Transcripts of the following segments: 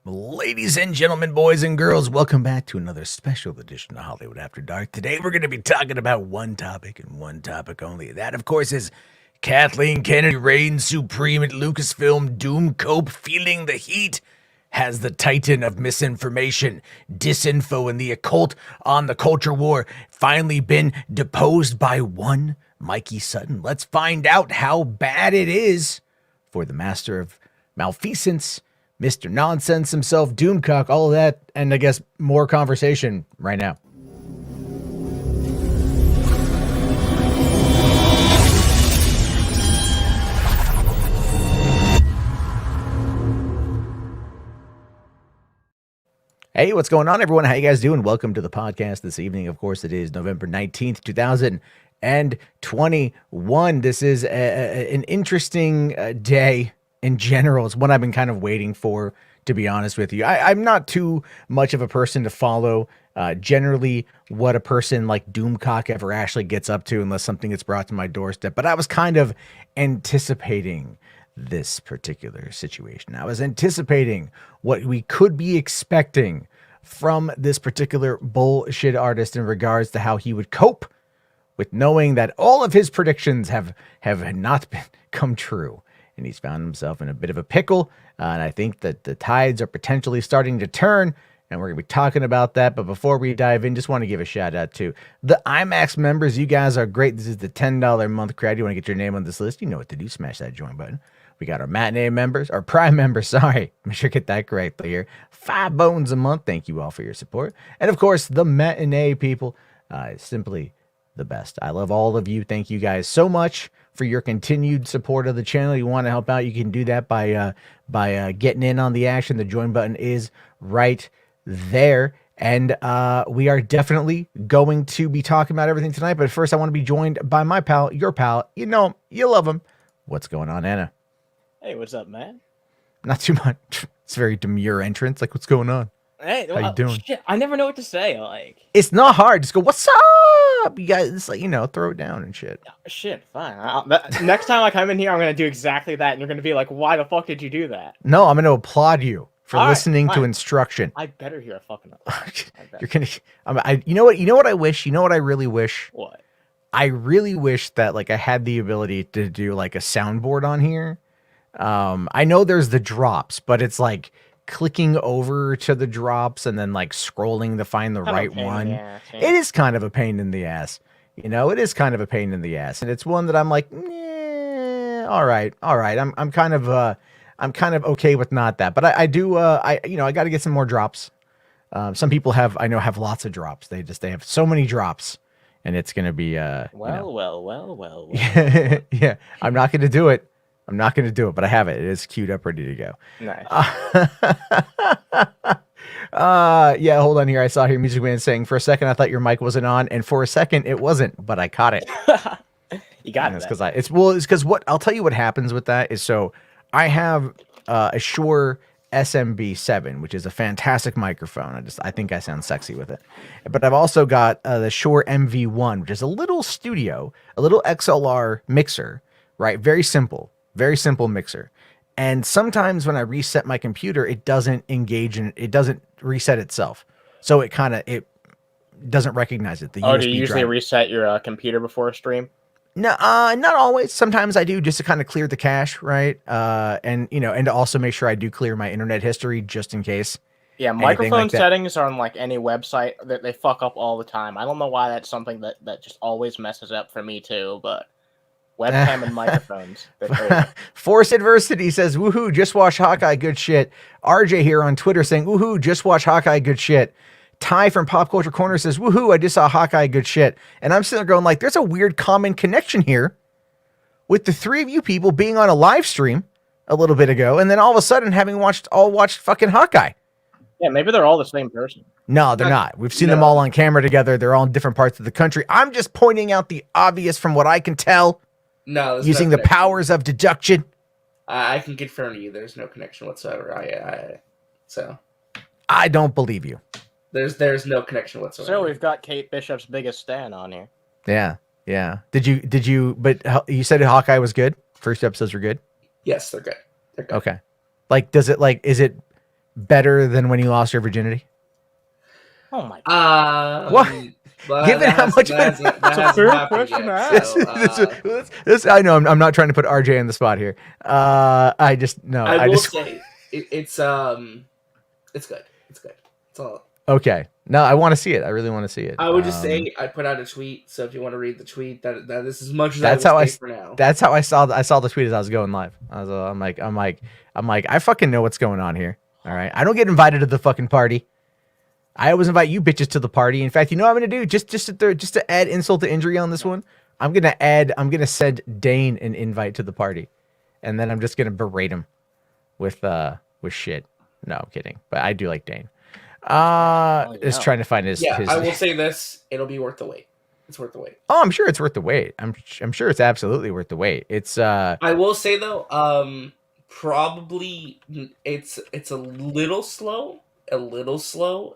Ladies and gentlemen, boys and girls, welcome back to another special edition of Hollywood After Dark. Today we're going to be talking about one topic and one topic only. That, of course, is Kathleen Kennedy reigns supreme at Lucasfilm. Doomcock feeling the heat. Has the titan of misinformation, disinfo, and the occult on the culture war finally been deposed by one Mikey Sutton? Let's find out how bad it is for the master of malfeasance, Mr. Nonsense himself, Doomcock, all of that, and I guess more conversation right now. Hey, what's going on, everyone? How you guys doing? Welcome to the podcast this evening. Of course, it is November 19th, 2021. This is an interesting day. In general, it's one I've been kind of waiting for, to be honest with you. I'm not too much of a person to follow generally what a person like Doomcock ever actually gets up to unless something gets brought to my doorstep. But I was kind of anticipating this particular situation. I was anticipating what we could be expecting from this particular bullshit artist in regards to how he would cope with knowing that all of his predictions have not come true. And he's found himself in a bit of a pickle. And I think that the tides are potentially starting to turn. And we're going to be talking about that. But before we dive in, just want to give a shout out to the IMAX members. You guys are great. This is the $10 a month credit. You want to get your name on this list? You know what to do. Smash that join button. We got our matinee members, our prime members. Sorry. Make sure to get that correctly here. $5 a month. Thank you all for your support. And of course, the matinee people. Simply the best. I love all of you. Thank you guys so much for your continued support of the channel. You want to help out, you can do that by getting in on the action. The join button is right there. And we are definitely going to be talking about everything tonight. But first, I want to be joined by my pal, your pal. You know him, you love him. What's going on, Anna? Hey, what's up, man? Not too much. It's a very demure entrance. Like, what's going on? Hey, how you doing? Shit, I never know what to say. Like, it's not hard. Just go, what's up? You guys, it's like, throw it down and shit. Shit, fine. Next time I come in here, I'm gonna do exactly that, and you're gonna be like, "Why the fuck did you do that?" No, I'm gonna applaud you for listening to fine. instruction. I better hear a fucking. You're gonna. You know what? You know what I wish. You know what I really wish. What? I really wish that like I had the ability to do like a soundboard on here. I know there's the drops, but it's like clicking over to the drops and then like scrolling to find the right one. It is kind of a pain in the ass. It is kind of a pain in the ass, and it's one that I'm like, all right. I'm kind of okay with not that, but I do. I got to get some more drops. Some people have lots of drops. They have so many drops, and it's gonna be well. Yeah, I'm not gonna do it. But I have it. It is queued up, ready to go. Nice. Yeah, hold on here. I saw here Music Man saying, for a second, I thought your mic wasn't on, and for a second, it wasn't, but I caught it. You got it. It's because what I'll tell you what happens with that is, so I have a Shure SMB7, which is a fantastic microphone. I think I sound sexy with it. But I've also got the Shure MV1, which is a little studio, a little XLR mixer, right? Very simple mixer. And sometimes when I reset my computer, it doesn't engage and it doesn't reset itself. So it doesn't recognize it. Do you usually reset your computer before a stream? No, not always. Sometimes I do, just to kind of clear the cache, right? And to also make sure I do clear my internet history just in case. Yeah, microphone settings are on like any website that they fuck up all the time. I don't know why that's something that just always messes up for me too, but webcam and microphones. Force Adversity says, woohoo, just watch Hawkeye, good shit. RJ here on Twitter saying, woohoo, just watch Hawkeye, good shit. Ty from Pop Culture Corner says, woohoo, I just saw Hawkeye, good shit. And I'm sitting there going like, there's a weird common connection here with the three of you people being on a live stream a little bit ago, and then all of a sudden having watched fucking Hawkeye. Yeah, maybe they're all the same person. No, they're not. We've seen them all on camera together. They're all in different parts of the country. I'm just pointing out the obvious from what I can tell. No, using the powers of deduction. I can confirm to you there's no connection whatsoever. I don't believe you. There's no connection whatsoever. So we've got Kate Bishop's biggest stan on here. Yeah. Did you? But you said Hawkeye was good. First episodes were good. Yes, they're good. Okay. Like, is it better than when you lost your virginity? Oh my god. What? Well, Given how much That's a fair question to ask. I know I'm not trying to put RJ on the spot here. I will say it's good. It's good. It's all. Okay. No, I want to see it. I really want to see it. I would just say I put out a tweet, so if you want to read the tweet, that is as much as that's I will how say for now. That's how I saw the tweet as I was going live. I'm like I fucking know what's going on here. All right, I don't get invited to the fucking party. I always invite you bitches to the party. In fact, you know what I'm gonna do just to add insult to injury on this one. I'm gonna send Dane an invite to the party, and then I'm just gonna berate him with shit. No, I'm kidding, but I do like Dane. Is trying to find his. I will say this: it'll be worth the wait. It's worth the wait. Oh, I'm sure it's worth the wait. I'm sure it's absolutely worth the wait. It's. I will say though, probably it's a little slow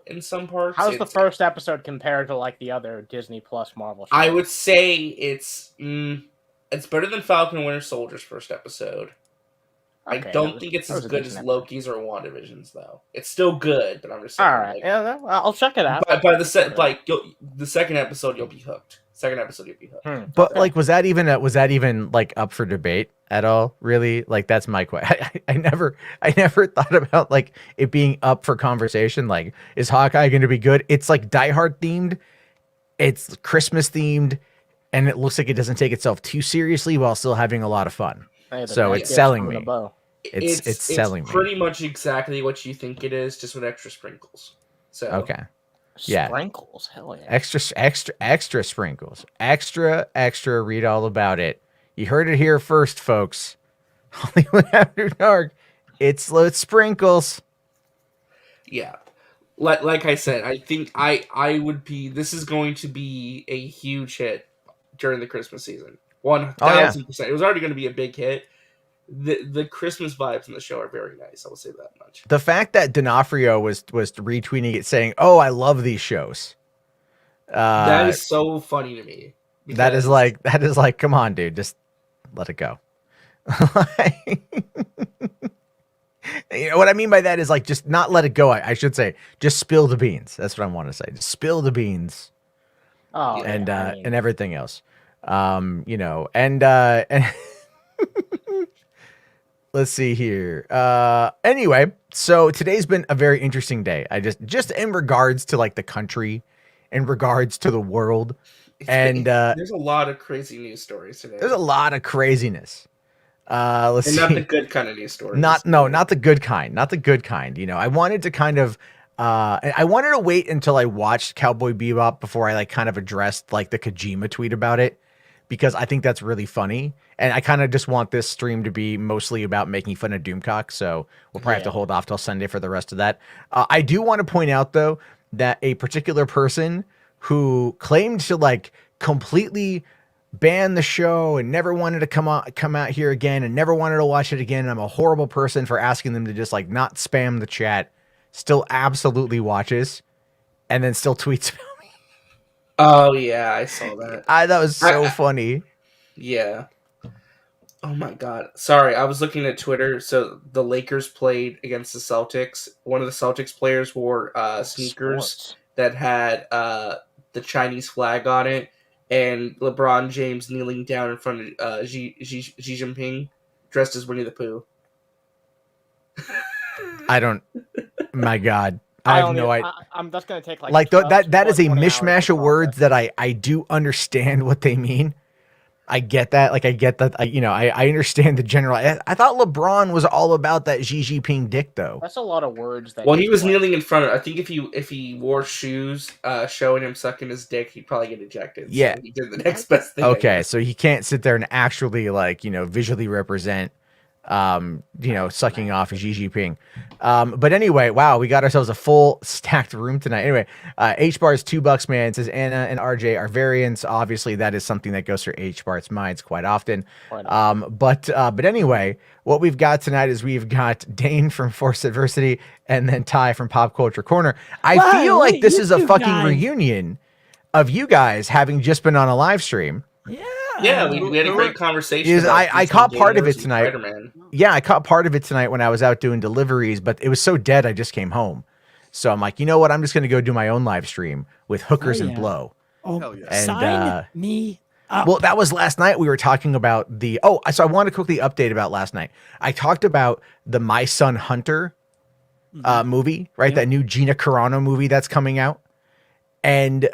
in some parts. How's the first episode compared to like the other Disney Plus Marvel shows? I would say it's better than Falcon and Winter Soldier's first episode. Okay, I don't think it's as good as Loki's or WandaVision's though. It's still good, but I'm just saying. All right, I'll check it out. By the second episode, you'll be hooked. But like, was that even like up for debate at all? Really? Like, that's my question. I never thought about like it being up for conversation. Like, is Hawkeye going to be good? It's like Die Hard themed. It's Christmas themed, and it looks like it doesn't take itself too seriously while still having a lot of fun. So it's selling me. It's selling me. Pretty much exactly what you think it is, just with extra sprinkles. So okay. Yeah. Sprinkles, hell yeah. Extra sprinkles. Extra, read all about it. You heard it here first, folks. Hollywood After Dark. It's sprinkles. Yeah. Like I said, I think I would be, this is going to be a huge hit during the Christmas season. 1000%. It was already going to be a big hit. The Christmas vibes in the show are very nice. I will say that much. The fact that D'Onofrio was retweeting it saying, "Oh, I love these shows." That is so funny to me. That is like, come on, dude, just let it go. You know what I mean by that is like, just not let it go. I should say, just spill the beans. That's what I want to say. Just spill the beans. Oh, and everything else. And let's see here. Anyway, so today's been a very interesting day. I just in regards to like the country, in regards to the world, there's a lot of crazy news stories today. There's a lot of craziness. Let's see. Not the good kind of news stories. Not the good kind. Not the good kind. You know, I wanted to kind of. I wanted to wait until I watched Cowboy Bebop before I like kind of addressed like the Kojima tweet about it, because I think that's really funny. And I kind of just want this stream to be mostly about making fun of Doomcock. So we'll probably have to hold off till Sunday for the rest of that. I do want to point out, though, that a particular person who claimed to like completely ban the show and never wanted to come out here again and never wanted to watch it again. And I'm a horrible person for asking them to just like not spam the chat. Still absolutely watches and then still tweets about me. Oh, yeah, I saw that. That was so funny. Yeah. Oh, my God. Sorry, I was looking at Twitter. So the Lakers played against the Celtics. One of the Celtics players wore sneakers that had the Chinese flag on it, and LeBron James kneeling down in front of Xi Jinping dressed as Winnie the Pooh. My God. I have no idea. That's going to take like that is a mishmash of words that I do understand what they mean. I get that. Like, I get that. I understand the general. I thought LeBron was all about that Xi Jinping dick, though. That's a lot of words. Well, he was kneeling in front of. I think if he wore shoes showing him sucking his dick, he'd probably get ejected. Yeah, so he did the next best thing. Okay, so he can't sit there and actually visually represent sucking off Xi Jinping. But anyway, wow, we got ourselves a full stacked room tonight. Anyway, H-Bar's $2, man. It says Anna and RJ are variants. Obviously, that is something that goes through H-Bar's minds quite often. But anyway, what we've got tonight is we've got Dane from Force Adversity and then Ty from Pop Culture Corner. I feel like this is a fucking reunion of you guys having just been on a live stream. Yeah. Yeah, we had a great conversation. I caught part of it gamers and tonight. Spider-Man. Yeah, I caught part of it tonight when I was out doing deliveries, but it was so dead I just came home. So I'm like, you know what? I'm just going to go do my own live stream with hookers and blow. Oh, Hell yeah. And, sign me up. well, that was last night. We were talking about the so I want to quickly update about last night. I talked about the My Son Hunter movie, right? Yeah. That new Gina Carano movie that's coming out. And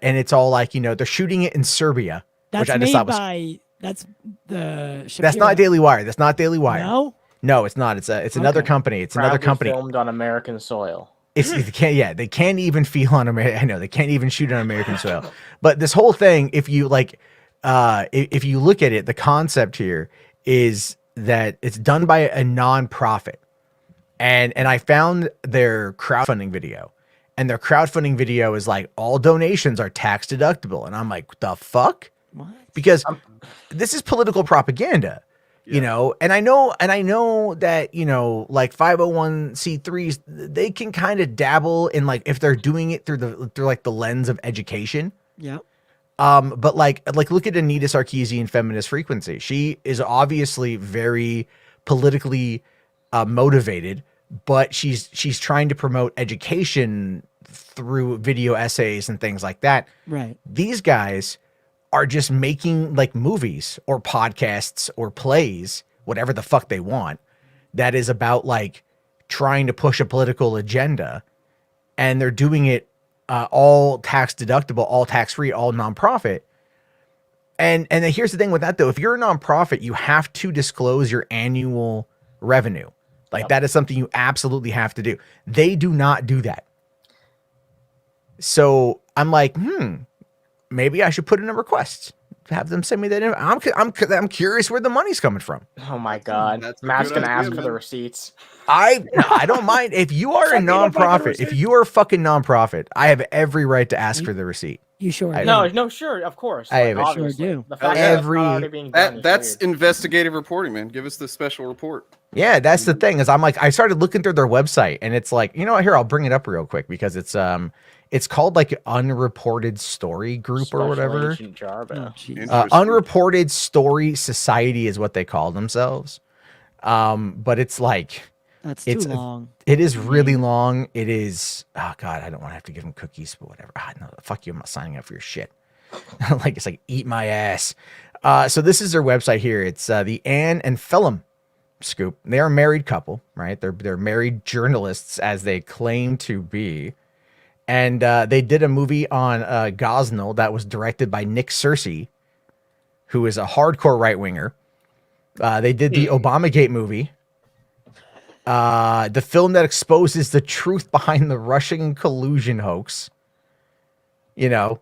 it's all like, you know, they're shooting it in Serbia, That's which I just made thought was by. That's the. Shapiro. that's not Daily Wire. That's not Daily Wire. No. No, it's not. It's another Okay. company. It's another Proudly company. filmed on American soil. They can't even feel on American. I know they can't even shoot on American soil. But this whole thing, if you like, if you look at it, the concept here is that it's done by a nonprofit, and I found their crowdfunding video, and their crowdfunding video is like all donations are tax deductible, and I'm like, the fuck? What? Because this is political propaganda. You know, and I know that, you know, like 501c3s, they can kind of dabble in, like, if they're doing it through like the lens of education. Yeah. But like look at Anita Sarkeesian Feminist Frequency. She is obviously very politically motivated, but she's trying to promote education through video essays and things like that. Right. These guys are just making like movies or podcasts or plays, whatever the fuck they want, that is about like trying to push a political agenda, and they're doing it all tax deductible, all tax free, all nonprofit. And then here's the thing with that though, if you're a nonprofit, you have to disclose your annual revenue. Like that is something you absolutely have to do. They do not do that. So I'm like, maybe I should put in a request. Have them send me that. I'm curious where the money's coming from. Oh my god. That's a Matt's good gonna idea, ask for the man. receipts. I don't mind if you are a Send me the fucking nonprofit. If receipt. you are a fucking nonprofit, I have every right to ask for the receipt. You sure? I- do. No, sure, of course. I have it. obviously. Sure do. The fact Yeah. that it's not already being done is That's weird. investigative reporting, man. Give us the special report. Yeah, that's the thing. Is I'm like, I started looking through their website, and it's like, you know what? Here, I'll bring it up real quick because it's called like Unreported Story Group or Special whatever. Agent Jarbo. Oh, jeez. Interesting. Unreported Story Society is what they call themselves. But it's like, That's it's too long. it is really long. It is, oh God, I don't want to have to give them cookies, but whatever. No, fuck you. I'm not signing up for your shit. Like, it's like, eat my ass. So this is their website here. It's the Ann and Phelim Scoop. They are a married couple, right? They're married journalists, as they claim to be. And they did a movie on Gosnell that was directed by Nick Searcy, who is a hardcore right-winger. They did the Obamagate movie. The film that exposes the truth behind the Russian collusion hoax. You know.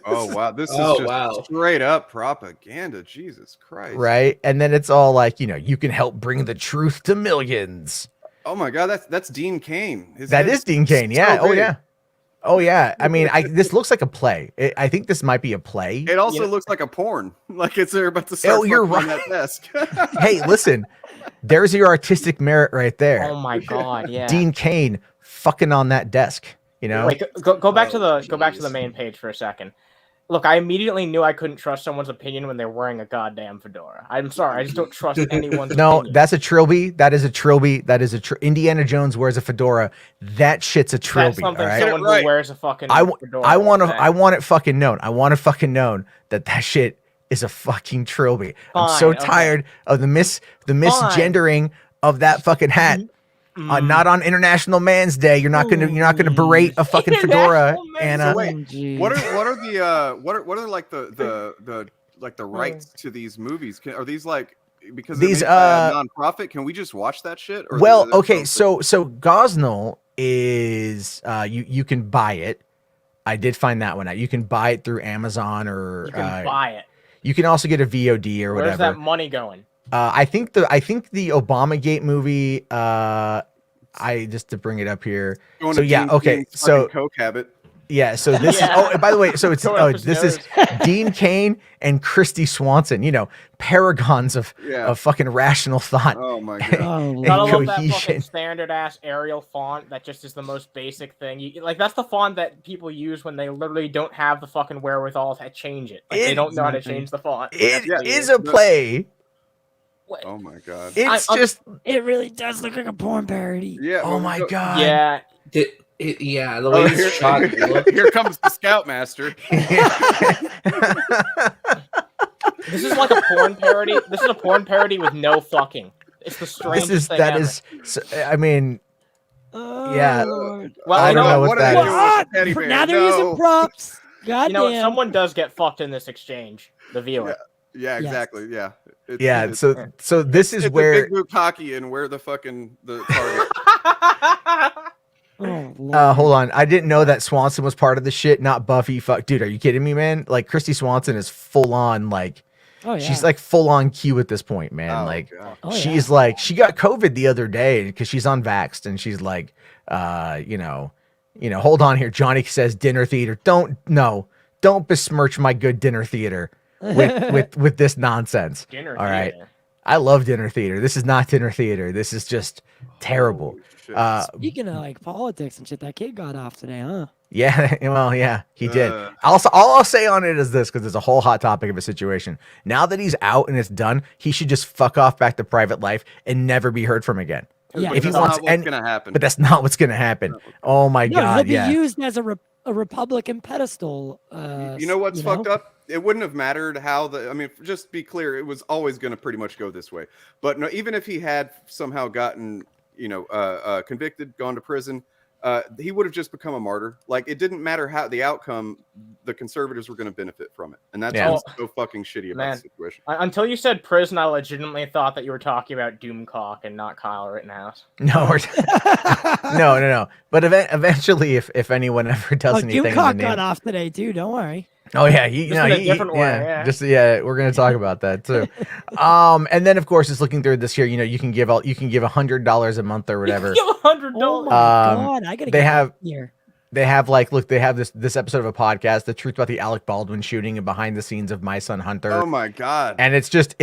Oh wow, this is Oh, just wow. straight up propaganda. Jesus Christ! Right. And then it's all like, you know, you can help bring the truth to millions. Oh my God, that's Dean Cain. That is Dean Cain. Yeah. so Oh big. yeah. Oh yeah. I mean, this looks like a play. I think this might be a play. It also Yeah. looks like a porn. Like they're about to start. Oh, you're fucking on right. that desk. Hey, listen, there's your artistic merit right there. Oh my god, yeah. Dean Cain fucking on that desk. You know. Wait, go back to Oh, the jeez. main page for a second. Look, I immediately knew I couldn't trust someone's opinion when they're wearing a goddamn fedora. I'm sorry, I just don't trust anyone's No, opinion. that's a trilby. That is a trilby. That is Indiana Jones wears a fedora. That shit's a That's trilby. All something right. someone Get it right. who wears a fucking I fedora want would to. say. I want it fucking known. I want it fucking known that shit is a fucking trilby. I'm so Fine, okay. tired of the misgendering of that fucking hat. Mm. Not on International Man's Day. You're not gonna berate a fucking fedora, International Man's Anna. So wait, Oh, geez. what are the what are like the like the rights to these movies? Are these like because These, they're made by a nonprofit? Can we just watch that shit? Or Well, is it- okay, so Gosnell is you can buy it. I did find that one out. You can buy it through Amazon or You can buy it. you can also get a VOD or Where's whatever. that money going? I think the Obamagate movie. I just to bring it up here. Going So to yeah, Dean okay. Cain's So fucking coke habit. Yeah, so this is by the way, so it's this is Dean Cain and Christy Swanson, paragons of fucking rational thought. Oh my god. Gotta love that fucking standard ass Arial font that just is the most basic thing. That's the font that people use when they literally don't have the fucking wherewithal to change it. They don't know how to change the font. It is a play. Oh my god. It's it really does look like a porn parody. Yeah. Oh my god. Yeah. The way it's shot. Here comes the Scoutmaster. This is like a porn parody. This is a porn parody with no fucking. It's the strangest thing ever. I mean, yeah. Well, I don't know what that is. Now they're using props. God damn. Someone does get fucked in this exchange. The viewer. Yeah, exactly. Yeah. So this is where big bukkake and where the fucking the target. Hold on. I didn't know that Swanson was part of the shit, not Buffy. Fuck, dude, are you kidding me, man? Like Christy Swanson is full on she's like full on Q at this point, man. She's like she got COVID the other day because she's unvaxxed and she's like, hold on here. Johnny says dinner theater. Don't besmirch my good dinner theater with this nonsense. All right. I love dinner theater. This is not dinner theater. This is just terrible. Speaking of politics and shit, that kid got off today, huh? Yeah, well, yeah, he did. Also, all I'll say on it is this, because it's a whole hot topic of a situation. Now that he's out and it's done, he should just fuck off back to private life and never be heard from again. Yeah, if he wants, gonna happen. But that's not what's gonna happen. Oh my god, he'll be used as a Republican pedestal. You know what's fucked up? It wouldn't have mattered how just be clear, it was always going to pretty much go this way. But no, even if he had somehow gotten, convicted, gone to prison, he would have just become a martyr. Like, it didn't matter how the outcome, the conservatives were going to benefit from it. And that's what's so fucking shitty about the situation. Until you said prison, I legitimately thought that you were talking about Doomcock and not Kyle Rittenhouse. No, no. But eventually, if anyone ever does anything, Doomcock got off today too. Don't worry. Oh yeah, we're gonna talk about that too. And then of course, it's looking through this here. You can give $100 a month or whatever. You can give $100. Oh my god, I gotta get here. They have this episode of a podcast, The Truth About the Alec Baldwin Shooting and behind the scenes of My Son Hunter. Oh my god. And it's just.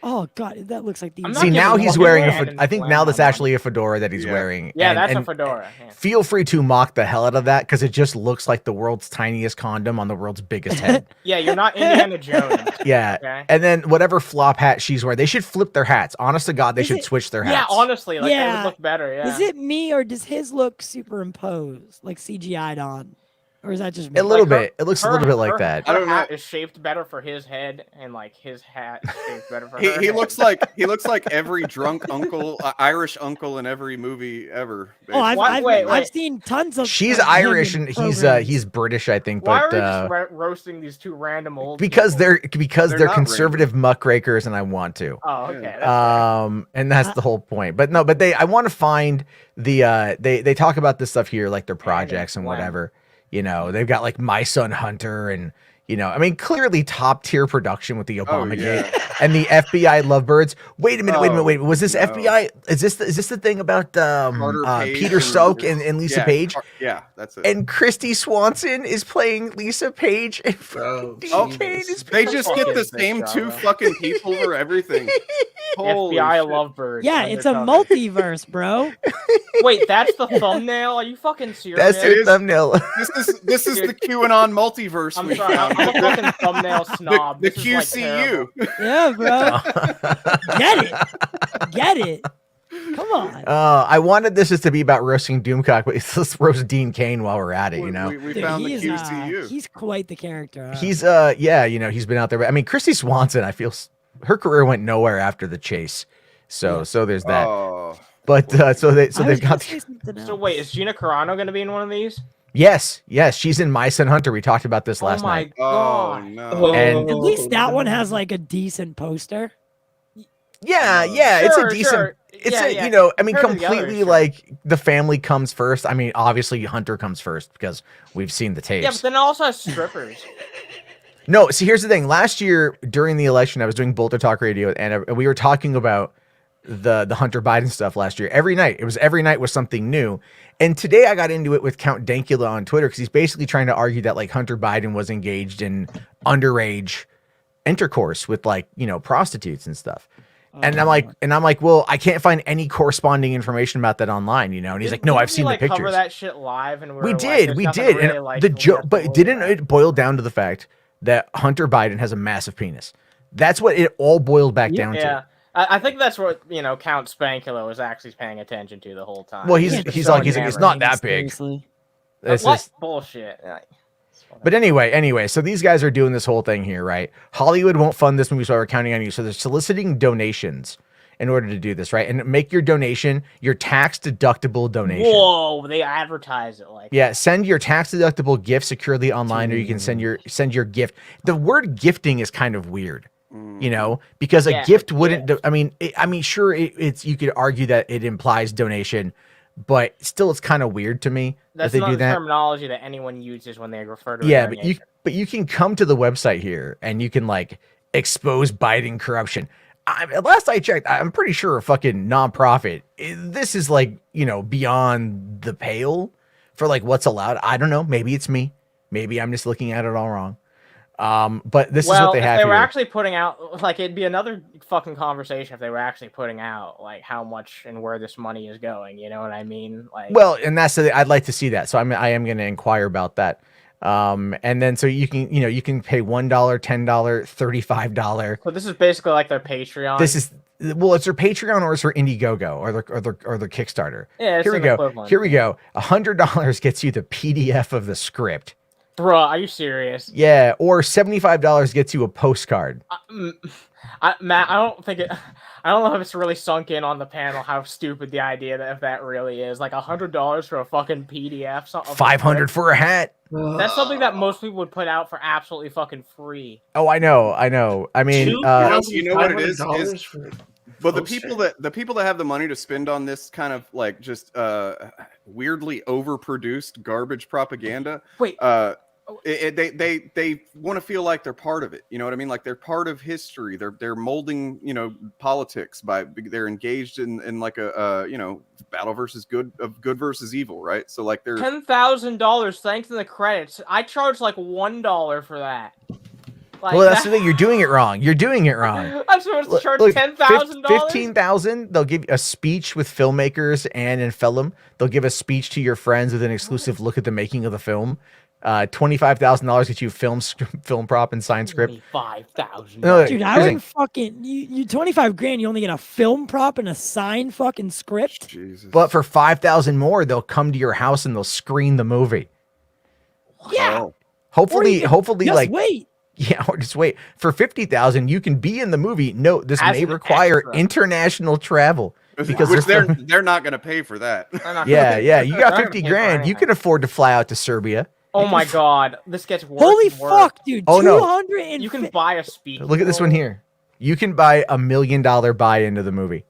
Oh god, that looks like the. See, now he's wearing I think now that's actually a fedora that he's wearing. Yeah, that's a fedora. Yeah. Feel free to mock the hell out of that because it just looks like the world's tiniest condom on the world's biggest head. Yeah, you're not Indiana Jones. Yeah, okay? And then whatever flop hat she's wearing, they should flip their hats. Honest to God, they should switch their hats. Yeah, honestly, they would look better. Yeah. Is it me or does his look superimposed, like CGI'd on? Or is that just me? A little bit. It looks a little bit like that. I don't know. Is shaped better for his head, and his hat is shaped better for her. He looks like every drunk uncle, Irish uncle in every movie ever. Oh, I've seen tons of. She's Irish and he's British, I think. Why but are we just roasting these two random old? Because they're conservative muckrakers, and I want to. Oh, okay. And that's the whole point. But no, I want to find the they talk about this stuff here, like their projects and whatever. They've got My Son Hunter and, clearly top tier production with the Obamagate and the FBI Lovebirds. Wait a minute. Was this FBI? Is this the thing about Peter Stoke and Lisa Page? Yeah, that's it. And Christy Swanson is playing Lisa Page. And they just get the same two fucking people for everything. FBI Lovebirds. Yeah, it's a multiverse, bro. Wait, that's the thumbnail? Are you fucking serious? That's the thumbnail. This is the QAnon multiverse. I'm sorry, I'm a fucking thumbnail snob. The QCU. Yeah, bro. Get it. Come on. I wanted this just to be about roasting Doomcock, but let's roast Dean Cain while we're at it. We found the QCU. He's quite the character. Huh? He's he's been out there. But, Christy Swanson, I feel her career went nowhere after the chase. So there's that. Oh. But they've got. So wait, is Gina Carano going to be in one of these? Yes, she's in My Son Hunter. We talked about this last night. Oh my god! Oh, no! And at least that one has a decent poster. Yeah, it's a decent. It's completely the family comes first. Obviously Hunter comes first because we've seen the tapes. Yeah, but then it also has strippers. No, see, here's the thing. Last year during the election, I was doing Boulder Talk Radio, and we were talking about the Hunter Biden stuff last year. Every night was something new. And today I got into it with Count Dankula on Twitter because he's basically trying to argue that like Hunter Biden was engaged in underage intercourse with like, you know, prostitutes and stuff. And I'm like, well, I can't find any corresponding information about that online, you know. And he's like, no, I've seen the pictures. Cover that shit live, and we did. Really, and like, the joke, but didn't it boil down to the fact that Hunter Biden has a massive penis? That's what it all boiled back down to. Yeah, I think that's what, you know, Count Spankula was actually paying attention to the whole time. Well, he's like, it's not that big. What bullshit? But anyway, so these guys are doing this whole thing here, right? Hollywood won't fund this movie, so we're counting on you. So they're soliciting donations in order to do this, right? And make your donation your tax-deductible donation. Whoa, they advertise it like yeah. Send your tax-deductible gift securely online, or you can send your gift. The word gifting is kind of weird, you know, because a gift wouldn't. I mean, sure, it's you could argue that it implies donation, but still, it's kind of weird to me. That's that they not do the that. terminology that anyone uses when they refer to a but you can come to the website here and you can like expose Biden corruption. Last I checked, I'm pretty sure a fucking nonprofit. This is like, you know, beyond the pale for like what's allowed. I don't know. Maybe it's me. Maybe I'm just looking at it all wrong. But this is what they have. If they were here. actually putting out, like, it'd be another fucking conversation if they were actually putting out like how much and where this money is going. You know what I mean? Like, well, and that's I'd like to see that. So I am going to inquire about that. And then so you can pay $1, $10, $35. So this is basically like their Patreon. It's their Patreon or it's their Indiegogo or their Kickstarter. Yeah, here we go. $100 gets you the PDF of the script. Bruh, are you serious? Yeah, or $75 gets you a postcard. Matt, I don't know if it's really sunk in on the panel how stupid the idea if that really is. Like $100 for a fucking PDF. $500 for a hat. That's something that most people would put out for absolutely fucking free. Oh, I know. I mean, you know what it is but the people that have the money to spend on this kind of like just weirdly overproduced garbage propaganda. Wait. They want to feel like they're part of it. You know what I mean? Like they're part of history. They're molding, you know, politics they're engaged in like a battle versus good versus evil, right? So like they're $10,000 thanks to the credits. I charge like $1 for that. Like, well, that's the thing. You're doing it wrong. I'm supposed to charge $10,000. $15,000. They'll give you a speech with filmmakers and in film. They'll give a speech to your friends with an exclusive look at the making of the film. $25,000 gets you film prop and signed script. $25,000. No, dude, I would fucking you $25,000. You only get a film prop and a signed fucking script. Jesus. But for $5,000 more, they'll come to your house and they'll screen the movie. Yeah. Oh. Hopefully, just wait. Yeah, or just wait. For $50,000, you can be in the movie. No, this may require international travel. Because they're not going to pay for that. Yeah. You got $50,000. You can afford to fly out to Serbia. Oh my God, this gets worse. Holy fuck, dude! Oh no, you can buy a speech. Look at this one here. You can buy $1 million buy into the movie.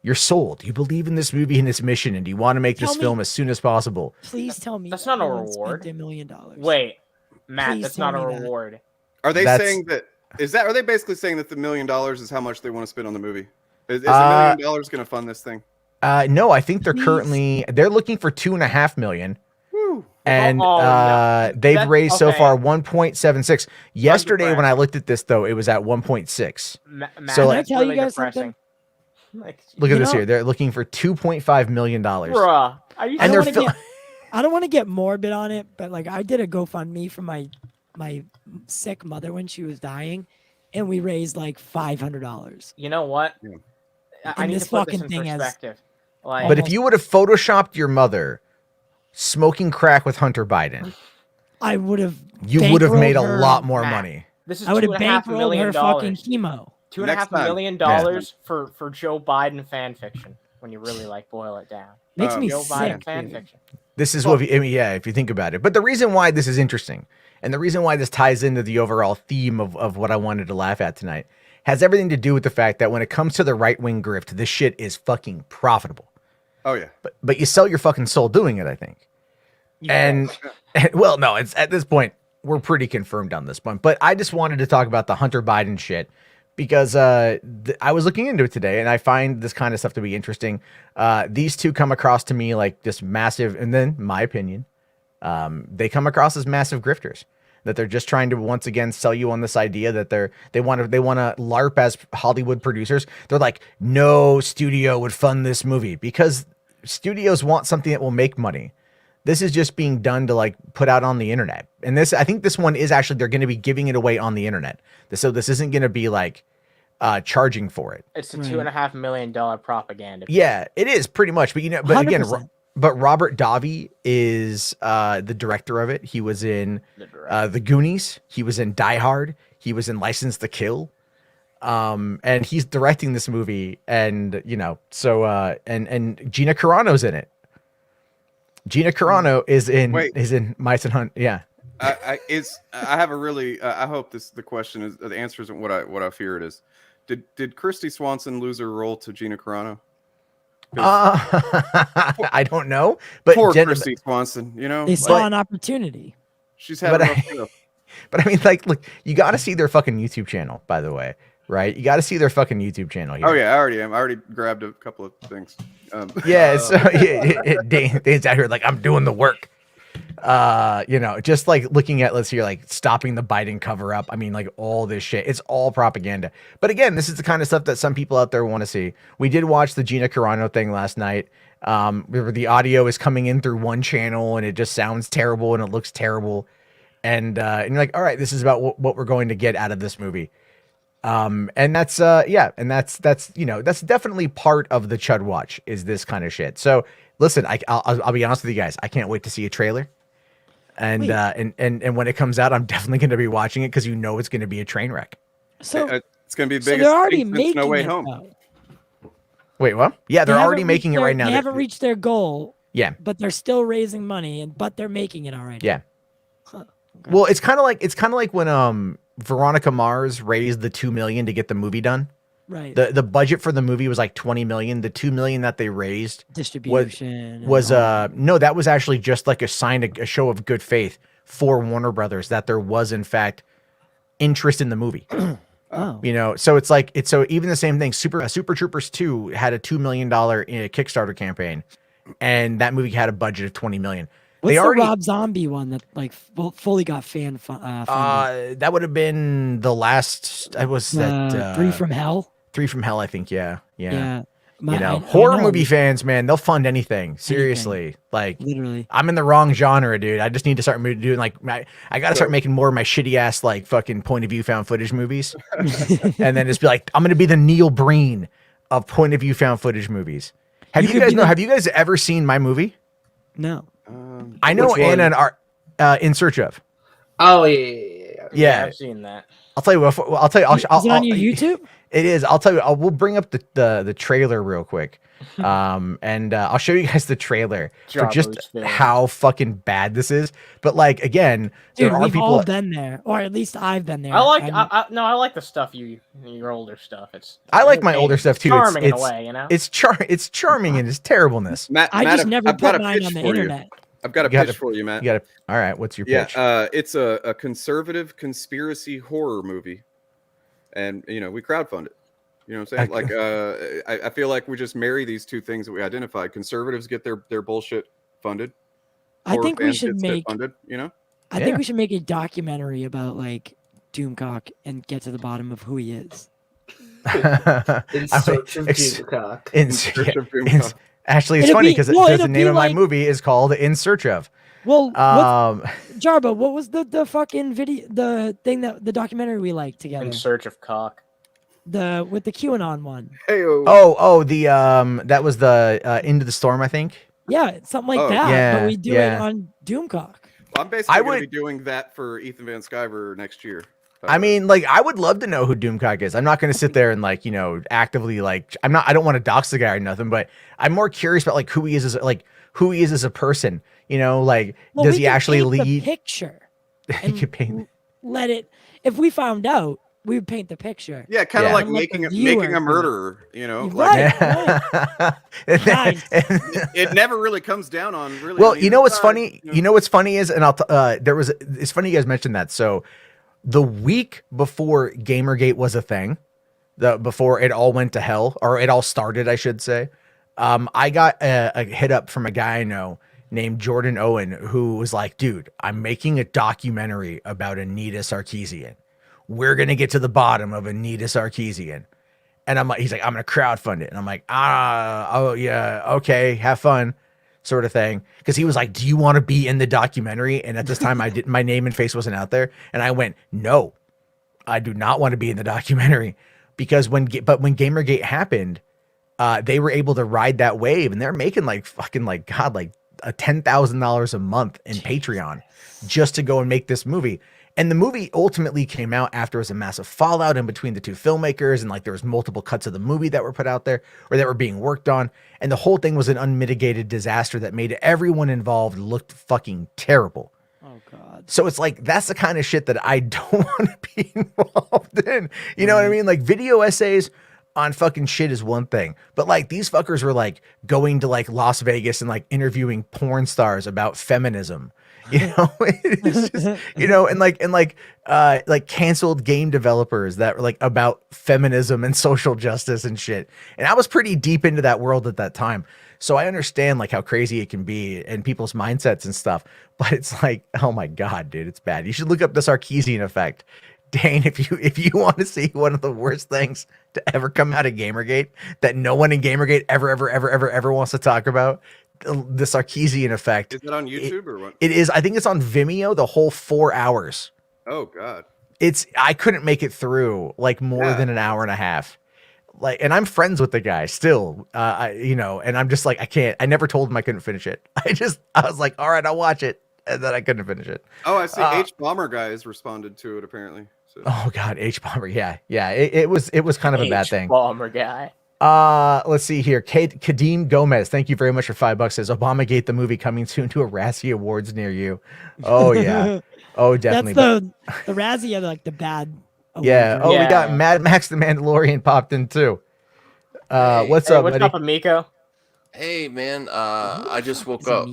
You're sold. You believe in this movie and its mission, and you want to make this film as soon as possible. Please tell me that's not a reward. $1 million. Wait, Matt, that's not a reward. Are they saying that? Are they basically saying that the $1 million is how much they want to spend on the movie? Is $1 million going to fund this thing? No, I think they're looking for $2.5 million. And they've raised so far 1.76. Yesterday, when I looked at this, though, it was at 1.6. So can I tell you guys something? Look at this here. They're looking for $2.5 million. Bruh, I don't want to get morbid on it, but like I did a GoFundMe for my sick mother when she was dying, and we raised like $500. You know what? Yeah. I need to put this in perspective. But if you would have photoshopped your mother smoking crack with Hunter Biden, I would have. You would have made a lot more money. This is I would have bankrolled her fucking chemo. $2.5 million for Joe Biden fan fiction. When you really like boil it down, makes me Joe sick. Biden fan fiction. This is if you think about it. But the reason why this is interesting, and the reason why this ties into the overall theme of what I wanted to laugh at tonight, has everything to do with the fact that when it comes to the right wing grift, this shit is fucking profitable. Oh yeah, but you sell your fucking soul doing it, I think. And well, no, it's at this point we're pretty confirmed on this one. But I just wanted to talk about the Hunter Biden shit because I was looking into it today, and I find this kind of stuff to be interesting. These two come across to me like this massive, and then my opinion, they come across as massive grifters. That they're just trying to once again sell you on this idea that they want to LARP as Hollywood producers. They're like, no studio would fund this movie because studios want something that will make money. This is just being done to like put out on the internet. And I think this one is actually, they're going to be giving it away on the internet. So this isn't going to be like charging for it. It's a $2.5 million propaganda. Yeah, it is pretty much. But but 100%. again, but Robert Davi is the director of it. He was in The Goonies. He was in Die Hard. He was in License to Kill. And he's directing this movie. And so and Gina Carano's in it. Gina Carano is in Mice and Hunt. Yeah. I have a really I hope the answer isn't what I fear it is. Did Christy Swanson lose her role to Gina Carano? I don't know, but poor Christy Swanson, they saw an opportunity. She's had enough stuff. But I mean, like, look, you got to see their fucking YouTube channel, by the way, right? You got to see their fucking YouTube channel here. Oh yeah, I already am. I already grabbed a couple of things. Yeah, so Dane's out here like, I'm doing the work. Just like looking at, let's see, like stopping the Biden cover up. I mean, like all this shit, it's all propaganda. But again, this is the kind of stuff that some people out there want to see. We did watch the Gina Carano thing last night. The audio is coming in through one channel and it just sounds terrible and it looks terrible. And you're like, all right, this is about what we're going to get out of this movie. And that's that's definitely part of the Chud Watch is this kind of shit. So listen, I'll be honest with you guys. I can't wait to see a trailer. And when it comes out, I'm definitely going to be watching it because it's going to be a train wreck. So it's going to be the so biggest they're already thing since making No Way it, Home. though. Wait, what? Yeah, they're already making it right now. They haven't reached their goal. Yeah, but they're still raising money, but they're making it already. Yeah. Huh. Okay. Well, it's kind of like when Veronica Mars raised the $2 million to get the movie done. Right. The budget for the movie was like $20 million. The $2 million that they raised distribution was no, that was actually just like a show of good faith for Warner Brothers that there was in fact interest in the movie. Oh. So it's like so even the same thing. Super Troopers 2 had a $2 million Kickstarter campaign, and that movie had a budget of $20 million. What's the Rob Zombie one that like fully got fan funded? That would have been the last. I was that 3 from Hell. 3 from Hell, I think. Yeah. I horror know. movie fans, man, they'll fund anything. Seriously, like literally. I'm in the wrong genre, dude. I just need to start doing like I got to start making more of my shitty ass like fucking point of view found footage movies, and then just be like, I'm gonna be the Neil Breen of point of view found footage movies. Have you guys ever seen my movie? No. I know Anna and are In Search Of. Oh yeah. I've seen that. I'll tell you what. I'll tell you. Is it on your YouTube? It is. I'll tell you. We'll bring up the trailer real quick, and I'll show you guys the trailer for just how fucking bad this is. But like again, dude, there are we've people all been there, or at least I've been there. I like the stuff your older stuff. I like my older stuff too. Charming it's in a way, you know. It's charming in its terribleness. Matt, I just never I've got put a mine pitch on the for you. internet. I've got a pitch for you, Matt. All right. What's your pitch? Yeah, it's a conservative conspiracy horror movie, and we crowdfund it. You know what I'm saying? Like, I feel like we just marry these two things that we identified. Conservatives get their bullshit funded. I think we fans should get make. funded. I think we should make a documentary about like Doomcock and get to the bottom of who he is. In search of Doomcock. Actually, it's funny because the name of my movie is called In Search Of. Well, Jarba, what was the fucking video, the thing that the documentary we liked together? In Search of Cock. With the QAnon one. That was the Into the Storm, I think. Yeah, something like that. Yeah, but we do it on Doomcock. I'm basically going to be doing that for Ethan Van Sciver next year. I mean, like, I would love to know who Doomcock is. I'm not going to sit there and like, actively like, I don't want to dox the guy or nothing, but I'm more curious about like who he is as a person. Does he actually lead the picture? And let it. If we found out, we would paint the picture. Yeah, kind of like making a murderer. Right. Nice. It never really comes down on really. Well, what's funny? What's funny is, and it's funny you guys mentioned that. So the week before Gamergate was a thing, before it all went to hell, or it all started, I should say. I got a hit up from a guy I know named Jordan Owen, who was like, dude, I'm making a documentary about Anita Sarkeesian. We're going to get to the bottom of Anita Sarkeesian. And I'm like, he's like, I'm going to crowdfund it. And I'm like, oh yeah, okay, have fun, sort of thing. Because he was like, do you want to be in the documentary? And at this time, my name and face wasn't out there. And I went, no, I do not want to be in the documentary. Because when Gamergate happened, they were able to ride that wave, and they're making like fucking like God, like $10,000 a month in Patreon just to go and make this movie. And the movie ultimately came out after there was a massive fallout in between the two filmmakers, and like there was multiple cuts of the movie that were put out there or that were being worked on, and the whole thing was an unmitigated disaster that made everyone involved look fucking terrible. Oh God. So it's like, that's the kind of shit that I don't want to be involved in. You know what I mean? Like, video essays on fucking shit is one thing, but like these fuckers were like going to like Las Vegas and like interviewing porn stars about feminism, you know. It's just, you know, and like canceled game developers that were like about feminism and social justice and shit. And I was pretty deep into that world at that time, so I understand like how crazy it can be and people's mindsets and stuff. But it's like, oh my God, dude, it's bad. You should look up the Sarkeesian effect. Dane, if you want to see one of the worst things to ever come out of Gamergate that no one in Gamergate ever wants to talk about, the Sarkeesian effect. Is it on YouTube or what? It is. I think it's on Vimeo, the whole 4 hours. Oh God. I couldn't make it through like more than an hour and a half. Like, and I'm friends with the guy still, you know, and I'm just like, I never told him I couldn't finish it. I was like, all right, I'll watch it. And then I couldn't finish it. Oh, I see. H Bomber guys responded to it apparently. So. Oh God, H Bomber. Yeah. It was kind of a bad thing. Bomber guy. Let's see here. Kadeem Gomez, thank you very much for $5. Says Obamagate the movie coming soon to a Razzie Awards near you. Oh yeah. Oh definitely. That's the Razzie are like the bad. Yeah. award. Oh, we got Mad Max the Mandalorian popped in too. What's up, what's buddy? up, Amico? Hey man, I just woke up.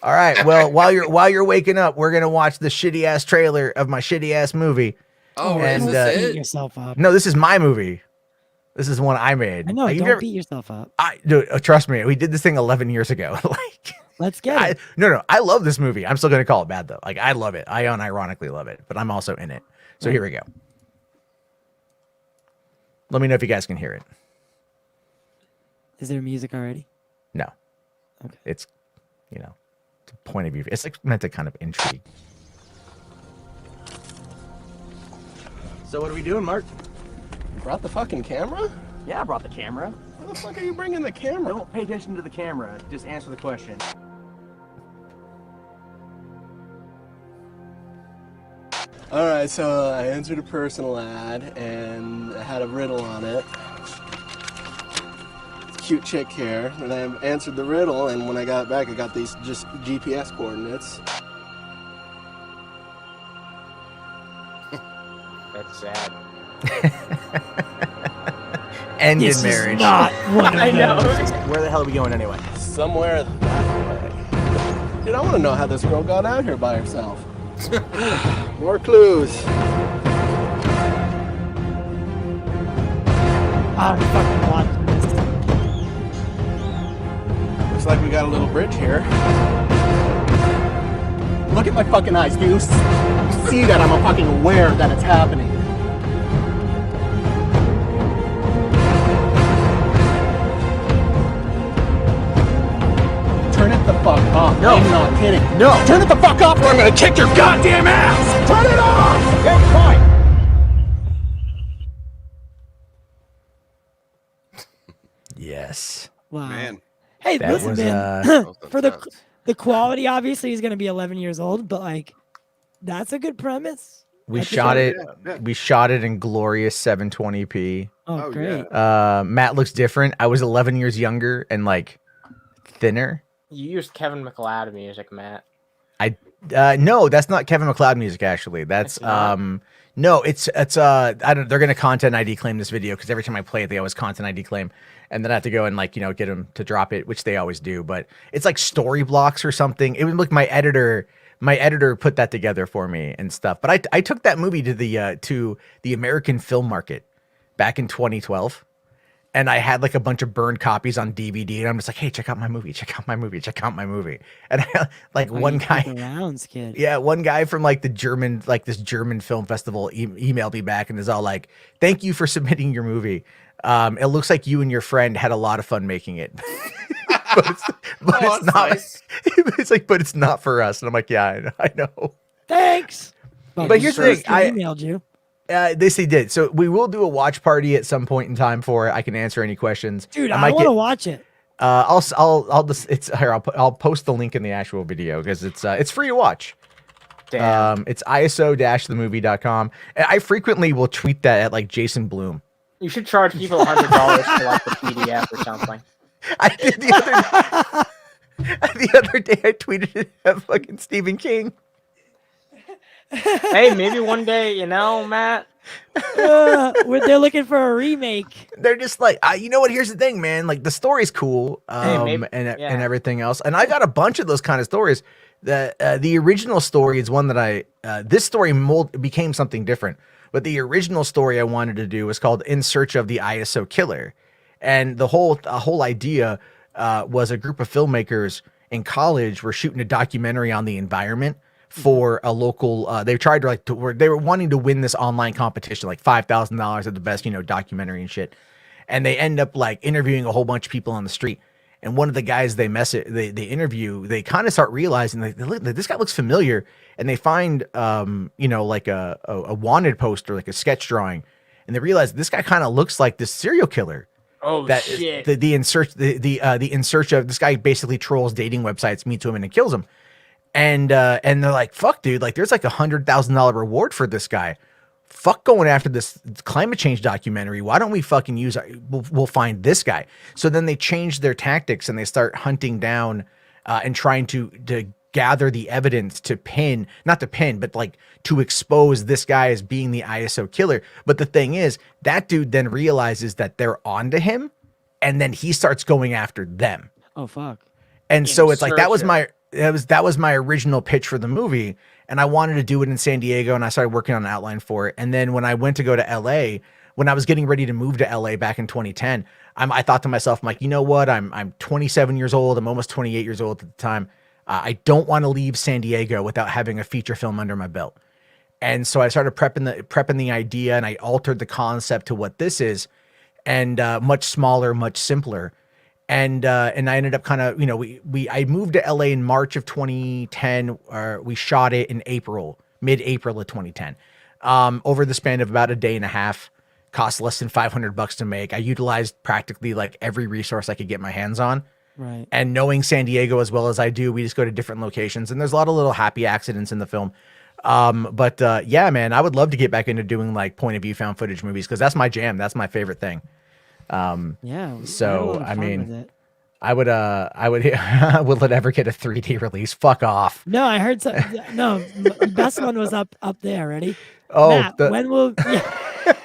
All right. Well, while you're waking up, we're gonna watch the shitty ass trailer of my shitty ass movie. Oh, and, is this Beat it? yourself up. No, this is my movie. This is the one I made. I know. You've Don't never- beat yourself up. Dude, trust me, we did this thing 11 years ago. Like, Let's get it. No, I love this movie. I'm still gonna call it bad though. Like, I love it. I unironically love it, but I'm also in it. So here we go. Let me know if you guys can hear it. Is there music already? No. Okay. It's, you know, it's a point of view. It's like meant to kind of intrigue. So what are we doing, Mark? You brought the fucking camera? Yeah, I brought the camera. Why the fuck are you bringing the camera? Don't pay attention to the camera. Just answer the question. Alright, so I answered a personal ad and it had a riddle on it. Cute chick here. And I answered the riddle, and when I got back, I got these just GPS coordinates. That's sad. Ended This marriage. is not one of I know. those. Where the hell are we going anyway? Somewhere that way. Dude, I want to know how this girl got out here by herself. More clues. I'm fucking watching this. Looks like we got a little bridge here. Look at my fucking eyes, do you see that? I'm fucking aware that it's happening. Turn it the fuck off. No. I'm not kidding. No. Turn it the fuck off or I'm gonna kick your goddamn ass! Turn it off! Okay, fine. Yes. Wow. Man. Hey, That listen, was, man. For That's the quality, obviously, is going to be 11 years old, but like, that's a good premise. We That's a shot good- it. Yeah. We shot it in glorious 720p. Oh, Oh, great. Matt looks different. I was 11 years younger and like thinner. You used Kevin MacLeod music, Matt. No, that's not Kevin MacLeod music. Actually, that's It's not? no, it's I don't. They're gonna content ID claim this video because every time I play it, they always content ID claim, and then I have to go and like get them to drop it, which they always do. But it's like story blocks or something. It was like my editor put that together for me and stuff. But I took that movie to the American film market back in 2012. And I had like a bunch of burned copies on DVD, and I'm just like, "Hey, check out my movie! Check out my movie! Check out my movie!" And I, like one guy, rounds, kid. yeah, one guy from like this German film festival emailed me back and is all like, "Thank you for submitting your movie. It looks like you and your friend had a lot of fun making it, but it's not. Nice. It's like, but it's not for us." And I'm like, "Yeah, I know. Thanks." But here's the thing, I emailed you. They did. So we will do a watch party at some point in time for it. I can answer any questions. Dude, I want to watch it. I'll just it's here. I'll post the link in the actual video because it's free to watch. Damn. It's iso-themovie.com. And I frequently will tweet that at like Jason Blum. You should charge people $100 for like the PDF or something. I did the other day. I tweeted it at fucking Stephen King. Hey, maybe one day, you know, Matt. They're looking for a remake. They're just like, you know what? Here's the thing, man. Like the story's cool, and everything else. And I got a bunch of those kind of stories. The original story is one that this story became something different. But the original story I wanted to do was called "In Search of the ISO Killer," and the whole idea was a group of filmmakers in college were shooting a documentary on the environment for a local. They tried to they were wanting to win this online competition, like $5,000 at the best, documentary and shit. And they end up like interviewing a whole bunch of people on the street. And one of the guys they interview, they kind of start realizing like this guy looks familiar, and they find like a wanted poster, like a sketch drawing, and they realize this guy kind of looks like this serial killer. Oh shit! The in search of this guy basically trolls dating websites, meets women, and kills them. And they're like, fuck, dude, like there's like $100,000 reward for this guy. Fuck going after this climate change documentary. Why don't we fucking we'll find this guy. So then they change their tactics and they start hunting down and trying to gather the evidence to expose this guy as being the ISO killer. But the thing is, that dude then realizes that they're onto him, and then he starts going after them. Oh, fuck. And so it's like, that was my original pitch for the movie, and I wanted to do it in San Diego, and I started working on an outline for it. And then when I went to go to LA, when I was getting ready to move to LA back in 2010, I thought to myself, I'm like, you know what? I'm 27 years old. I'm almost 28 years old at the time. I don't want to leave San Diego without having a feature film under my belt. And so I started prepping the idea, and I altered the concept to what this is, and much smaller, much simpler. And I ended up kind of, I moved to LA in March of 2010. We shot it in mid-April of 2010. Over the span of about a day and a half, cost less than $500 to make. I utilized practically like every resource I could get my hands on. Right. And knowing San Diego as well as I do, we just go to different locations, and there's a lot of little happy accidents in the film. But yeah, man, I would love to get back into doing like point of view found footage movies, because that's my jam. That's my favorite thing. Yeah. So I mean, I would will it ever get a 3D release? Fuck off. No, I heard some. No, the best one was up there. Ready? Oh, Matt, when will? Yeah.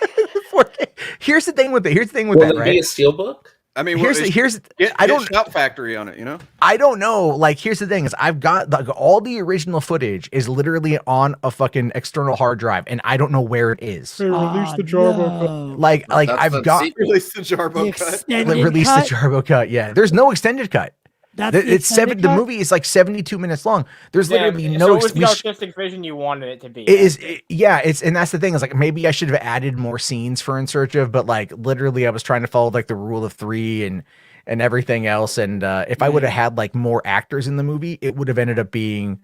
Here's the thing with it. Will it be a steelbook? I mean, I don't Shout Factory on it, I don't know. Like, here's the thing: is I've got all the original footage is literally on a fucking external hard drive, and I don't know where it is. Release the Jarbo cut. Like I've got release the Jarbo cut. Release the Jarbo cut. Yeah, there's no extended cut. The movie is like 72 minutes long. There's literally no. So it was the artistic vision you wanted it to be. And that's the thing. Is like, maybe I should have added more scenes for In Search of, but like literally I was trying to follow like the rule of 3 and everything else. And if I would have had like more actors in the movie, it would have ended up being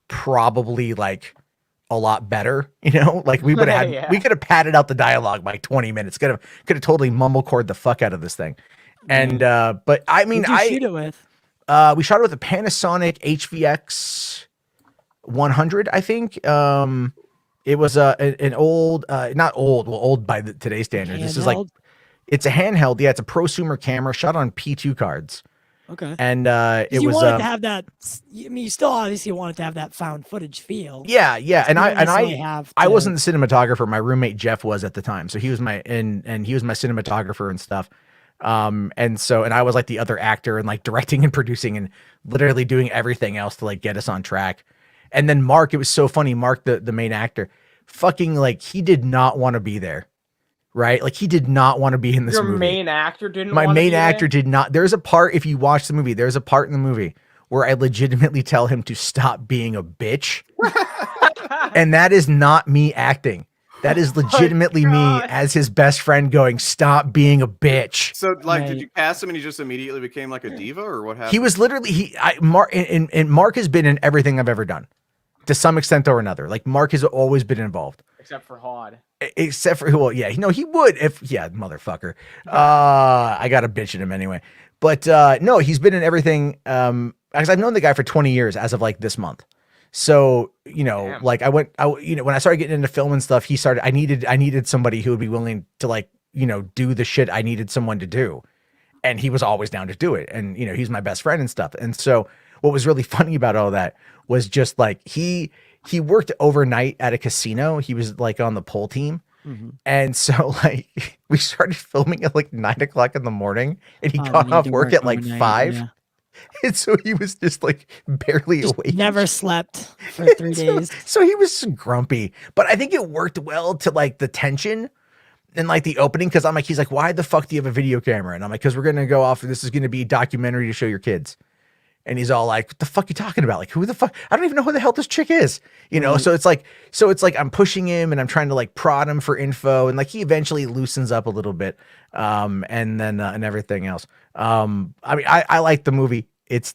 probably like a lot better. Like we would have had we could have padded out the dialogue by 20 minutes. Could have totally mumblecored the fuck out of this thing. And but I mean, Who'd you shoot it with? We shot it with a Panasonic HVX 100, I think. It was an old, not old, well, old by today's standards. This is like, it's a handheld. Yeah, it's a prosumer camera shot on P2 cards. Okay. And it was wanted to have that. I mean, you still obviously wanted to have that found footage feel. Yeah. And I wasn't the cinematographer. My roommate Jeff was at the time, so he was my and he was my cinematographer and stuff. And I was like the other actor and like directing and producing and literally doing everything else to like get us on track. And then Mark, it was so funny. Mark, the main actor, fucking like, he did not want to be there right? Like he did not want to be in this Your movie. main actor didn't. My wanna main be actor there? did not. There's a part, if you watch the movie, there's a part in the movie where I legitimately tell him to stop being a bitch. And that is not me acting. That is legitimately me as his best friend going, stop being a bitch. So, like, did Right. you cast him and he just immediately became like a diva, or what happened? He was literally Mark has been in everything I've ever done, to some extent or another. Like Mark has always been involved, Except for Hod. except for he would if motherfucker. I got a bitch in him anyway, but no, he's been in everything. Because I've known the guy for 20 years as of like this month. So, Damn. like when I started getting into film and stuff, I needed somebody who would be willing to like, do the shit I needed someone to do. And he was always down to do it. And, he's my best friend and stuff. And so what was really funny about all that was just like, he worked overnight at a casino. He was like on the pole team. Mm-hmm. And so like we started filming at like 9 o'clock in the morning and he Oh, got you off need to work at like overnight, 5. yeah. And so he was just like barely Just awake. never slept for 3 days. So he was grumpy, but I think it worked well to like the tension and like the opening. Cause I'm like, he's like, why the fuck do you have a video camera? And I'm like, cause we're going to go off. This is going to be a documentary to show your kids. And he's all like, what the fuck you talking about? Like, who the fuck? I don't even know who the hell this chick is, Right. So it's like, I'm pushing him and I'm trying to like prod him for info. And like, he eventually loosens up a little bit. And then, and everything else. I mean, I like the movie. It's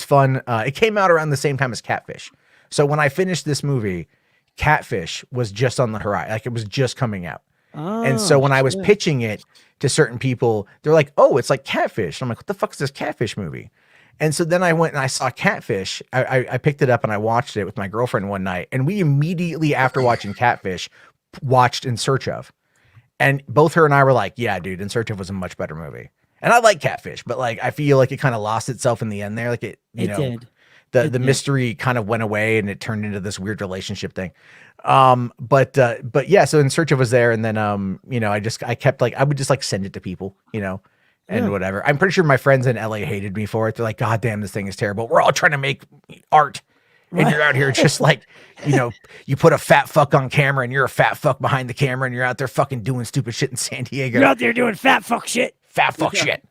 fun. It came out around the same time as Catfish. So when I finished this movie, Catfish was just on the horizon. Like it was just coming out. And so when I was shit. pitching it to certain people, they're like, oh, it's like Catfish. And I'm like, what the fuck is this Catfish movie? And so then I went and I saw Catfish. I picked it up and I watched it with my girlfriend one night. And we immediately after watching Catfish watched In Search Of. And both her and I were like, yeah, dude, In Search Of was a much better movie. And I like Catfish, but like I feel like it kind of lost itself in the end there. Like it did. The mystery kind of went away and it turned into this weird relationship thing. But yeah, so In Search Of was there, and then I kept like I would just like send it to people, and whatever. I'm pretty sure my friends in LA hated me for it. They're like, God damn, this thing is terrible. We're all trying to make art. And you're out here just like, you put a fat fuck on camera and you're a fat fuck behind the camera and you're out there fucking doing stupid shit in San Diego. You're out there doing fat fuck shit. Fat fuck shit.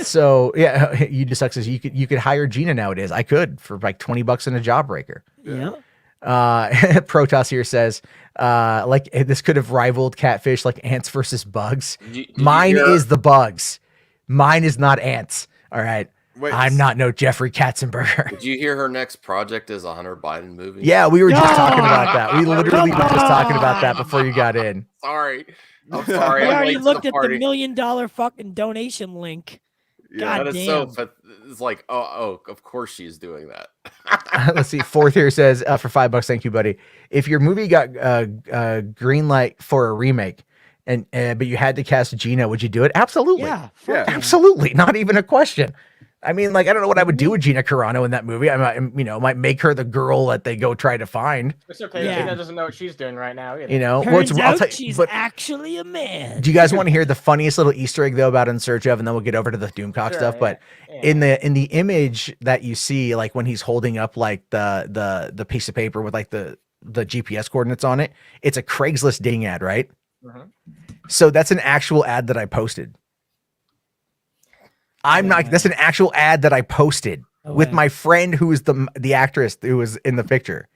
So yeah, you just says you could hire Gina nowadays. I could for like $20 in a job breaker. Yeah. Protoss here says, like this could have rivaled Catfish, like ants versus bugs. Mine is the bugs. Mine is not ants. All right. Wait, I'm not no Jeffrey Katzenberger. Did you hear her next project is a Hunter Biden movie? Yeah, we were just talking about that. We literally were just talking about that before you got in. Sorry. I'm sorry. I I'm already late to looked at the party. $1 million fucking donation link. Yeah. God That is damn. so. It's like, oh, of course she's doing that. Let's see. Fourth here says for $5, thank you, buddy. If your movie got green light for a remake, and but you had to cast Gina, would you do it? Absolutely. Yeah. Yeah. Absolutely. Not even a question. I mean, like, I don't know what I would do with Gina Carano in that movie. I might, might make her the girl that they go try to find. It's okay. Yeah. Gina doesn't know what she's doing right now either. Turns I'll out tell you- she's but actually a man. do you guys want to hear the funniest little Easter egg though about In Search Of, and then we'll get over to the Doomcock Sure, stuff. yeah, But yeah. in the image that you see, like when he's holding up like the piece of paper with like the GPS coordinates on it, it's a Craigslist dating ad, right? Mhm. So that's an actual ad that I posted. That's an actual ad that I posted with my friend who is the actress who was in the picture.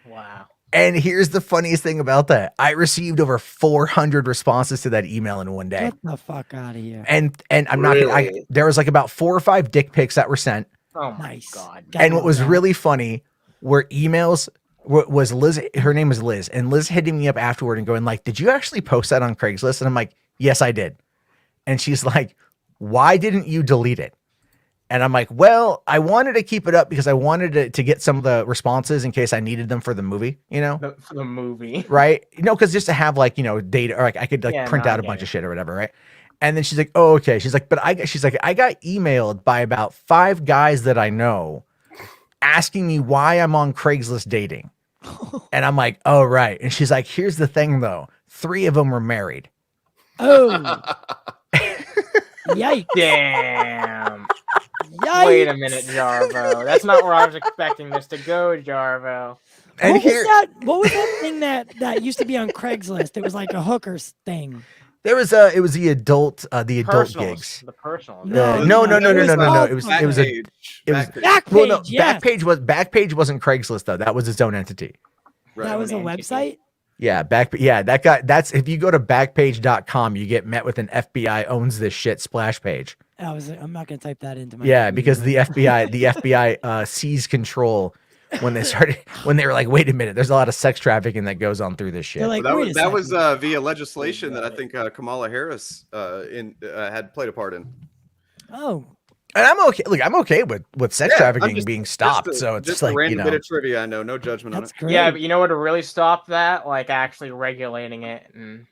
Wow. And here's the funniest thing about that. I received over 400 responses to that email in one day. Get the fuck out of here. And I'm not Really? there was like about 4 or 5 dick pics that were sent. Oh my Nice. god. And what was really funny were emails was Liz, her name is Liz, and Liz hitting me up afterward and going like, did you actually post that on Craigslist? And I'm like, yes, I did. And she's like, why didn't you delete it? And I'm like, well, I wanted to keep it up because I wanted to get some of the responses in case I needed them for the movie, For the movie. right? Because just to have like, data, or like I could like Yeah, print no, I out a get bunch it. of shit or whatever, right? And then she's like, oh, okay. She's like, I got emailed by about 5 guys that I know asking me why I'm on Craigslist dating. And I'm like, oh, right. And she's like, here's the thing though. 3 of them were married. Oh. Yikes. Damn. Yikes. Wait a minute, Jarvo. That's not where I was expecting this to go, Jarvo. And What was that thing that used to be on Craigslist? It was like a hooker's thing. it was the adult gigs. The personal. No. It was Backpage. Yes. Backpage wasn't Craigslist though. That was its own entity. Right. That was a website. Yeah, that's if you go to backpage.com, you get met with an FBI owns this shit splash page. I'm not gonna type that into my. Yeah, because the FBI seized control when they were like, wait a minute, there's a lot of sex trafficking that goes on through this shit. They're like, Well, wait a that was second. via legislation that I think Kamala Harris had played a part in. Oh, And I'm okay. Look, I'm okay with sex trafficking being stopped. Just so it's just like, a random you know, bit of trivia. I know, no judgment on that's it. great. Yeah, but you know what would really stop that? Like actually regulating it and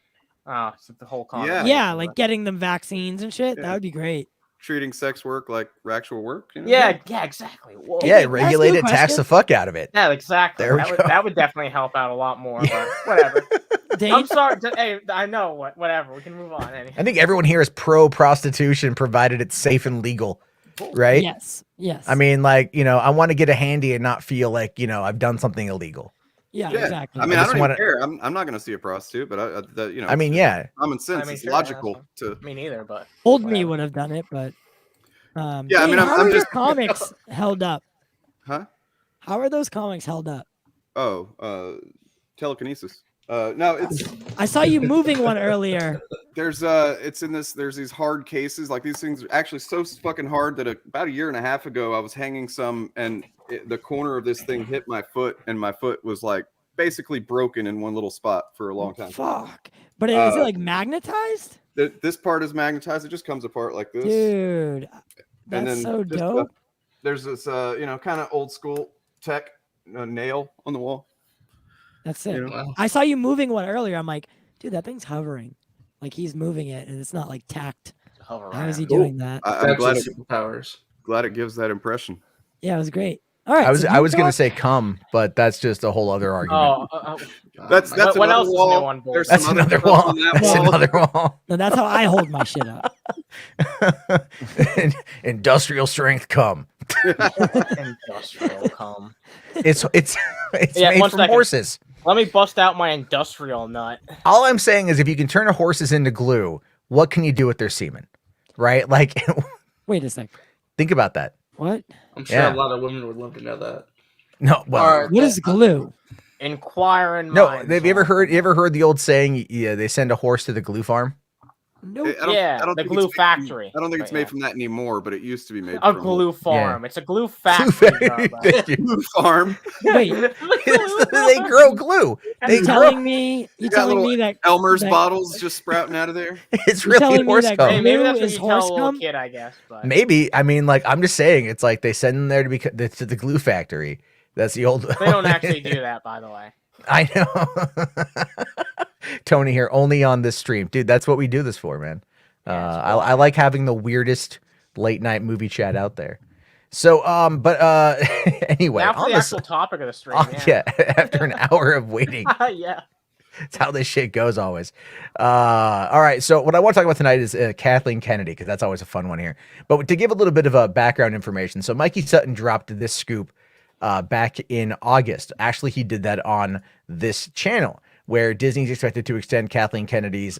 so the whole conversation. Yeah, like getting them vaccines and shit. That would be great. Treating sex work like actual work. You know? Yeah, exactly. Whoa. yeah, Hey, regulate it, ask you a tax the question. fuck out of it. Yeah, exactly. There we go. That would definitely help out a lot more. But whatever. Dane, I'm sorry. Hey, I know what. Whatever. We can move on. Anyway. I think everyone here is pro prostitution, provided it's safe and legal, right? Yes. I mean, like, you know, I want to get a handy and not feel like, you know, I've done something illegal. Yeah, Yeah. exactly. I mean, I I just don't wanna- even care. I'm not going to see a prostitute, but you know, I mean, yeah. common sense. I mean, It's sure, logical to. Me neither, but Old me whatever. would have done it, but Yeah, I Dane, mean, how I'm are your just- comics held up? Huh? How are those comics held up? Oh, telekinesis. No, it's I saw you moving one earlier. it's in this. There's these hard cases. Like these things are actually so fucking hard that about a year and a half ago, I was hanging some, and the corner of this thing hit my foot, and my foot was like basically broken in one little spot for a long time. Fuck. But is it like magnetized? This part is magnetized. It just comes apart like this. Dude, And that's then so just, dope. there's this, you know, kind of old school tech nail on the wall. That's it. You know? I saw you moving one earlier. I'm like, dude, that thing's hovering. Like he's moving it, and it's not like tacked. Hover How is he around. doing that? I'm glad That's superpowers. it gives that impression. Yeah, it was great. All right. I was so I was gonna Doomcock- say come, but that's just a whole other argument. That's What another else is new wall. on board? There's That's some other another stuff wall. on that That's wall. another wall. No, that's how I hold my shit up. Industrial strength come. Industrial cum. It's Yeah, made one from second. horses. Let me bust out my industrial nut. All I'm saying is if you can turn a horses into glue, what can you do with their semen? Right? Like Wait a sec. think about that. What? I'm sure Yeah. a lot of women would love to know that. No, well, All right. What is glue? Inquiring no, minds have you ever will- heard the old saying, yeah, they send a horse to the glue farm? Nope. Yeah, the think glue it's made factory. I don't think it's But made yeah. from that anymore, but it used to be made A from glue farm. It's a glue factory. Garbo. Thank you. glue farm. Wait, They grow glue. They you grow. telling me? You got telling little me that Elmer's that- bottles just sprouting out of there. It's You're really telling me horse that cum. Hey, maybe glue that's what is you tell a horse little cum? kid, I guess. But Maybe. I mean, like, I'm just saying, it's like they send them there to the glue factory. That's the old. they don't actually do that, by the way. I know. Tony here, only on this stream, dude. That's what we do this for, man. Yeah, it's I like having the weirdest late night movie chat out there. So, anyway, Now for on the this, actual topic of the stream. yeah, after an hour of waiting, Yeah. that's how this shit goes always. All right, so what I want to talk about tonight is Kathleen Kennedy, because that's always a fun one here. But to give a little bit of a background information, so Mikey Sutton dropped this scoop back in August. Actually, he did that on this channel, where Disney's expected to extend Kathleen Kennedy's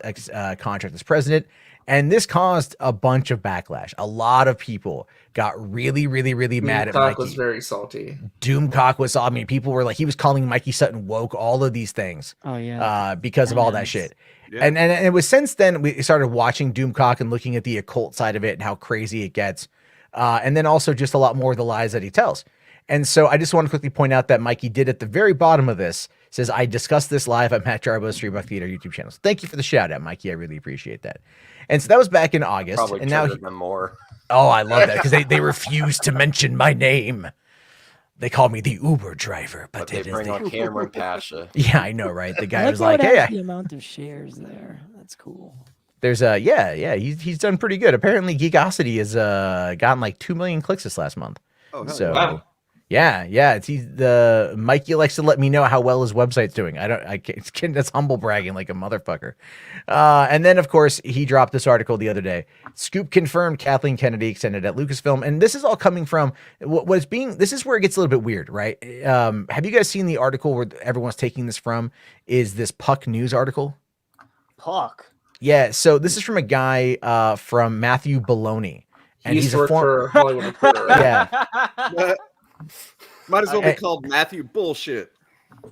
contract as president. And this caused a bunch of backlash. A lot of people got really, really, really mad at Doc Mikey. was very salty. Doomcock was, I mean, people were like, he was calling Mikey Sutton woke, all of these things Oh yeah. because of all that Nice. shit. Yeah. And it was since then we started watching Doomcock and looking at the occult side of it and how crazy it gets. And then also just a lot more of the lies that he tells. And so I just want to quickly point out that Mikey did at the very bottom of this, says, I discussed this live at Matt Jarbo's Street Buck Theater YouTube channels. Thank you for the shout out, Mikey. I really appreciate that. And so that was back in August. Probably and now, triggered them more. oh, I love that because they refuse to mention my name. They call me the Uber driver, But but they it is bring the... on Cameron Pasha. Yeah, I know, right? The I guy like was how like, it hey, has the amount of shares there. That's cool. there's he's done pretty good. Apparently Geekosity has gotten like 2 million clicks this last month. Oh, hell So yeah. Wow. Yeah, it's the Mikey likes to let me know how well his website's doing. I can't, that's humble bragging like a motherfucker. And then of course he dropped this article the other day. Scoop confirmed Kathleen Kennedy extended at Lucasfilm, and this is all coming from this is where it gets a little bit weird, right? Have you guys seen the article where everyone's taking this from? Is this Puck News article? Puck. Yeah, so this is from a guy from Matthew Baloney. And he's a for Hollywood Reporter, right? Yeah. Might as well be called Matthew Bullshit.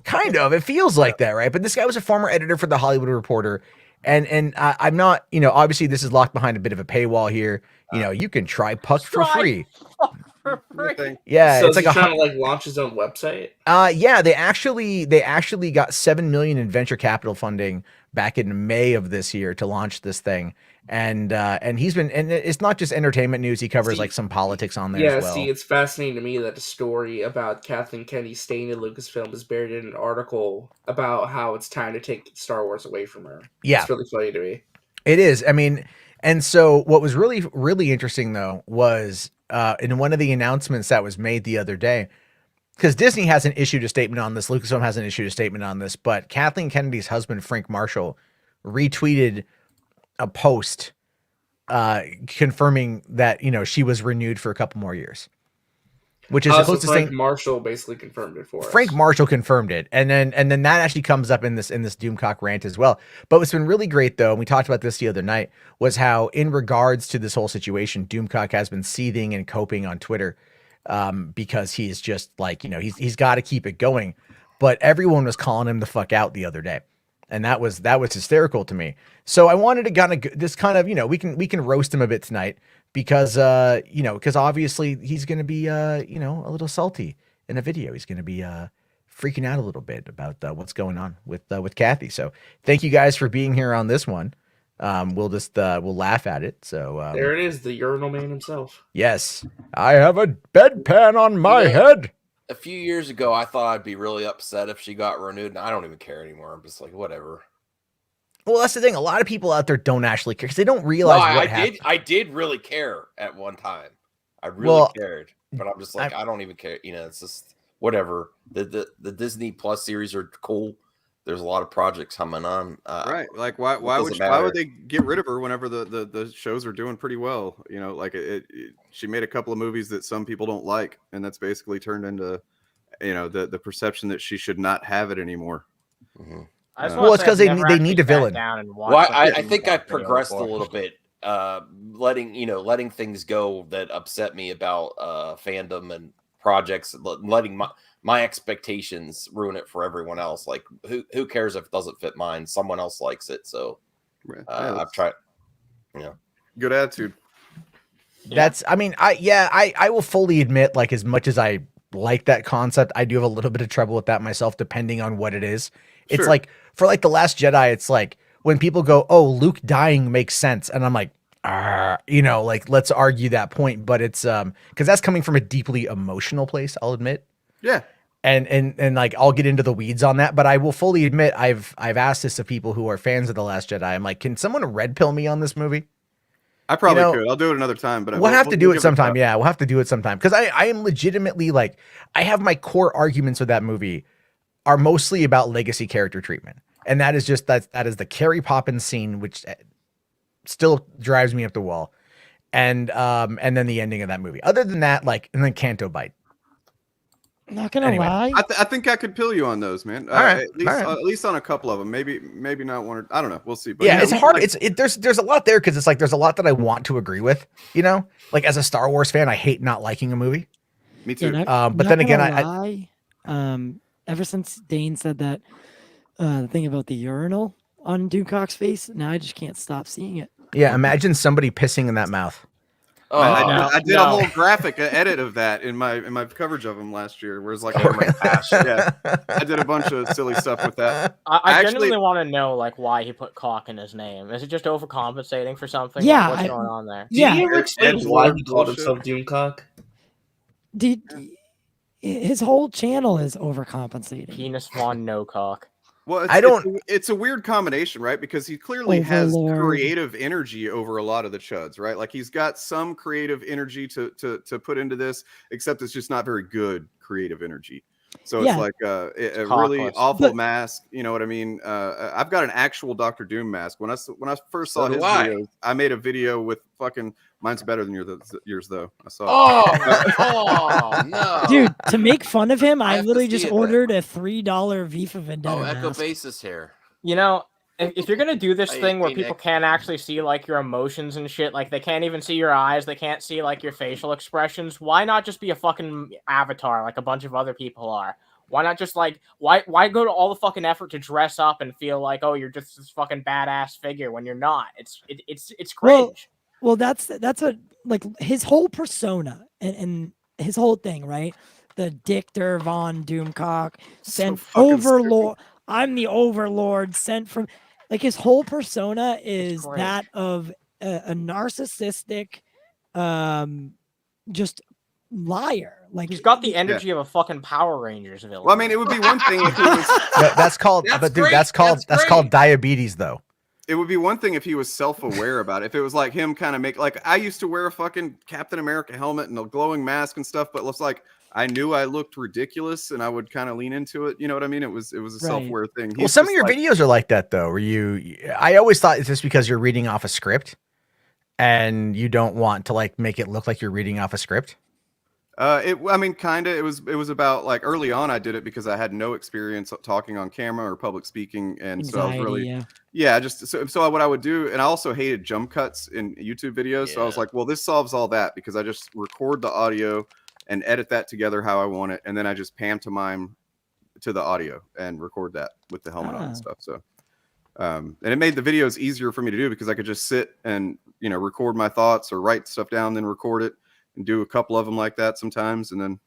Kind of. It feels like that, right? But this guy was a former editor for The Hollywood Reporter. And I'm not, obviously this is locked behind a bit of a paywall here. You can try Puck for free. Yeah, so it's like trying to launch his own website. Yeah, they actually got $7 million in venture capital funding back in May of this year to launch this thing. And he's been, and it's not just entertainment news. He covers some politics on there as well. Yeah, it's fascinating to me that the story about Kathleen Kennedy staying in Lucasfilm is buried in an article about how it's time to take Star Wars away from her. Yeah, it's really funny to me. It is. I mean, and so what was really, really interesting though was in one of the announcements that was made the other day, because Disney hasn't issued a statement on this, Lucasfilm hasn't issued a statement on this, but Kathleen Kennedy's husband, Frank Marshall, retweeted a post confirming that she was renewed for a couple more years, which is close to saying Frank Marshall basically confirmed it for us. Frank Marshall confirmed it, and then that actually comes up in this Doomcock rant as well. But what's been really great though, and we talked about this the other night, was how in regards to this whole situation, Doomcock has been seething and coping on Twitter because he's just he's got to keep it going. But everyone was calling him the fuck out the other day. And that was hysterical to me. So I wanted to we can roast him a bit tonight because because obviously he's going to be a little salty in a video. He's going to be freaking out a little bit about what's going on with Kathy. So thank you guys for being here on this one. We'll laugh at it. So there it is, the urinal man himself. Yes, I have a bedpan on my head. A few years ago, I thought I'd be really upset if she got renewed, and I don't even care anymore. I'm just like, whatever. Well, that's the thing. A lot of people out there don't actually care because they don't realize what happened. I did really care at one time. I really cared, but I'm just like, I don't even care. It's just whatever. The Disney Plus series are cool. There's a lot of projects coming on. Right. Like why would they get rid of her whenever the shows are doing pretty well? She made a couple of movies that some people don't like, and that's basically turned into the perception that she should not have it anymore. Mm-hmm. Well, it's because they need a villain. Well, I think I've progressed a little bit, letting things go that upset me about fandom and projects, letting my expectations ruin it for everyone else. Like who cares if it doesn't fit mine? Someone else likes it. So I've tried, good attitude. I will fully admit, as much as I like that concept, I do have a little bit of trouble with that myself, depending on what it is. It's sure. For The Last Jedi, it's when people go, oh, Luke dying makes sense. And I'm like, let's argue that point. But it's, cause that's coming from a deeply emotional place, I'll admit. Yeah. And I'll get into the weeds on that, but I will fully admit I've asked this of people who are fans of The Last Jedi. I'm like, can someone red pill me on this movie? I probably could. I'll do it another time, but we'll have to do it sometime. Yeah, we'll have to do it sometime because I am legitimately I have my core arguments with that movie are mostly about legacy character treatment, and that is just that is the Carrie Poppins scene, which still drives me up the wall, and then the ending of that movie. Other than that, and then Canto Bite. Not gonna lie, I think I could pill you on those, man. All right, at least on a couple of them. Maybe not one. I don't know. We'll see. But yeah, it's hard. There's a lot there because it's there's a lot that I want to agree with. As a Star Wars fan, I hate not liking a movie. Me too. Yeah, but then again, ever since Dane said that thing about the urinal on Doomcock's face, now I just can't stop seeing it. Yeah, imagine somebody pissing in that mouth. Oh, I did a whole graphic edit of that in my coverage of him last year. Where it's yeah, I did a bunch of silly stuff with that. I genuinely want to know why he put cock in his name. Is it just overcompensating for something? Yeah, what's going on there? Yeah, did you ever explain why he called himself Doomcock? His whole channel is overcompensating. Penis Von No Cock. Well, it's a weird combination, right? Because he clearly has creative energy over a lot of the chuds, right? He's got some creative energy to put into this, except it's just not very good creative energy. So Yeah. it's like a really awful mask. You know what I mean? I've got an actual Dr. Doom mask. When I first saw his videos, I made a video with fucking. Mine's better than yours though. I saw. Oh no, dude! To make fun of him, I literally just ordered a $3 V for Vendetta mask. Echo Basis hair. You know, if you're gonna do this thing where people can't actually see like your emotions and shit, like they can't even see your eyes, they can't see like your facial expressions, why not just be a fucking avatar like a bunch of other people are? Why not just like why go to all the fucking effort to dress up and feel like, oh, you're just this fucking badass figure when you're not? It's cringe. Well, that's a like his whole persona and his whole thing, right? The Dictor Von Doomcock sent Overlord. I'm the Overlord sent from, like, his whole persona is that of a narcissistic, just liar. Like, he's got the energy of a fucking Power Rangers villain. Well, I mean, it would be one thing if he was. That's called diabetes, though. It would be one thing if he was self-aware about it. If it was like him kind of like I used to wear a fucking Captain America helmet and a glowing mask and stuff, but it's like I knew I looked ridiculous and I would kind of lean into it. You know what I mean? It was a self-aware thing. Well, some of your videos are like that though, where I always thought it's just because you're reading off a script and you don't want to like make it look like you're reading off a script. I mean, kind of. It was about like early on. I did it because I had no experience talking on camera or public speaking, and so I was really, just so what I would do, and I also hated jump cuts in YouTube videos. So I was like, well, this solves all that because I just record the audio and edit that together how I want it, and then I just pantomime to the audio and record that with the helmet on and stuff. So, and it made the videos easier for me to do because I could just sit and record my thoughts or write stuff down, then record it. And do a couple of them like that sometimes, and then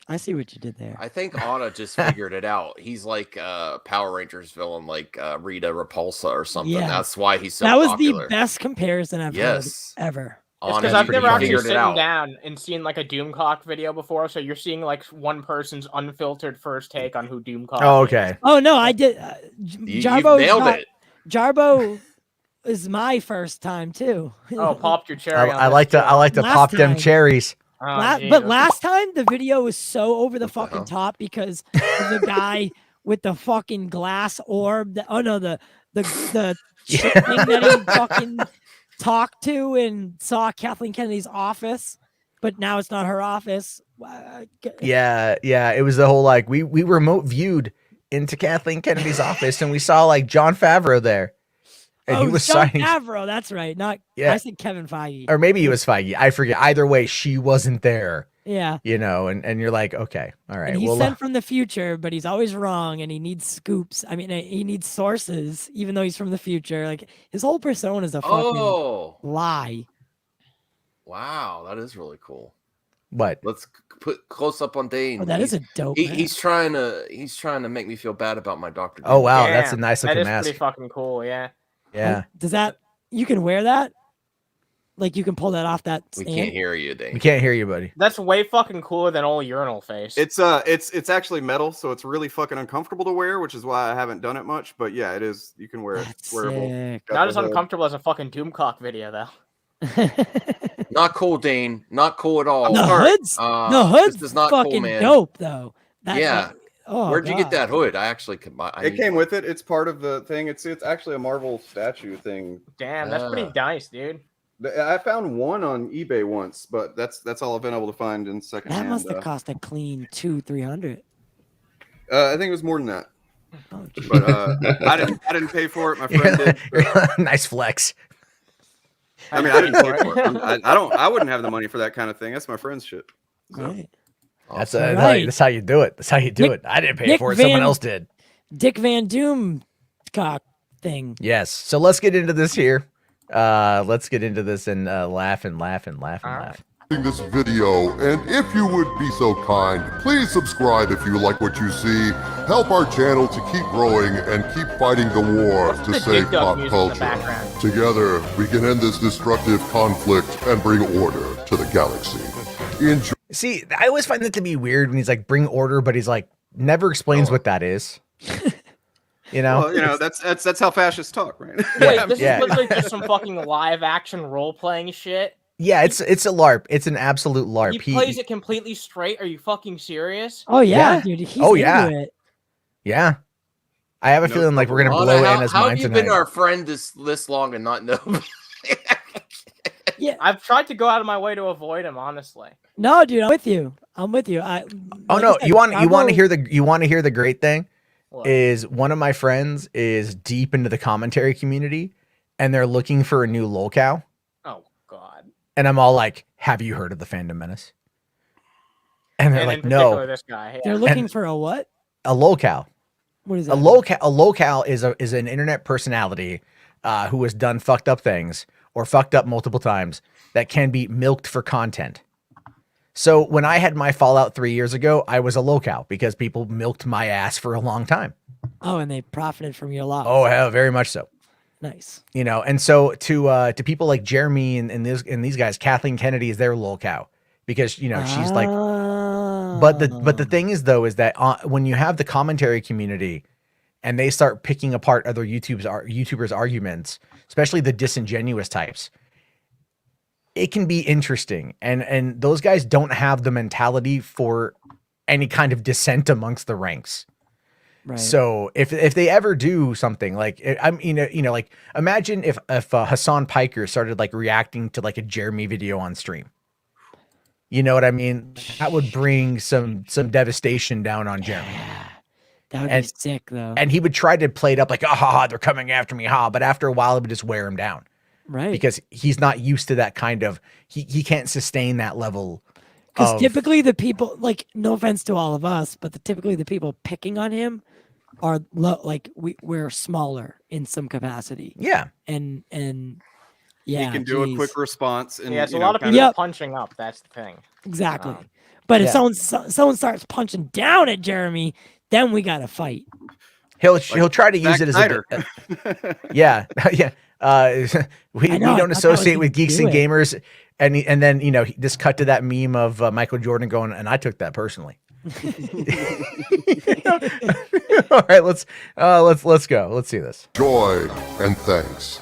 I see what you did there. I think Anna just figured it out. He's like a Power Rangers villain, like Rita Repulsa or something. Yeah. That's why he's so popular. The best comparison I've heard ever. It's because I've never actually sitting down and seen like a Doomcock video before, so you're seeing like one person's unfiltered first take on who Doomcock is. Okay. Oh no, I did. Jarbo nailed it. Jarbo is my first time too. Oh, popped your cherry. I like to pop them cherries. But last time the video was so over the fucking top because of the guy with the fucking glass orb. The thing that he fucking talked to and saw Kathleen Kennedy's office, but now it's not her office. Yeah. It was the whole like we remote viewed into Kathleen Kennedy's office and we saw like Jon Favreau there. And he was Jon Favreau, that's right. I said Kevin Feige. Or maybe he was Feige. I forget. Either way, she wasn't there. Yeah. And you're like, okay, all right. And he's sent from the future, but he's always wrong and he needs scoops. I mean, he needs sources, even though he's from the future. Like, his whole persona is a fucking lie. Wow, that is really cool. What? Let's put close up on Dane. Oh, that is a dope. He's trying to make me feel bad about my Dr. Oh wow, that's a nice looking mask. That is pretty fucking cool, yeah. Yeah. Does that you can wear that? Like you can pull that off that stand? We can't hear you, Dane. We can't hear you, buddy. That's way fucking cooler than old urinal face. It's actually metal, so it's really fucking uncomfortable to wear, which is why I haven't done it much. But yeah, it is. You can wear it. It's wearable. Not as uncomfortable as a fucking Doomcock video though. Not cool, Dane. Not cool at all. The hood's is not fucking cool, man. Dope though. Where'd you get that hood? I actually it came with it. It's part of the thing. It's actually a Marvel statue thing. Damn, that's pretty nice, dude. I found one on eBay once, but that's all I've been able to find in secondhand. That must have cost a clean $200-300. I think it was more than that. Oh, but I didn't pay for it. My friend did. So. Nice flex. I mean, I didn't pay for it. I wouldn't have the money for that kind of thing. That's my friend's shit. So. Right. That's how you do it. That's how you do it. I didn't pay for it. Someone else did. Dick Van Doomcock thing. Yes. So let's get into this here. Let's get into this and laugh. This video, and if you would be so kind, please subscribe if you like what you see. Help our channel to keep growing and keep fighting the war to save pop culture. Together, we can end this destructive conflict and bring order to the galaxy. Enjoy. See, I always find that to be weird when he's like, bring order, but he's like, never explains what that is. You know? Well, that's how fascists talk, right? Wait, this is literally just some fucking live action role playing shit. Yeah, it's a LARP. It's an absolute LARP. He plays it completely straight. Are you fucking serious? Oh yeah, Yeah. dude. He's Oh, into yeah. it. Yeah. I have a feeling like we're gonna blow Anna's how mind have you tonight. been our friend this long and not know? Yeah. I've tried to go out of my way to avoid him, honestly. No, dude, I'm with you. I'm with you. Oh no, you want to hear the great thing? What? Is one of my friends is deep into the commentary community, and they're looking for a new locale. Oh God. And I'm all like, "Have you heard of the Fandom Menace?" And they're like, in particular, "No." this guy. They're looking for a what? A locale. What is that? A locale is an internet personality who has done fucked up things or fucked up multiple times that can be milked for content. So when I had my Fallout 3 years ago, I was a locale because people milked my ass for a long time. Oh, and they profited from your loss. Oh, hell, very much so. Nice. You know, and so to people like Jeremy and these guys, Kathleen Kennedy is their locale because you know she's like. But the thing is though is that when you have the commentary community, and they start picking apart other YouTubers' arguments, especially the disingenuous types, it can be interesting. And those guys don't have the mentality for any kind of dissent amongst the ranks. Right. So if they ever do something like like imagine if Hassan Piker started like reacting to like a Jeremy video on stream. You know what I mean? That would bring some devastation down on Jeremy. Yeah. That would be sick though. And he would try to play it up like, they're coming after me, but after a while it would just wear him down. Right. Because he's not used to that kind of he can't sustain that level. Because typically the people, like, no offense to all of us, but typically the people picking on him are we're smaller in some capacity. Yeah. And yeah, he can do a quick response. And, it's a lot of people punching up. That's the thing. Exactly. But if someone starts punching down at Jeremy, then we gotta fight. He'll try to use it as yeah. We don't associate with geeks and gamers, and then just cut to that meme of Michael Jordan going, and I took that personally. All right, let's go. Let's see this. Joy and thanks.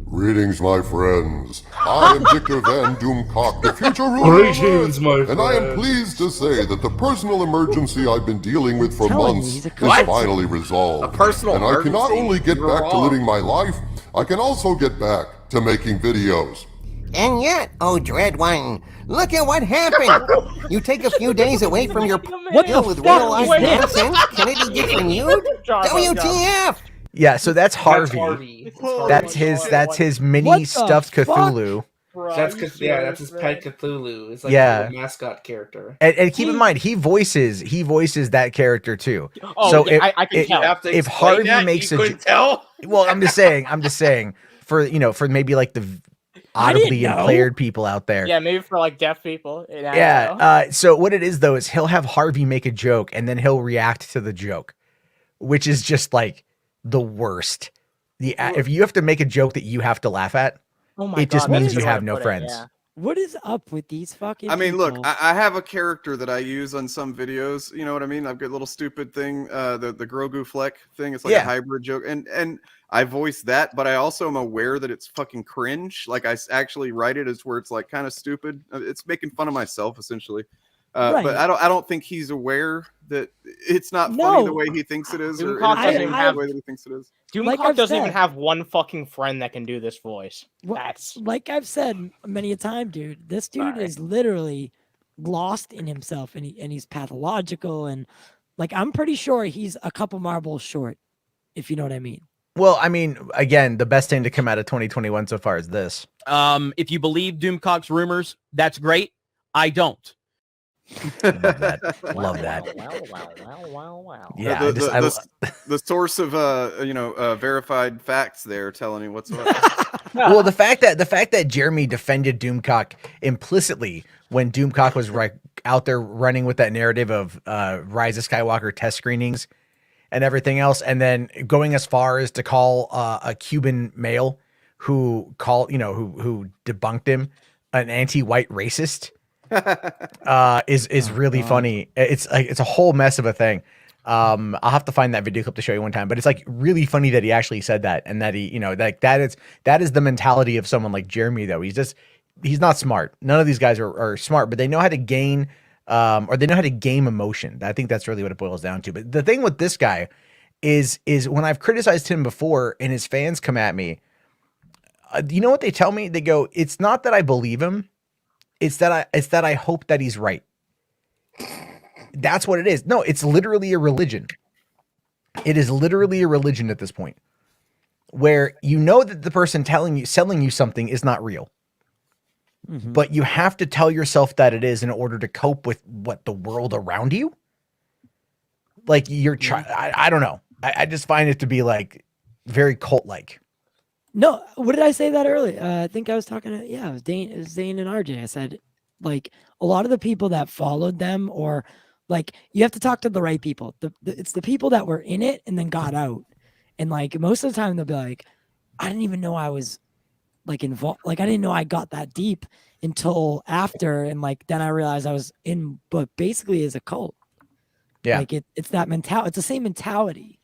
Greetings, my friends. I am Dictor Von Doomcock, the future ruler of Earth, and I am pleased to say that the personal emergency I've been dealing with for months is finally resolved. A personal and emergency? I can not only get You're back to wrong. living my life, I can also get back to making videos. And yet, oh dread one, look at what happened! You take a few days away from your deal with real life nonsense, Kennedy gets renewed? WTF! Yeah, so that's Harvey. That's his mini stuffed Cthulhu. That's his pet Cthulhu. It's like a mascot character. And keep in mind, he voices that character too. Oh, so yeah, I can tell. If Harvey makes tell. Well, I'm just saying for maybe like the audibly impaired people out there. Yeah, maybe for like deaf people. So what it is though is he'll have Harvey make a joke and then he'll react to the joke, which is just like the worst. If you have to make a joke that you have to laugh at, it just means you have no friends. Yeah. What is up with these fucking I mean, people? look, I have a character that I use on some videos. You know what I mean? I've got a little stupid thing, the Grogu Fleck thing. It's like a hybrid joke. And I voice that, but I also am aware that it's fucking cringe. Like I actually write it as where it's like kind of stupid. It's making fun of myself essentially. Right. But I don't think he's aware that it's not funny the way he thinks it is, or the way that he thinks it is. Doomcock doesn't even have one fucking friend that can do this voice. That's like I've said many a time, dude. This dude is literally lost in himself, and he's pathological, and like I'm pretty sure he's a couple marbles short, if you know what I mean. Well, I mean, again, the best thing to come out of 2021 so far is this. If you believe Doomcock's rumors, that's great. I don't. Love that. Wow. Yeah, the source of verified facts there telling you what's up. Well, the fact that Jeremy defended Doomcock implicitly when Doomcock was out there running with that narrative of Rise of Skywalker test screenings and everything else, and then going as far as to call a Cuban male who debunked him an anti-white racist. Is really funny. It's a whole mess of a thing. I'll have to find that video clip to show you one time, but it's like really funny that he actually said that, and that he, that is the mentality of someone like Jeremy though. He's just he's not smart. None of these guys are smart, but they know how to gain or they know how to game emotion. I think that's really what it boils down to. But the thing with this guy is when I've criticized him before and his fans come at me, you know what they tell me? They go, it's not that I believe him. It's that I hope that he's right. That's what it is. No, it's literally a religion. It is literally a religion at this point, where you know that the person selling you something is not real. But you have to tell yourself that it is in order to cope with what the world around you. Like you're trying, I don't know. I just find it to be like very cult-like. No, what did I say that earlier? I think I was talking to, it was Dane and RJ. I said, like, a lot of the people that followed them, or like, you have to talk to the right people. It's the people that were in it and then got out. And like, most of the time they'll be like, I didn't even know I was like involved. Like, I didn't know I got that deep until after. And like, then I realized I was in, but basically as a cult. Yeah. Like it's that mentality. It's the same mentality.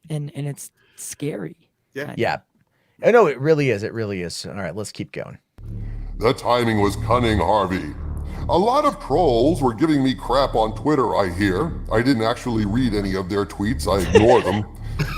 And it's scary. Yeah. Yeah. I know it really is. It really is. All right, let's keep going. The timing was cunning, Harvey. A lot of trolls were giving me crap on Twitter, I hear. I didn't actually read any of their tweets. I ignore them.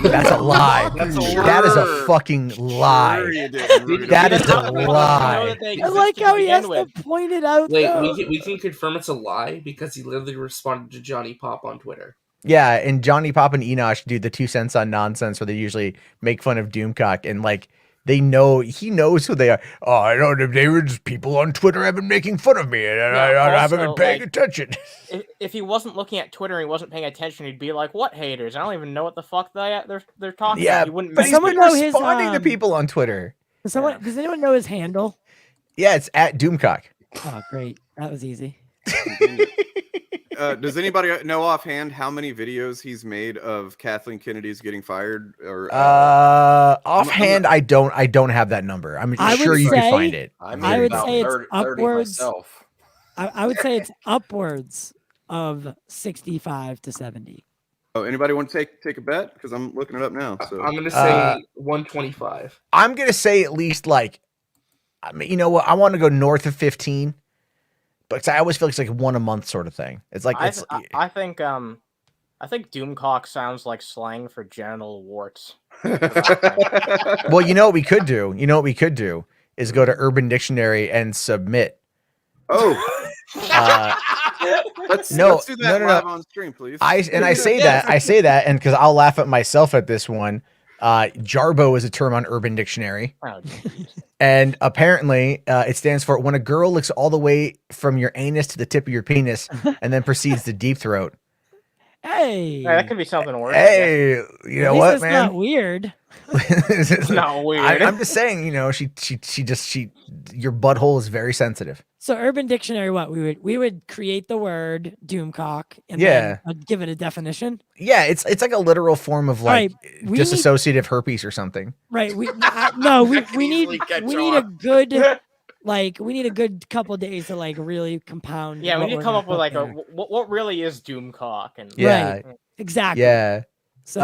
That's a lie. That is a fucking lie. That is a lie. I like how he has to point it out. Wait, we can confirm it's a lie because he literally responded to Johnny Pop on Twitter. Yeah, and Johnny Pop and Enosh do the 2 cents on nonsense where they usually make fun of Doomcock, and like he knows who they are. Oh, I know they were just people on Twitter have been making fun of me, and I haven't been paying attention. If he wasn't looking at Twitter and he wasn't paying attention, he'd be like, "What haters? I don't even know what the fuck they're talking about." You wouldn't. But he's been responding to people on Twitter. Does anyone know his handle? Yeah, it's at Doomcock. Oh, great. That was easy. Does anybody know offhand how many videos he's made of Kathleen Kennedy's getting fired? Or offhand, I don't have that number. I'm sure you could find it. I would say it's upwards. I would say it's upwards of 65 to 70. Oh, anybody want to take a bet? Because I'm looking it up now. So I'm gonna say 125. I'm gonna say at least like, I mean, you know what? I want to go north of 15. But I always feel like it's like one a month sort of thing. It's like I think Doomcock sounds like slang for genital warts. Well, you know what we could do? You know what we could do is go to Urban Dictionary and submit. Oh. Let's do that live on stream, please. I say that, and because I'll laugh at myself at this one. Jarbo is a term on Urban Dictionary. Oh, and apparently it stands for when a girl looks all the way from your anus to the tip of your penis and then proceeds to deep throat. Hey, that could be something worse. Hey, you know what, man? Not weird. It's not weird. I'm just saying, you know, your butthole is very sensitive. So Urban Dictionary, what we would create the word Doomcock and then give it a definition. Yeah, it's like a literal form of like dissociative herpes or something. Right. We need a good we need a good couple days to like really compound. Yeah, we need to come up with like what really is Doomcock and right. Exactly. Yeah. So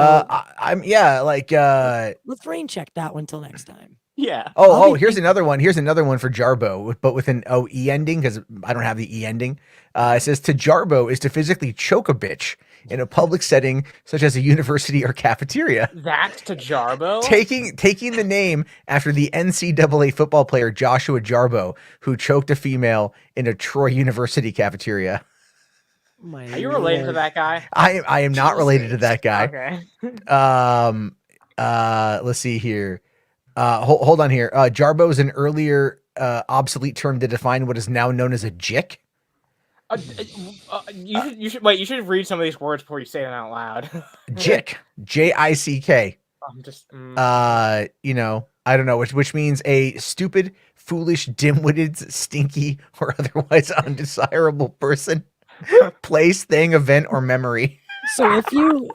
let's rain check that one till next time. Yeah. Here's another one. Here's another one for Jarbo, but with an E ending because I don't have the E ending. It says to Jarbo is to physically choke a bitch in a public setting such as a university or cafeteria. That's to Jarbo. Taking the name after the NCAA football player Joshua Jarbo, who choked a female in a Troy University cafeteria. Are you related to that guy? I am not related to that guy. Okay. Let's see here. Hold on here. Jarbo is an earlier obsolete term to define what is now known as a jick. You should read some of these words before you say them out loud. Jick, J-I-C-K. I'm just you know, I don't know, which means a stupid, foolish, dim-witted, stinky, or otherwise undesirable person, place, thing, event, or memory. So if you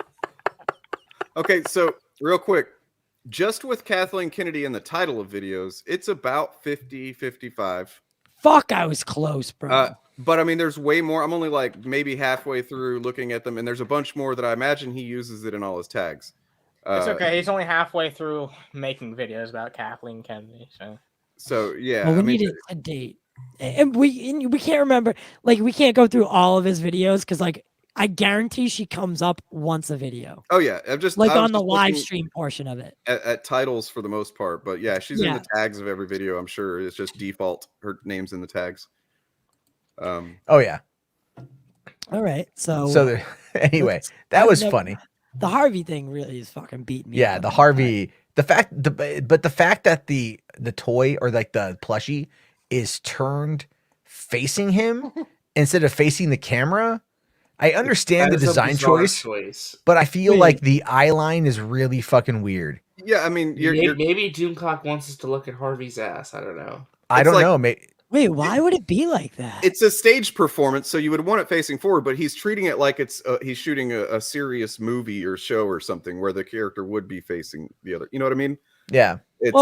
okay, so real quick. Just with Kathleen Kennedy in the title of videos, it's about 50, 55. Fuck, I was close, bro. But I mean, there's way more. I'm only like maybe halfway through looking at them, and there's a bunch more that I imagine he uses it in all his tags. It's okay. He's only halfway through making videos about Kathleen Kennedy. So yeah, well, we needed a date, and we can't remember. Like, we can't go through all of his videos because, like, I guarantee she comes up once a video. Oh yeah, I was on the just live looking stream portion of it at titles for the most part, but yeah, she's in the tags of every video. I'm sure it's just default. Her name's in the tags. Oh yeah. All right. So anyway, that was funny. The Harvey thing really is fucking beating me. Yeah, the Harvey. The fact that the toy or like the plushie is turned facing him instead of facing the camera. I understand the design choice, but I feel like the eye line is really fucking weird. Yeah, I mean, maybe Doomcock wants us to look at Harvey's ass. I don't know. I don't know. Wait, why would it be like that? It's a stage performance, so you would want it facing forward, but he's treating it like it's he's shooting a serious movie or show or something where the character would be facing the other. You know what I mean? Yeah. It's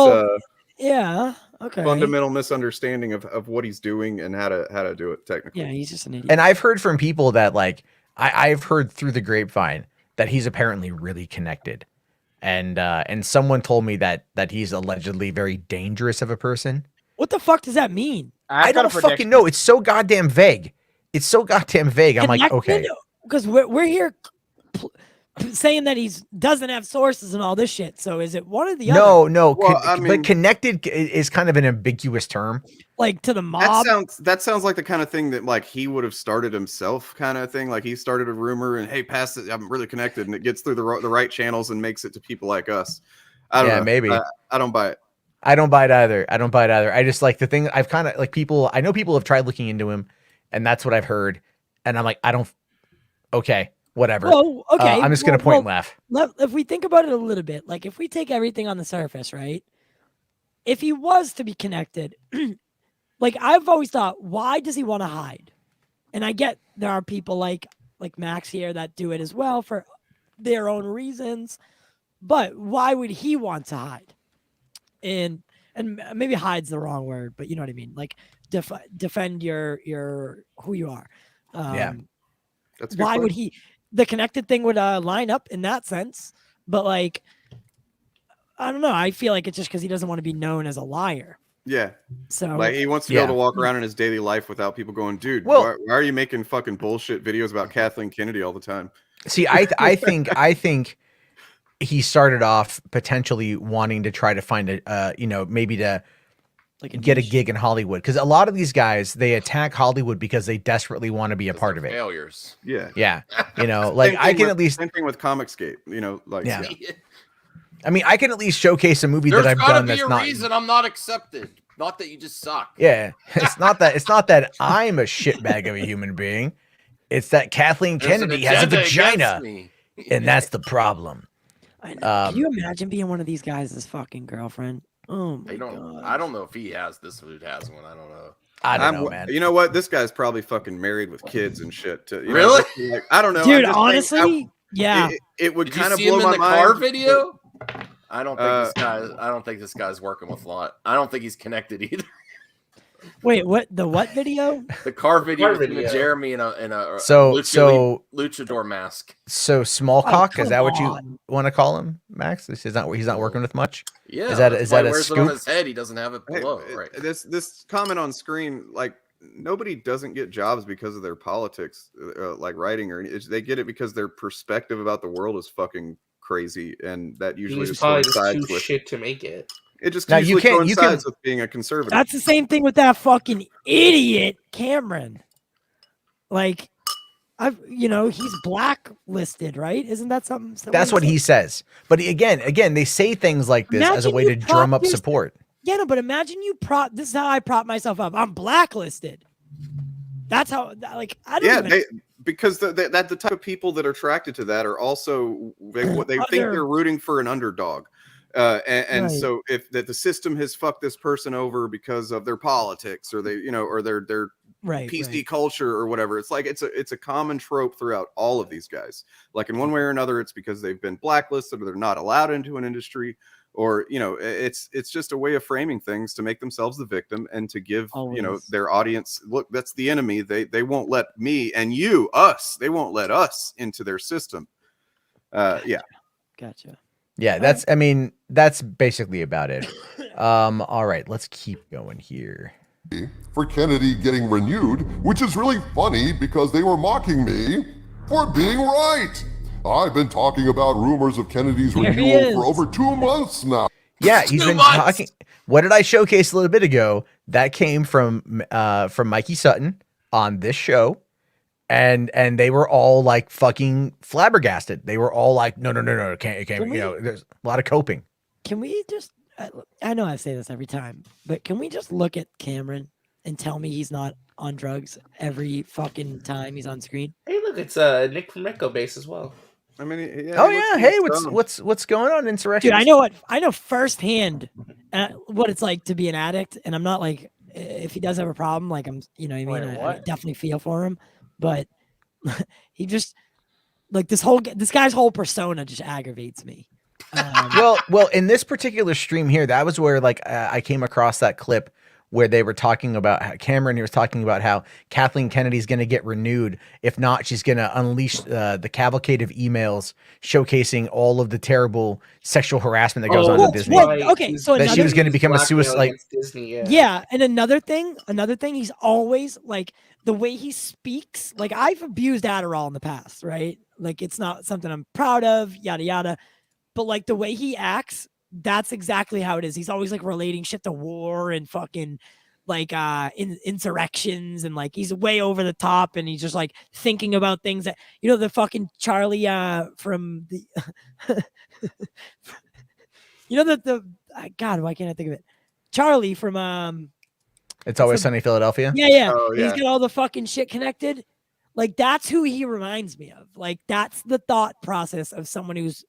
yeah. Okay. Fundamental misunderstanding of what he's doing and how to do it technically. Yeah, he's just an idiot. And I've heard from people that like I've heard through the grapevine that he's apparently really connected, and someone told me that he's allegedly very dangerous of a person. What the fuck does that mean? I don't fucking know. It's so goddamn vague. I'm like, okay, because we're here saying that he doesn't have sources and all this shit. So is it one or the other? No. Well, but connected is kind of an ambiguous term. Like to the mob. That sounds like the kind of thing that like he would have started himself, kind of thing. Like he started a rumor and hey, pass it. I'm really connected, and it gets through the right channels and makes it to people like us. I don't know. Maybe I don't buy it. I don't buy it either. I just like the thing. I've kind of like I know people have tried looking into him, and that's what I've heard. And I'm like, okay, whatever. Well, okay. I'm just going to point and laugh. If we think about it a little bit, like if we take everything on the surface, right? If he was to be connected, like I've always thought, why does he want to hide? And I get there are people like Max here that do it as well for their own reasons, but why would he want to hide? And maybe hide's the wrong word, but you know what I mean. Like defend your who you are. Yeah, that's why would he? The connected thing would line up in that sense, but like I don't know. I feel like it's just because he doesn't want to be known as a liar. Yeah. So like he wants to be able to walk around in his daily life without people going, dude, why are you making fucking bullshit videos about Kathleen Kennedy all the time? See, I think he started off potentially wanting to try to find maybe to get a gig in Hollywood, because a lot of these guys, they attack Hollywood because they desperately want to be a part of it. Failures. Yeah. Like I can at least same thing with Comicsgate. Like I mean, I can at least showcase a movie that I've done that's not. There's gotta be a reason I'm not accepted. Not that you just suck. Yeah, it's not that I'm a shitbag of a human being. It's that Kathleen Kennedy has a vagina, and that's the problem. I know. Can you imagine being one of these guys' fucking girlfriend? Oh my god! I don't know if he has this dude has one. I don't know. I don't know, man. You know what? This guy's probably fucking married with kids and shit. Too. Really? Like, I don't know, dude. Honestly, it would kind of blow my mind. Did you see him in the car video? I don't think this guy's working with Lot. I don't think he's connected either. Wait, what? The what video? The car video with Jeremy in a luchador mask. So small cock, is that what you want to call him, Max? He's not working with much. Yeah, is that a scoop? It on his head, he doesn't have it below. Right. This comment on screen, like nobody doesn't get jobs because of their politics, like writing, or they get it because their perspective about the world is fucking crazy, and that usually just coincides with shit to make it. It just usually coincides with being a conservative. That's the same thing with that fucking idiot Cameron. Like, he's blacklisted, right? Isn't that something? That's what he says. But again, they say things like this as a way to drum up support. Yeah, no, but imagine this is how I prop myself up. I'm blacklisted. That's how, like, I don't even... because the type of people that are attracted to that are also they think they're rooting for an underdog. And so if the system has fucked this person over because of their politics or or their PC culture or whatever, it's like it's a common trope throughout all of these guys. Like in one way or another, it's because they've been blacklisted or they're not allowed into an industry, or it's just a way of framing things to make themselves the victim and to give their audience, look, that's the enemy. They won't let me and us. They won't let us into their system. Gotcha. Yeah, that's, I mean, that's basically about it. All right, let's keep going here. For Kennedy getting renewed, which is really funny because they were mocking me for being right. I've been talking about rumors of Kennedy's renewal for over 2 months now. Yeah, he's been talking. What did I showcase a little bit ago? That came from Mikey Sutton on this show. And they were all like fucking flabbergasted. They were all like, no, it can't, you know, there's a lot of coping. Can we just, I know I say this every time, but can we just look at Cameron and tell me he's not on drugs every fucking time he's on screen? Hey, look, it's Nick from Echo Base as well. I mean, yeah. Oh yeah, hey, what's going on, Insurrection? Dude, I know firsthand what it's like to be an addict, and I'm not like, if he does have a problem, like I'm, you know what I mean? I definitely feel for him. But he just like this guy's whole persona just aggravates me. Well, in this particular stream here, that was where like I came across that clip where they were talking about how Cameron. He was talking about how Kathleen Kennedy's going to get renewed. If not, she's going to unleash the cavalcade of emails showcasing all of the terrible sexual harassment that goes on at Disney. Okay, so that she was going to become a suicide. Disney, yeah, and another thing, he's always like the way he speaks. Like I've abused Adderall in the past, right? Like it's not something I'm proud of, yada yada. But like the way he acts, that's exactly how it is. He's always like relating shit to war and fucking like insurrections, and like he's way over the top, and he's just like thinking about things that, you know, the fucking Charlie from the you know, the God, why can't I think of it? Charlie from It's Always Sunny Philadelphia. Yeah. Oh, yeah. He's got all the fucking shit connected. Like that's who he reminds me of. Like that's the thought process of someone who's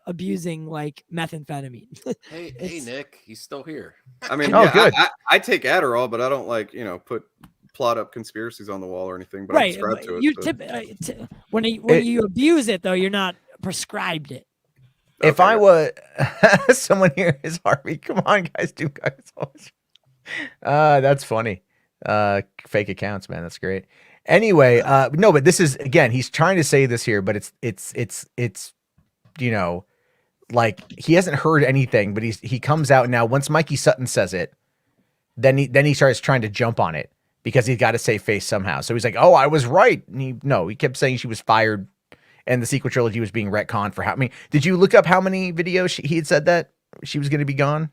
abusing like methamphetamine. hey Nick, he's still here. I mean, good. I take Adderall, but I don't like, you know, plot up conspiracies on the wall or anything. But I subscribe to it. You when you abuse it though, you're not prescribed it. If I was someone here is Harvey, come on guys, do guys. That's funny. Fake accounts, man. That's great. Anyway, no, but this is, again, he's trying to say this here, but it's you know, like he hasn't heard anything, but he comes out now. Once Mikey Sutton says it, then he starts trying to jump on it because he's got to save face somehow. So he's like, "Oh, I was right." And he kept saying she was fired, and the sequel trilogy was being retconned for how many? Did you look up how many videos he had said that she was going to be gone?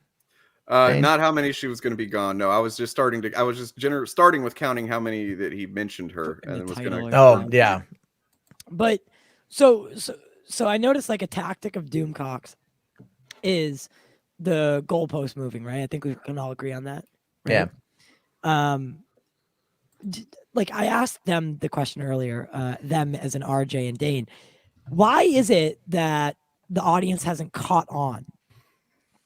Not how many she was going to be gone. No, I was just starting with counting how many that he mentioned her, and then was going to. Oh yeah, but so I noticed like a tactic of Doomcock's is the goalpost moving, right? I think we can all agree on that. Right? Yeah. Like I asked them the question earlier, them as an RJ and Dane, why is it that the audience hasn't caught on?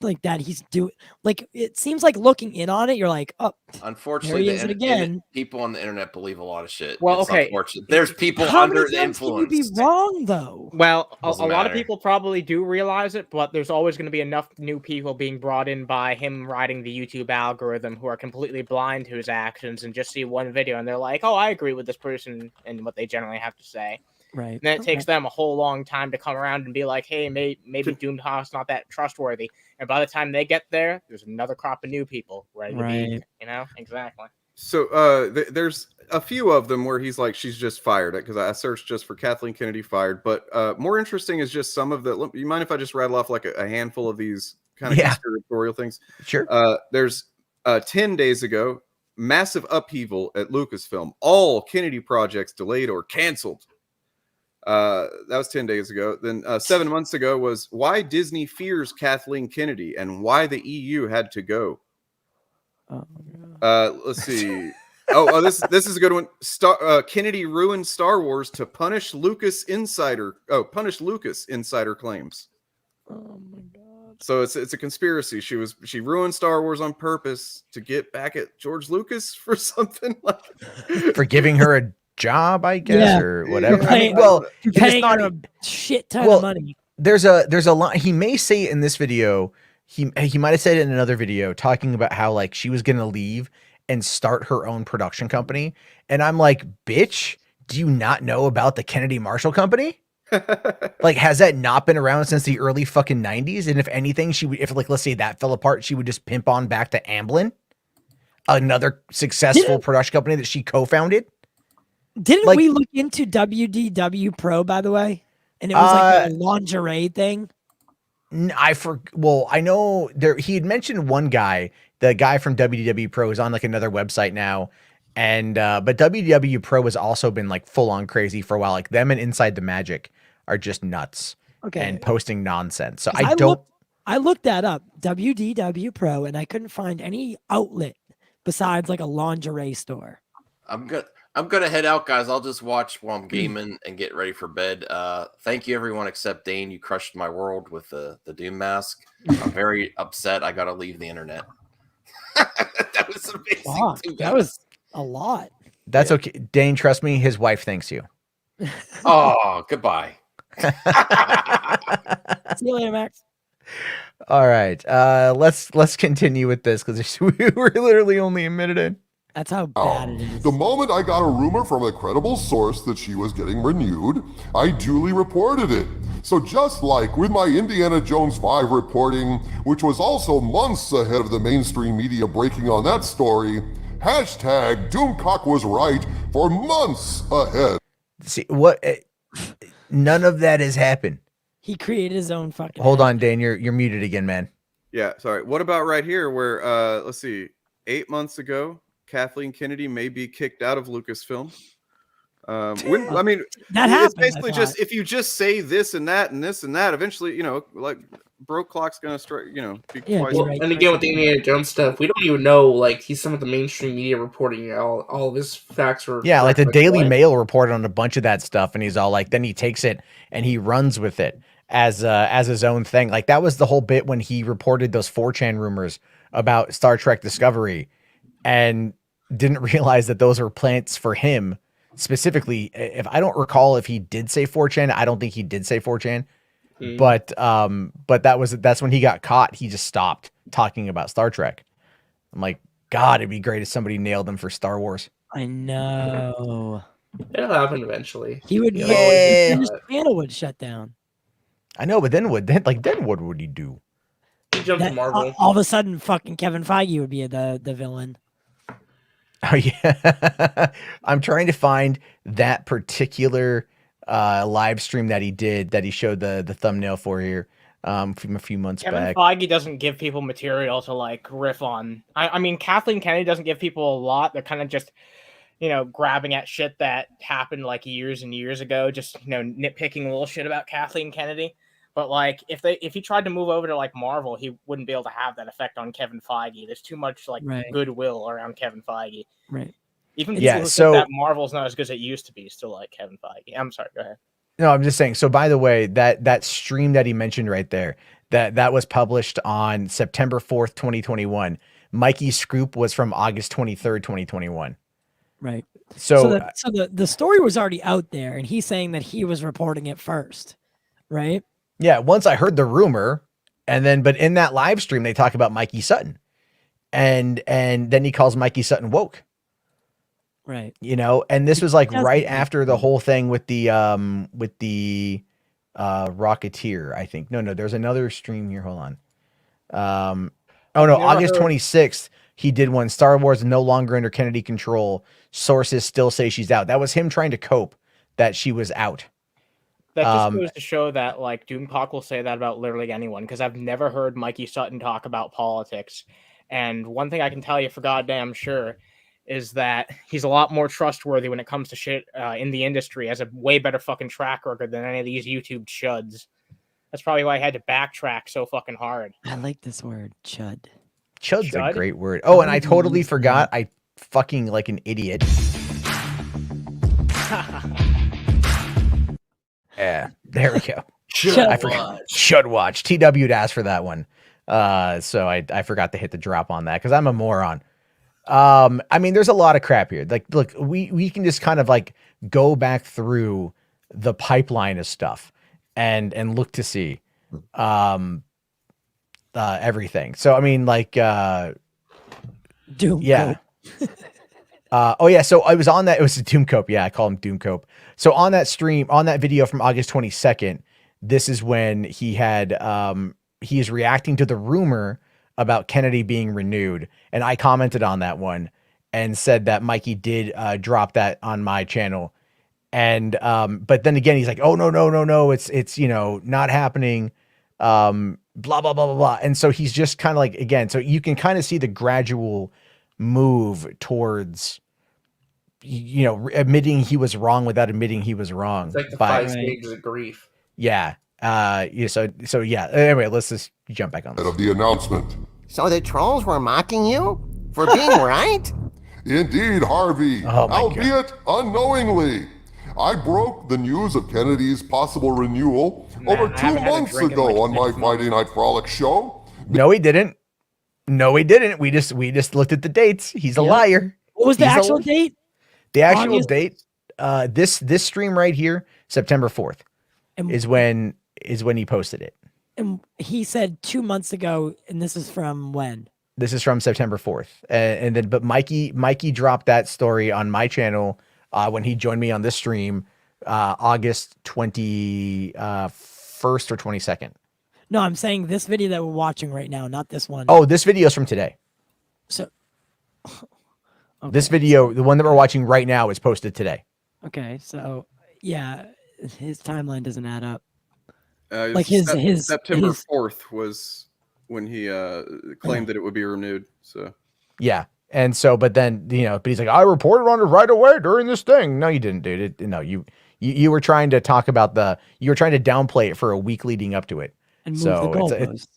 Like that he's doing, like it seems like looking in on it, you're like, oh, unfortunately, there he is again. People on the internet believe a lot of shit. Well, it's okay, there's people how under many the influence. Can you be wrong though? Well, a lot of people probably do realize it, but there's always going to be enough new people being brought in by him riding the YouTube algorithm who are completely blind to his actions and just see one video and they're like, oh, I agree with this person and what they generally have to say. Right. And then it takes them a whole long time to come around and be like, hey, maybe Doomcock's not that trustworthy. And by the time they get there, there's another crop of new people ready to be, you know? Exactly. So there's a few of them where he's like, she's just fired, because I searched just for Kathleen Kennedy fired. But more interesting is just some of the, you mind if I just rattle off like a handful of these kind of conspiratorial things? Sure. There's 10 days ago, massive upheaval at Lucasfilm. All Kennedy projects delayed or canceled. That was 10 days ago. Then 7 months ago was why Disney fears Kathleen Kennedy and why the EU had to go. Let's see. This is a good one. Kennedy ruined Star Wars to punish Lucas insider claims. Oh my god. So it's a conspiracy. She ruined Star Wars on purpose to get back at George Lucas for something like for giving her a job, I guess, or whatever. Paying, paying her a shit ton of money. There's a line he may say in this video. He might have said it in another video talking about how like she was gonna leave and start her own production company, and I'm like, bitch, do you not know about the Kennedy Marshall Company? Like, has that not been around since the early fucking 90s? And if anything, she would, if like, let's say that fell apart, she would just pimp on back to Amblin, another successful production company that she co-founded. Didn't we look into WDW Pro, by the way? And it was like a lingerie thing. Well, I know he had mentioned one guy, the guy from WDW Pro is on like another website now. And, but WDW Pro has also been like full on crazy for a while. Like them and Inside the Magic are just nuts and posting nonsense. So I looked that up, WDW Pro, and I couldn't find any outlet besides like a lingerie store. I'm gonna head out, guys. I'll just watch while I'm gaming and get ready for bed. Thank you, everyone except Dane. You crushed my world with the Doom mask. I'm very upset. I gotta leave the internet. That was amazing. Wow, that was a lot. That's okay. Dane, trust me, his wife thanks you. Oh, goodbye. See you later, Max. All right. Let's continue with this because we're literally only a minute in. That's how bad it is. The moment I got a rumor from a credible source that she was getting renewed, I duly reported it. So just like with my Indiana Jones 5 reporting, which was also months ahead of the mainstream media breaking on that story, hashtag Doomcock was right for months ahead. See, what? None of that has happened. He created his own fucking... Hold on, Dane. You're muted again, man. Yeah, sorry. What about right here where, let's see, 8 months ago, Kathleen Kennedy may be kicked out of Lucasfilm. I mean, that happens. Basically just if you just say this and that and this and that, eventually, you know, like broke clock's gonna strike. You know, be twice. Well, and again with the Indiana Jones stuff, we don't even know. Like he's some of the mainstream media reporting all of his facts were. Yeah, like the Daily Mail reported on a bunch of that stuff, and he's all like, then he takes it and he runs with it as his own thing. Like that was the whole bit when he reported those 4chan rumors about Star Trek Discovery, and didn't realize that those were plants for him specifically. If I don't recall if he did say 4chan, I don't think he did say 4chan, but that's when he got caught. He just stopped talking about Star Trek. I'm like, God, it'd be great if somebody nailed him for Star Wars. I know. It'll happen eventually. He would, his channel would shut down. I know, but then what would he do? He jumped to Marvel. All of a sudden, fucking Kevin Feige would be the villain. Oh yeah, I'm trying to find that particular live stream that he did that he showed the thumbnail for here from a few months back. Kevin Feige doesn't give people material to like riff on. I mean, Kathleen Kennedy doesn't give people a lot. They're kind of just, you know, grabbing at shit that happened like years and years ago. Just, you know, nitpicking a little shit about Kathleen Kennedy. But like, if he tried to move over to like Marvel, he wouldn't be able to have that effect on Kevin Feige. There's too much like goodwill around Kevin Feige. Right. Even people who think that Marvel's not as good as it used to be still like Kevin Feige. I'm sorry. Go ahead. No, I'm just saying. So by the way, that stream that he mentioned right there, that was published on September 4th, 2021. Mikey's scoop was from August 23rd, 2021. Right. So the story was already out there, and he's saying that he was reporting it first, right? Yeah, once I heard the rumor, but in that live stream they talk about Mikey Sutton, and then he calls Mikey Sutton woke, right? You know, and this was like right after the whole thing with the Rocketeer, I think. No, there's another stream here. Hold on. August 26th, he did one. Star Wars no longer under Kennedy control. Sources still say she's out. That was him trying to cope that she was out. That just goes to show that, like, Doomcock will say that about literally anyone, because I've never heard Mikey Sutton talk about politics. And one thing I can tell you for goddamn sure is that he's a lot more trustworthy when it comes to shit in the industry, has a way better fucking track record than any of these YouTube chuds. That's probably why I had to backtrack so fucking hard. I like this word, chud. Chud's a great word. Oh, and I totally forgot. I fucking like an idiot. Yeah, there we go. Should watch. TW'd asked for that one. So I forgot to hit the drop on that because I'm a moron. I mean, there's a lot of crap here. Like, look, we can just kind of like go back through the pipeline of stuff and look to see everything. So I mean, like Doom. Yeah. Oh yeah, so I was on that. It was a Doomcope. Yeah, I call him Doomcope. So on that stream, on that video from August 22nd, this is when he had he is reacting to the rumor about Kennedy being renewed, and I commented on that one and said that Mikey did drop that on my channel, and but then again he's like, oh no, it's not happening, blah blah blah blah blah, and so he's just kind of like, again, so you can kind of see the gradual move towards admitting he was wrong without admitting he was wrong. It's like the 5 stages of grief. Yeah. So yeah. Anyway, let's just jump back on this. Of the announcement. So the trolls were mocking you for being right? Indeed, Harvey. Albeit unknowingly. I broke the news of Kennedy's possible renewal over 2 months ago on my Friday Night Frolic show. No, he didn't. We just looked at the dates. He's a liar. What was the actual date? The actual date, this stream right here, September 4th, is when he posted it. And he said 2 months ago, and this is from when? This is from September 4th. But Mikey dropped that story on my channel when he joined me on this stream, August 21st or 22nd. No, I'm saying this video that we're watching right now, not this one. Oh, this video is from today. So, okay. This video, the one that we're watching right now, is posted today. Okay, so yeah, his timeline doesn't add up. Like September 4th was when he claimed that it would be renewed. So yeah, and so, but then but he's like, I reported on it right away during this thing. No, you didn't, dude. No, you were trying to talk about you were trying to downplay it for a week leading up to it. And move so the goalposts.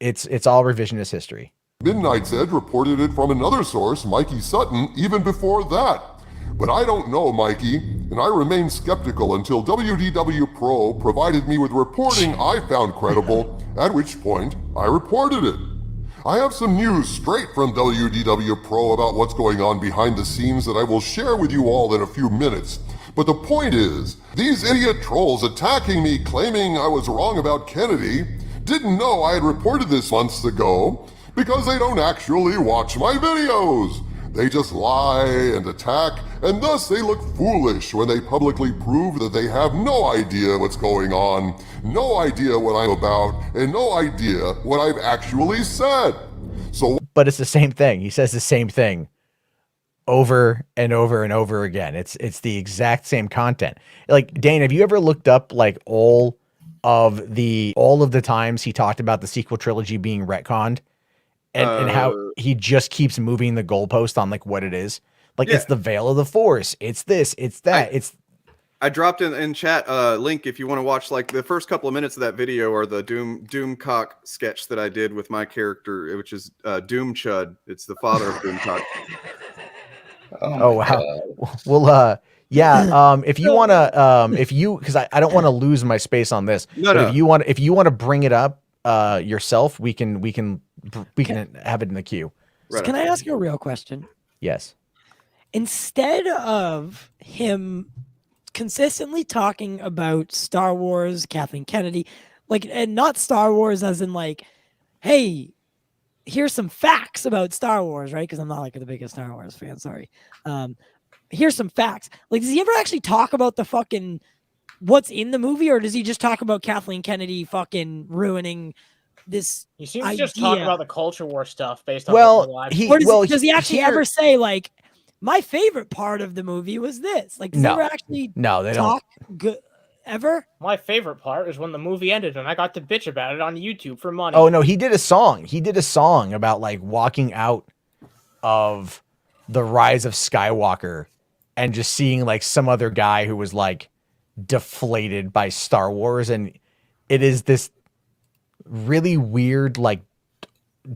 it's all revisionist history. Midnight's Edge reported it from another source, Mikey Sutton, even before that. But I don't know, Mikey, and I remained skeptical until WDW Pro provided me with reporting I found credible, at which point I reported it. I have some news straight from WDW Pro about what's going on behind the scenes that I will share with you all in a few minutes. But the point is, these idiot trolls attacking me claiming I was wrong about Kennedy didn't know I had reported this months ago because they don't actually watch my videos. They just lie and attack, and thus they look foolish when they publicly prove that they have no idea what's going on, no idea what I'm about, and no idea what I've actually said. But it's the same thing. He says the same thing over and over and over again. It's the exact same content. Like, Dane, have you ever looked up like all of the times he talked about the sequel trilogy being retconned? And how he just keeps moving the goalpost on like what it is. Like, it's the Veil of the Force. It's this, it's that. I dropped in chat a link if you want to watch like the first couple of minutes of that video, or the Doomcock sketch that I did with my character, which is Doom Chud. It's the father of Doomcock. Oh wow. Well, yeah. If you want to, because I don't want to lose my space on this. If you want to bring it up yourself, we can have it in the queue. So can I ask you a real question? Yes. Instead of him consistently talking about Star Wars, Kathleen Kennedy, like, and not Star Wars as in like, hey, here's some facts about Star Wars, right? Because I'm not like the biggest Star Wars fan. Sorry. Here's some facts. Like, does he ever actually talk about the fucking what's in the movie, or does he just talk about Kathleen Kennedy fucking ruining this? He seems to just talk about the culture war stuff based on does he actually ever say like, my favorite part of the movie was this? Like, does he ever actually talk good ever? My favorite part is when the movie ended and I got to bitch about it on YouTube for money. Oh no, he did a song. He did a song about like walking out of the Rise of Skywalker and just seeing like some other guy who was like deflated by Star Wars, and it is this really weird like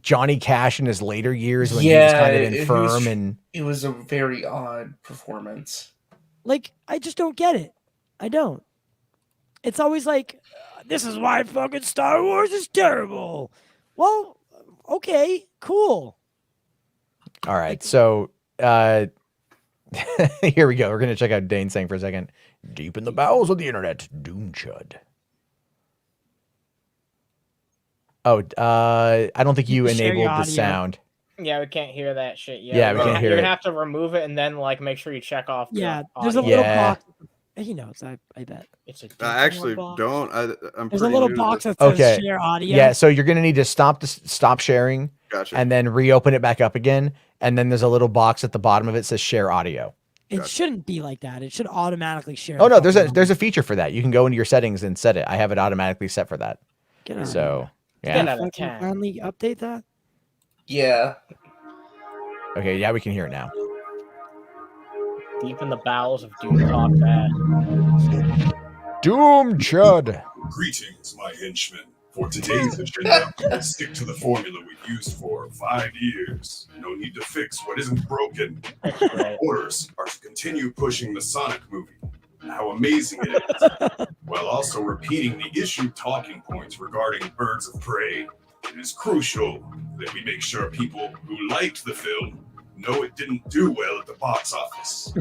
Johnny Cash in his later years when he was kind of infirm, it was a very odd performance. Like, I just don't get it. I don't. It's always like, this is why fucking Star Wars is terrible. Well, okay, cool. All right, so here we go. We're gonna check out Dane saying for a second. Deep in the bowels of the internet, Doom Chud. Oh, I don't think you enabled the sound. Yeah, we can't hear that shit yet. Yeah, we can't hear You're it. gonna have to remove it and then like make sure you check off. Yeah, the there's a audio. little Yeah. box. He knows. I bet. It's a I actually box. don't. I'm There's a pretty little new to box this. that says Okay. share audio. Yeah, so you're gonna need to stop sharing, Gotcha. and then reopen it back up again, and then there's a little box at the bottom of it that says share audio. It Gotcha. shouldn't be like that. It should automatically share. Oh the no, there's fucking a feature for that. You can go into your settings and set it. I have it automatically set for that. Get out of So Get yeah. out of here. town. Finally update that. Yeah. Okay, yeah, we can hear it now. Deep in the bowels of Doomcock that. Doom Chud. Greetings, my henchmen. For today's agenda, let's stick to the formula we've used for 5 years. No need to fix what isn't broken. Orders are to continue pushing the Sonic movie and how amazing it is, while also repeating the issue talking points regarding Birds of Prey. It is crucial that we make sure people who liked the film know it didn't do well at the box office.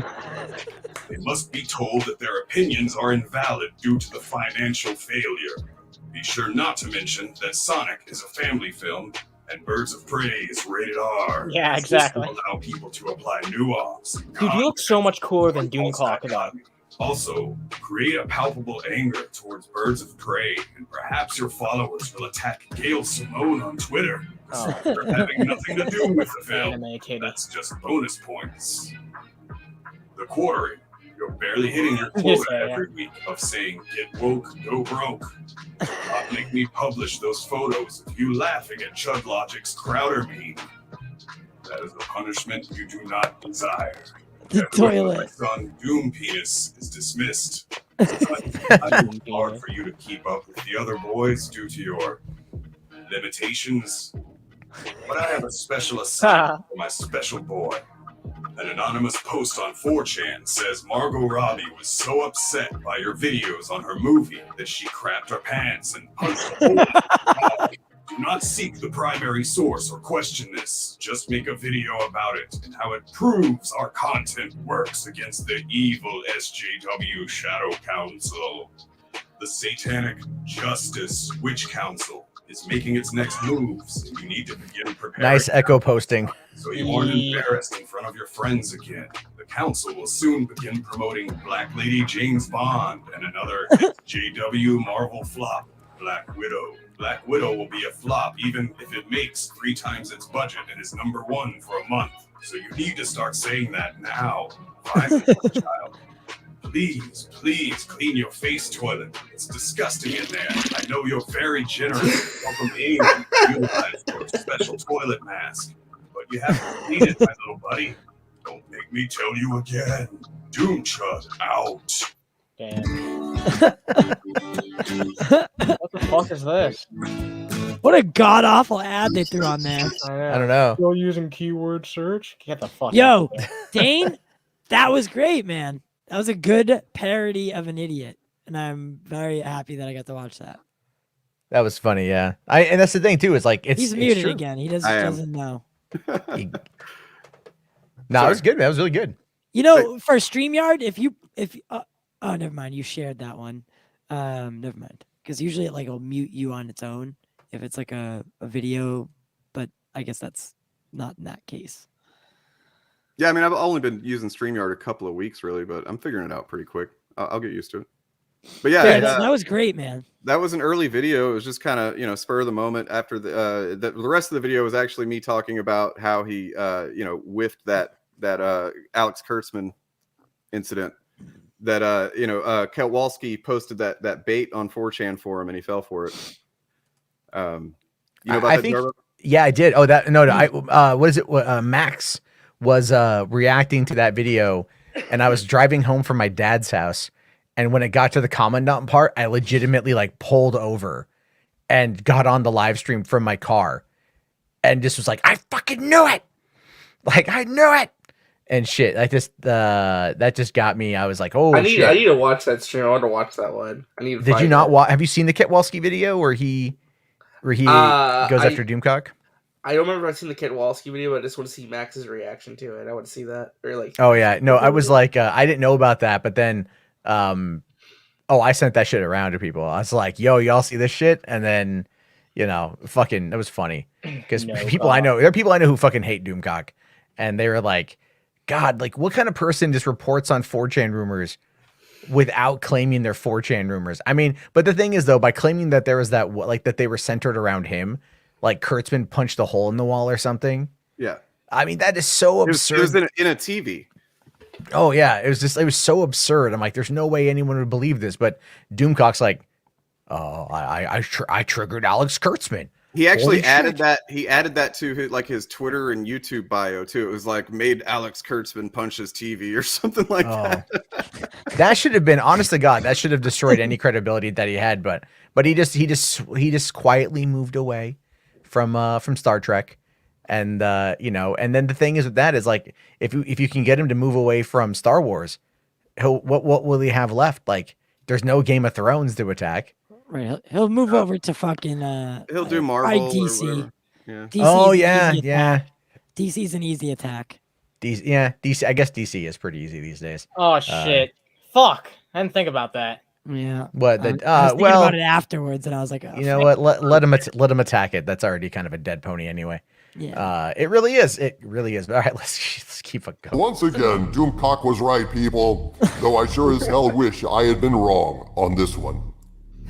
They must be told that their opinions are invalid due to the financial failure. Be sure not to mention that Sonic is a family film and Birds of Prey is rated R. Yeah, exactly. This will allow people to apply nuance. Dude, you look so much cooler than Doomcock though. Also, create a palpable anger towards Birds of Prey, and perhaps your followers will attack Gail Simone on Twitter for having nothing to do with the film. That's just bonus points. The quartering. You're barely hitting your quota every week of saying, get woke, go broke. Not make me publish those photos of you laughing at Chud Logic's Crowder meme. That is a punishment you do not desire. The toilet. My son Doom Penis is dismissed. It's hard for you to keep up with the other boys due to your limitations. But I have a special assignment for my special boy. An anonymous post on 4chan says Margot Robbie was so upset by your videos on her movie that she crapped her pants and punched a hole in her body. Do not seek the primary source or question this. Just make a video about it and how it proves our content works against the evil SJW Shadow Council. The Satanic Justice Witch Council is making its next moves, and you need to begin preparing. Nice echo posting. So you aren't embarrassed in front of your friends again. The council will soon begin promoting Black Lady James Bond and another JW Marvel flop, Black Widow. Black Widow will be a flop even if it makes 3 times its budget and is #1 for a month. So you need to start saying that now. Finally, child. Please, please clean your face toilet. It's disgusting in there. I know you're very generous. Welcome in and utilize your special toilet mask. But you have to clean it, my little buddy. Don't make me tell you again. Doom Chud out. Damn. What the fuck is this? What a god awful ad they threw on there. I don't know. Still using keyword search? Get the fuck Yo, out of here. Dane, that was great, man. That was a good parody of an idiot, and I'm very happy that I got to watch that. That was funny, yeah. And that's the thing too. Is like it's He's muted true. again. He doesn't know. No, it was good, man. It was really good. You know, for StreamYard, if you oh, never mind. You shared that one. Never mind. Because usually it like will mute you on its own if it's like a video, but I guess that's not in that case. Yeah, I mean, I've only been using StreamYard a couple of weeks, really, but I'm figuring it out pretty quick. I'll get used to it. But yeah, that was great, man. That was an early video. It was just kind of, spur of the moment. After the rest of the video was actually me talking about how he, whiffed that Alex Kurtzman incident. That Kowalski posted that bait on 4chan for him, and he fell for it. You know about I that, think, Jarbo? yeah, I did. Oh, that no, what is it? Max was reacting to that video, and I was driving home from my dad's house, and when it got to the commandant part, I legitimately like pulled over and got on the live stream from my car, and just was like, I fucking knew it, like I knew it, and shit. I just that just got me. I was like, oh, shit. I need to watch that stream. I want to watch that one. I need. Did you not watch? Have you seen the Kowalski video where he goes after Doomcock? I don't remember if I've seen the Kowalski video, but I just want to see Max's reaction to it. I want to see that. Or like, oh yeah, no, I was like, I didn't know about that, but then, I sent that shit around to people. I was like, yo, y'all see this shit? And then, you know, fucking, that was funny because No people I know, there are people I know who fucking hate Doomcock, and they were like, God, like what kind of person just reports on 4chan rumors without claiming they're 4chan rumors? I mean, but the thing is though, by claiming that there was that, like that they were centered around him, like Kurtzman punched a hole in the wall or something. Yeah. I mean, that is so absurd. It was in a TV. Oh yeah, it was so absurd. I'm like, there's no way anyone would believe this. But Doomcock's like, oh, I triggered Alex Kurtzman. He actually Holy added shit. that. He added that to his Twitter and YouTube bio too. It was like made Alex Kurtzman punch his TV or something like that. That should have been, honest to God, that should have destroyed any credibility that he had. But he just quietly moved away from Star Trek. And you know, and then the thing is with that is like if you can get him to move away from Star Wars, what will he have left? Like there's no Game of Thrones to attack. Right, he'll move over to fucking he'll do Marvel DC. Yeah. DC's Oh an yeah, easy yeah. attack. DC's an easy attack. DC. I guess DC is pretty easy these days. Oh shit! Fuck! I didn't think about that. Yeah. What the? I was thinking Well, about it afterwards, and I was like, oh, you know what? Let him attack it. That's already kind of a dead pony anyway. Yeah. It really is. It really is. All right, let's keep it going. Once again, Doomcock was right, people. Though I sure as hell wish I had been wrong on this one.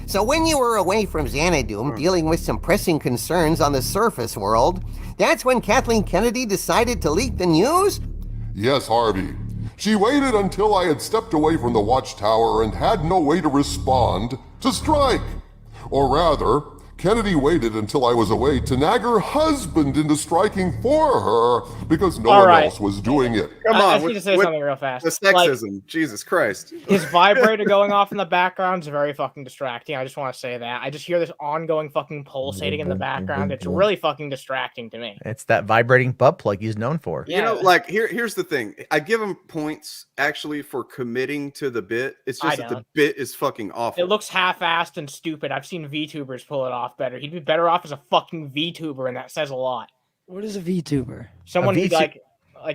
So when you were away from Xanadu dealing with some pressing concerns on the surface world, that's when Kathleen Kennedy decided to leak the news? Yes, Harvey. She waited until I had stepped away from the watchtower and had no way to respond to strike. Or rather, Kennedy waited until I was away to nag her husband into striking for her because no one else was doing it. Come I on, need to say something real fast. The sexism, Jesus Christ. His vibrator going off in the background is very fucking distracting. I just want to say that. I just hear this ongoing fucking pulsating in the background. It's really fucking distracting to me. It's that vibrating butt plug he's known for. You know, like here's the thing. I give him points actually for committing to the bit. It's just that the bit is fucking awful. It looks half-assed and stupid. I've seen VTubers pull it off better. He'd be better off as a fucking VTuber, and that says a lot. What is a VTuber? Someone who like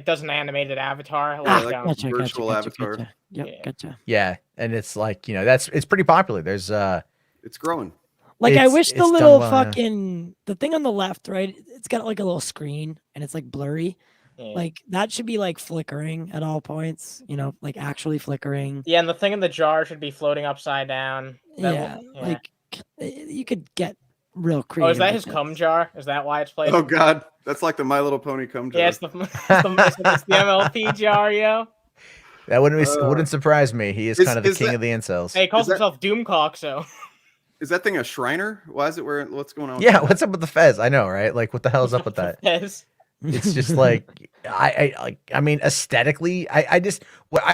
does an animated avatar, like, gotcha, virtual avatar. Gotcha. Yep, gotcha. Yeah, and it's like, you know, it's pretty popular. There's it's growing. Like I wish the little fucking the thing on the left, right? It's got like a little screen and it's like blurry. Yeah. Like that should be like flickering at all points, you know, like actually flickering. Yeah, and the thing in the jar should be floating upside down. Like you could get real creative. Oh, is that his cum jar? Is that why it's played? Oh God, that's like the My Little Pony cum jar. Yeah, it's the MLP jar, yo. That wouldn't surprise me. He is kind of the king of the incels. Hey, he calls himself Doomcock, so. Is that thing a Shriner? Why is it wearing? What's going on? Yeah, what's up with the fez? I know, right? Like, what the hell is up with that? Fez. It's just like I mean, aesthetically, I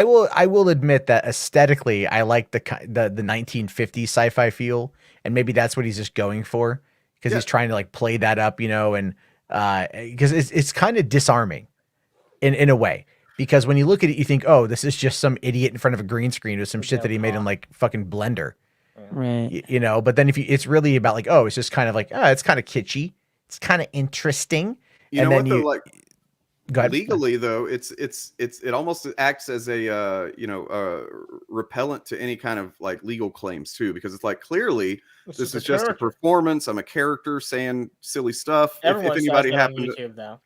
will admit that aesthetically, I like the 1950s sci-fi feel, and maybe that's what he's just going for because he's trying to like play that up, you know, and because it's kind of disarming in a way. Because when you look at it, you think, oh, this is just some idiot in front of a green screen with some shit that he made in like fucking Blender. Right. You know, but then it's really about like, oh, it's just kind of like, oh, it's kind of kitschy. It's kind of interesting. You and know then what? Legally though, it almost acts as a repellent to any kind of like legal claims too, because it's like clearly this is just a performance. I'm a character saying silly stuff. If anybody happened to YouTube though.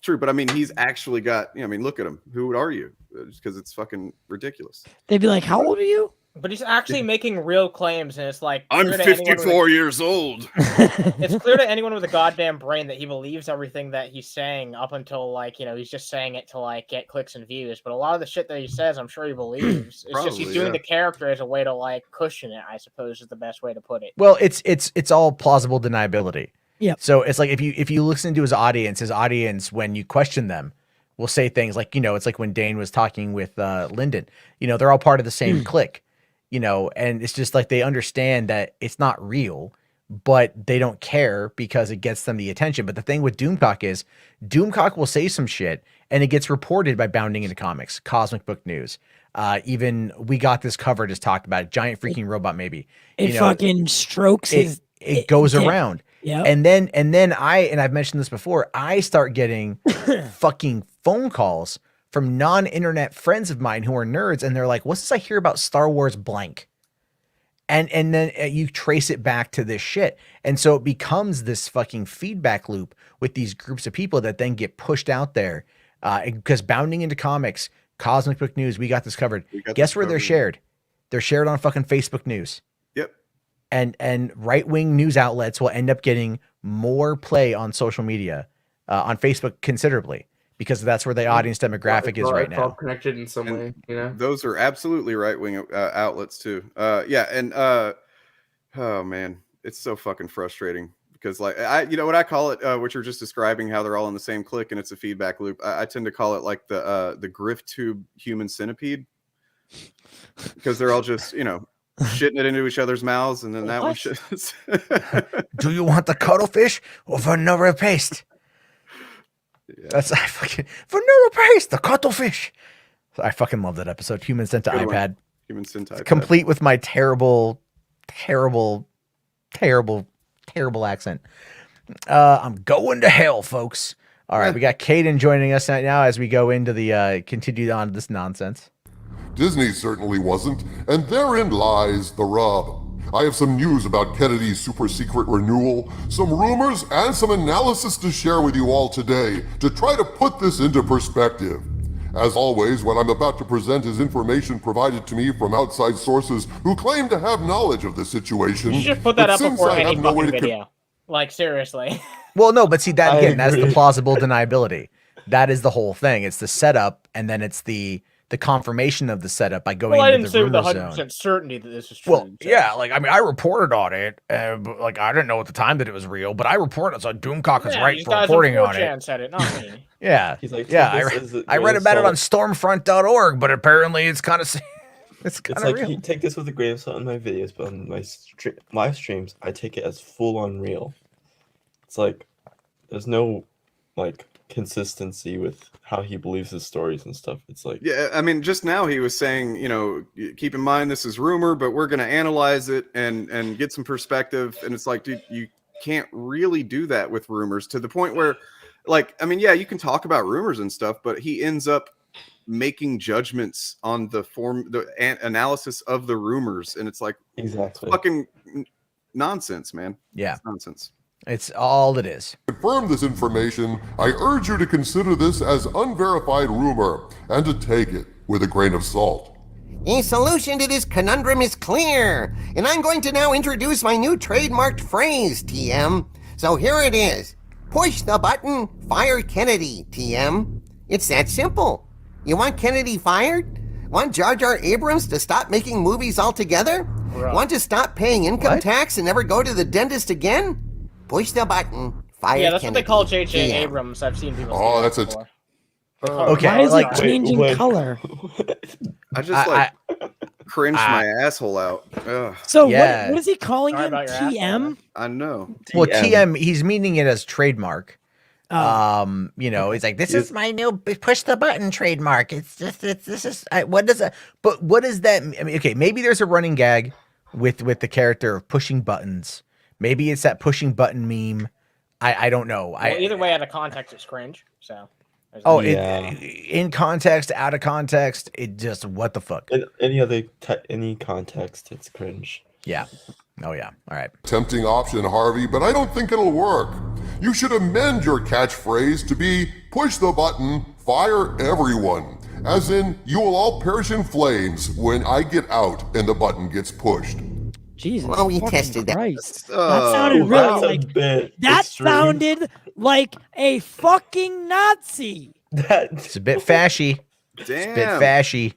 True, but I mean, he's actually got. I mean, look at him. Who are you? Because it's fucking ridiculous. They'd be like, "How old are you?" But he's actually making real claims, and it's like I'm 54 years old. It's clear to anyone with a goddamn brain that he believes everything that he's saying up until like he's just saying it to like get clicks and views. But a lot of the shit that he says, I'm sure he believes. It's just he's doing the character as a way to like cushion it. I suppose is the best way to put it. Well, it's all plausible deniability. Yeah. So it's like if you listen to his audience, when you question them, will say things like, it's like when Dane was talking with Lyndon, they're all part of the same clique, and it's just like they understand that it's not real, but they don't care because it gets them the attention. But the thing with Doomcock is Doomcock will say some shit and it gets reported by Bounding Into Comics, Cosmic Book News. Even We Got This Covered is talked about, Giant Freaking Robot maybe. It fucking strokes it goes around. Yeah. And then I've mentioned this before, I start getting fucking phone calls from non-internet friends of mine who are nerds, and they're like, what's this I hear about Star Wars blank? And then you trace it back to this shit. And so it becomes this fucking feedback loop with these groups of people that then get pushed out there. Because bounding into comics, Cosmic Book News, we got this covered. Guess where they're shared? They're shared on fucking Facebook News. Yep. And right-wing news outlets will end up getting more play on social media, on Facebook considerably, because that's where the audience demographic is right It's all now. connected in some way, you know. Those are absolutely right-wing outlets too. Oh man, it's so fucking frustrating because you know what I call it, what you're just describing, how they're all in the same clique and it's a feedback loop. I tend to call it like the grift tube human centipede, because they're all just, you know, shitting it into each other's mouths, and then that one shits. Do you want the cuttlefish or vanilla paste? Yeah. That's vanilla paste, the cuttlefish. I fucking love that episode. Human sent to Good iPad. one. Human sent to iPad. Complete with my terrible accent. I'm going to hell, folks. All right, we got Caden joining us right now as we go into the continue on this nonsense. Disney certainly wasn't, and therein lies the rub. I have some news about Kennedy's super secret renewal, some rumors, and some analysis to share with you all today to try to put this into perspective. As always, what I'm about to present is information provided to me from outside sources who claim to have knowledge of the situation. You should put that up before any fucking video. Like, seriously. Well, no, but see, that again, that's the plausible deniability. That is the whole thing. It's the setup, and then it's the confirmation of the setup by going I didn't into say the with rumor 100% zone. certainty that this is true. Well, yeah, like, I mean, I reported on it. But, like, I didn't know at the time that it was real, but I reported, so Doomcock is right for reporting on it. Said it, not me. Yeah. He's like, yeah, I read about it on stormfront.org, but apparently it's kind of it's like real. you take this with a grain of salt in my videos, but on my live streams, I take it as full on real. It's like there's no like consistency with how he believes his stories and stuff. It's like, yeah, I mean, just now he was saying, you know, keep in mind this is rumor, but we're going to analyze it and get some perspective. And it's like, dude, you can't really do that with rumors, to the point where, like, I mean, yeah, you can talk about rumors and stuff, but he ends up making judgments on the analysis of the rumors, and it's like, exactly, fucking nonsense, man. Yeah, it's nonsense. It's all it is. To confirm this information, I urge you to consider this as unverified rumor and to take it with a grain of salt. The solution to this conundrum is clear, and I'm going to now introduce my new trademarked phrase, TM. So here it is. Push the button, fire Kennedy, TM. It's that simple. You want Kennedy fired? Want Jar Jar Abrams to stop making movies altogether? Right. Want to stop paying income tax and never go to the dentist again? Push the button, fire Kennedy. Yeah, that's what they call J.J. Abrams. I've seen people say that's it before. Okay, why is it changing color? I just cringed my asshole out. Ugh. So what is he calling him? TM? I know. Well, TM, he's meaning it as trademark. You know, he's like, this is my new push the button trademark. It's just, what does that, but what does that mean? I mean, okay, maybe there's a running gag with the character of pushing buttons. Maybe it's that pushing button meme. I don't know. Well, either way, out of context, it's cringe. So. In context, out of context, it just, what the fuck? In any context, it's cringe. Yeah. Oh yeah. All right. Tempting option, Harvey, but I don't think it'll work. You should amend your catchphrase to be push the button, fire everyone. As in, you will all perish in flames when I get out and the button gets pushed. Jesus. Well, we tested that. That sounded really sounded like a fucking Nazi. It's a bit fashy. Damn. It's a bit fashy.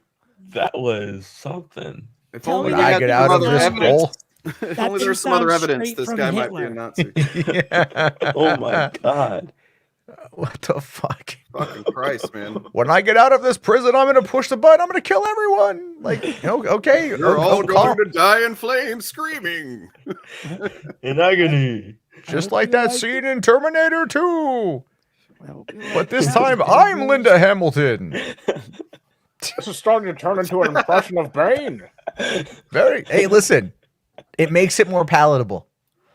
That was something. If only when I get out of this hole. If only there was some other evidence this guy might be a Nazi. Yeah. Oh my god. What the fuck? Fucking Christ, man. When I get out of this prison, I'm going to push the button. I'm going to kill everyone. Like, okay. You're all going to die in flames screaming. In agony. Just like that scene in Terminator 2. But this time, I'm Linda Hamilton. This is starting to turn into an impression of Bane. Hey, listen. It makes it more palatable.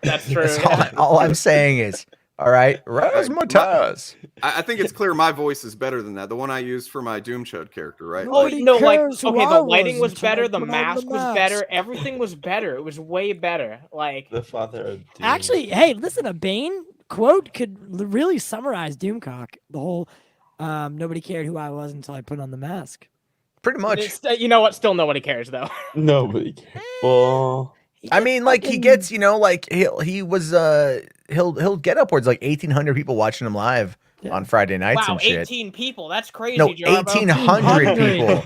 That's true. All I'm saying is, All right, razzmatazz. I think it's clear my voice is better than that. The one I used for my Doom Chud character, right? Oh, Like, no, like, cares who okay, I the lighting was was better, the until I put on mask the was mask. better, everything was better. It was way better. Like, The father of Doom. Actually, hey, listen, a Bane quote could really summarize Doomcock. The whole nobody cared who I was until I put on the mask. Pretty much. you know what? Still nobody cares, though. Nobody cares. Well, I mean, like he gets, you know, like he'll get upwards like 1,800 people watching him live on Friday nights Wow, and shit. 18 people. That's crazy, No, Jarbo. 1,800 people.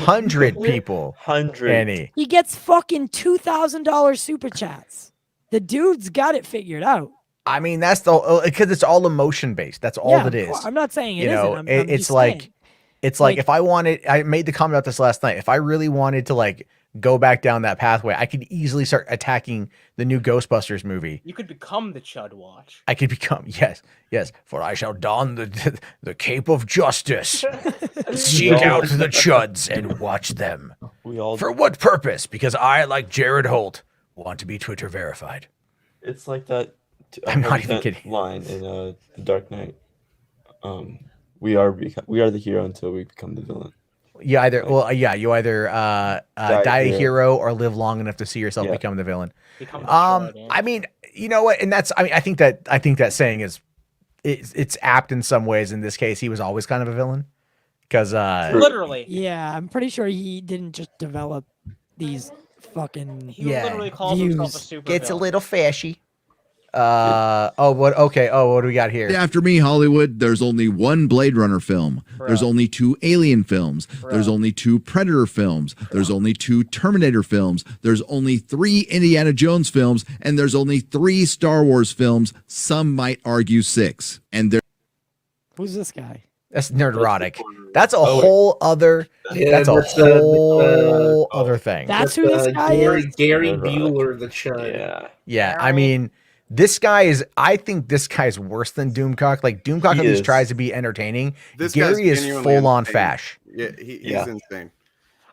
100 people. 100. Annie. He gets fucking $2,000 super chats. The dude's got it figured out. I mean, that's the because it's all emotion based. That's all Yeah, it of is. course. I'm not saying it You know, isn't. I'm it's just like saying. it's like if I wanted, I made the comment about this last night. If I really wanted to like go back down that pathway, I could easily start attacking the new Ghostbusters movie. You could become the Chud Watch. I could become yes, for I shall don the cape of justice, seek out the chuds and watch them. We all For what purpose? Because I, like Jared Holt, want to be Twitter verified. It's like that. I'm not even kidding. Line in The Dark Knight. We are the hero until we become the villain. You either you either die a hero or live long enough to see yourself Yeah. become the villain. Become the Chud, yeah. I mean, you know what, and that's I think that saying is it's apt in some ways. In this case, he was always kind of a villain because Literally. Yeah, I'm pretty sure he didn't just develop these fucking He literally calls himself a super gets a villain. little fashy. What do we got here? After me, Hollywood, there's only one Blade Runner film. There's only 2 Alien films. There's only 2 Predator films. There's only 2 Terminator films. There's only 3 Indiana Jones films. And there's only 3 Star Wars films. Some might argue 6. And there. Who's this guy? That's Nerdrotic. That's a whole other. That's a whole other thing. That's who this guy is. Gary Bueller, the Chud. Yeah, I mean, this guy is. I think this guy's worse than Doomcock. Like Doomcock at least tries to be entertaining. This Gary guy's is genuinely full on insane. fash. Yeah, he's insane.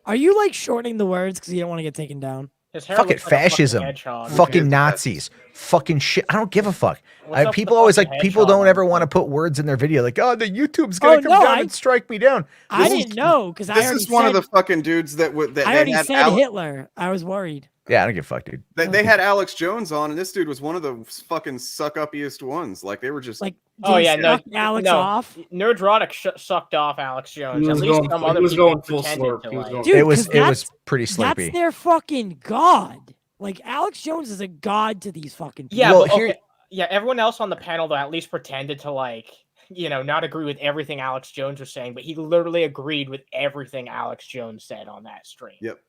Are you like shortening the words because you don't want to get taken down? His hair Fuck it, looks like a fascism, hedgehog. fucking Nazis, fucking shit. I don't give a fuck. What's up with People the always fucking like people hedgehog? don't ever want to put words in their video. Like, oh, the YouTube's gonna come down and strike me down. I didn't know because I This already is one said, of the fucking dudes that would. I already said Hitler. I was worried. Yeah, I don't give a fuck, dude. They had Alex Jones on, and this dude was one of the fucking suck-uppiest ones. Like they were just like. Oh yeah, no, Alex no. off. Nerdrotic sucked off Alex Jones. He At was least going- some he other was people going full pretended slurp. to He was like. going- Dude, it was 'cause pretty That's slippy. their fucking god. Like Alex Jones is a god to these fucking people. Yeah, Well, but here- okay. Yeah, everyone else on the panel though at least pretended to like, not agree with everything Alex Jones was saying, but he literally agreed with everything Alex Jones said on that stream. Yep.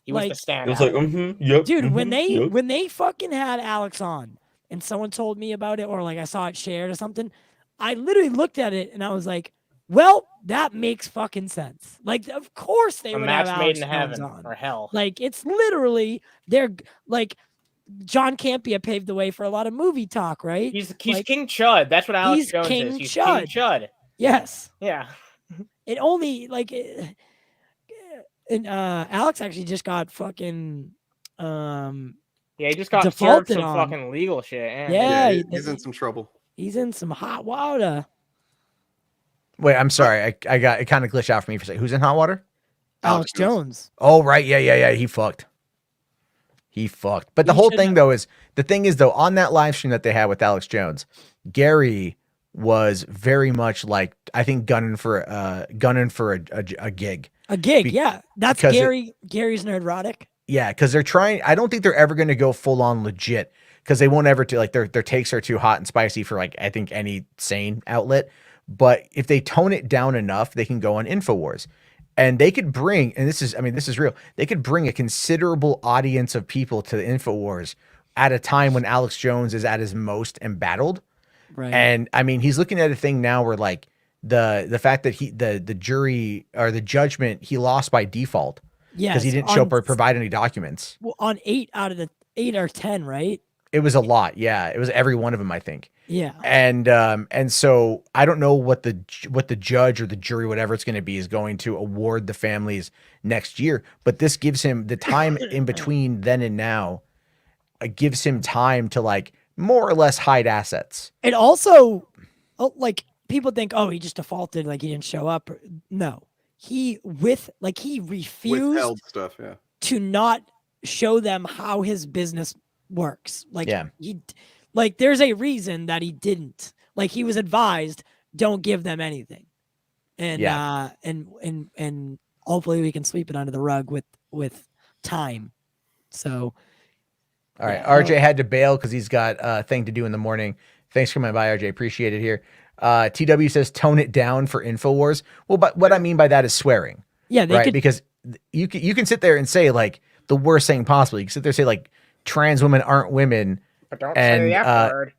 He was Like- the standout. It was like, yep. Dude, when yep. they fucking had Alex on and someone told me about it or like I saw it shared or something, I literally looked at it and I was like, well, that makes fucking sense. Like, of course they A would match have made Alex in Jones heaven on. or hell. Like, it's literally they're like John Campea paved the way for a lot of movie talk, right? He's like, King Chud. That's what Alex he's Jones King is. He's Chud. King Chud. Yes. Yeah. It only like and Alex actually just got fucking Yeah, he just got served defaulted some on. fucking legal shit. Yeah, he's in some trouble. He's in some hot water. Wait, I'm sorry. I got it. Kind of glitched out for me for a second. Who's in hot water? Alex Jones. Oh right, yeah. He fucked. But the He whole should thing have- though is the thing is though on that live stream that they had with Alex Jones, Gary was very much like I think gunning for a gig. A gig, Be- yeah. That's because Gary's Nerdrotic. Yeah, because they're trying. I don't think they're ever going to go full on legit because they won't ever do like their takes are too hot and spicy for like I think any sane outlet. But if they tone it down enough, they can go on Infowars, and they could bring. And this is real. They could bring a considerable audience of people to the Infowars at a time when Alex Jones is at his most embattled. Right. And I mean, he's looking at a thing now where like the fact that the jury or the judgment he lost by default. Yes, Because he didn't show on- up or provide any documents. Well, on 8 out of the 8 or 10, right? It was a lot. Yeah. It was every one of them, I think. Yeah. And so I don't know what the judge or the jury, whatever it's going to be, is going to award the families next year. But this gives him the time in between then and now. It gives him time to like more or less hide assets. It also, like, people think, oh, he just defaulted, like he didn't show up. No, he refused Withheld stuff, yeah, to not show them how his business works. Like, there's a reason that he didn't. Like, he was advised, don't give them anything, and and hopefully we can sweep it under the rug with time. So, all right, RJ had to bail because he's got a thing to do in the morning. Thanks for coming by, RJ. Appreciate it here. TW says tone it down for InfoWars. Well, but what I mean by that is swearing. Yeah, right? Because you can sit there and say like the worst thing possible. You can sit there and say like trans women aren't women, but don't say the F word.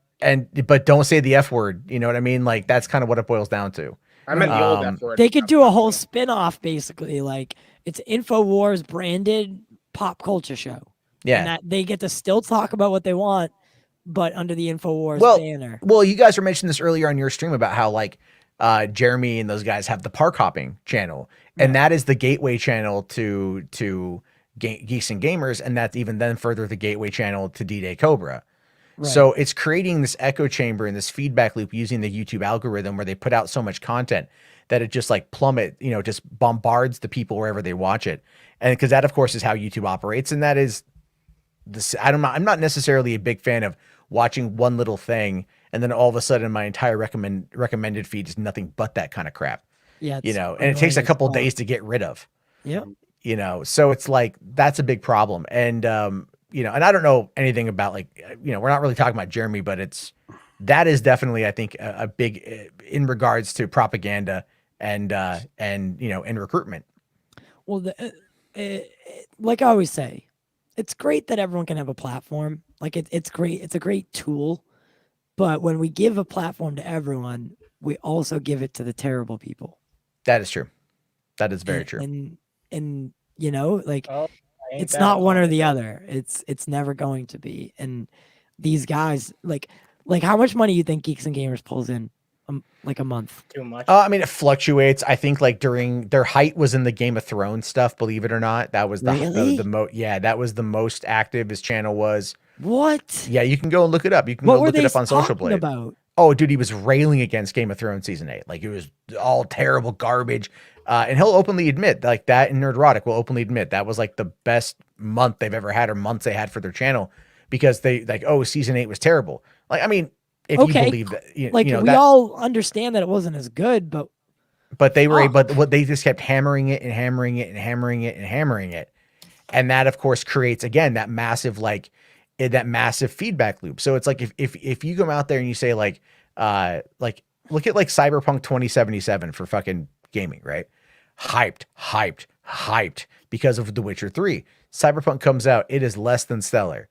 But don't say the F word. You know what I mean? Like that's kind of what it boils down to. I meant the old F word. They could do a whole spin-off basically. Like it's InfoWars branded pop culture show. Yeah, and that they get to still talk about what they want, but under the InfoWars banner. Well, you guys were mentioning this earlier on your stream about how like Jeremy and those guys have the park hopping channel, and that is the gateway channel to Geeks and Gamers, and that's even then further the gateway channel to D-Day Cobra. Right. So it's creating this echo chamber and this feedback loop using the YouTube algorithm where they put out so much content that it just like just bombards the people wherever they watch it. And because that of course is how YouTube operates. And that is I'm not necessarily a big fan of watching one little thing and then all of a sudden my entire recommended feed is nothing but that kind of crap. Yeah. And it takes a couple days to get rid of. Yeah. So it's like, that's a big problem. And, and I don't know anything about like, we're not really talking about Jeremy, but that is definitely, I think a big in regards to propaganda and recruitment. Well, like I always say, it's great that everyone can have a platform. Like it's great. It's a great tool, but when we give a platform to everyone, we also give it to the terrible people. That is true. That is very true. And it's not one or the other. It's never going to be. And these guys, like how much money you think Geeks and Gamers pulls in like a month? Too much. I mean, it fluctuates. I think like during their height was in the Game of Thrones stuff, believe it or not. That was that was the most active his channel was. What? Yeah, you can go and look it up. You can go look it up on Social Blade. About? Oh, dude, he was railing against Game of Thrones season 8. Like it was all terrible garbage. And he'll openly admit like that, and Nerdrotic will openly admit that was like the best month they've ever had or months they had for their channel because they like, season 8 was terrible. Like, I mean, if you believe that, we all understand that it wasn't as good, but they were, but what they just kept hammering it and hammering it and hammering it and hammering it. And that of course creates again, that massive, that massive feedback loop. So it's like, if you go out there and you say look at like Cyberpunk 2077 for fucking gaming, right? Hyped because of The Witcher 3. Cyberpunk comes out, it is less than stellar.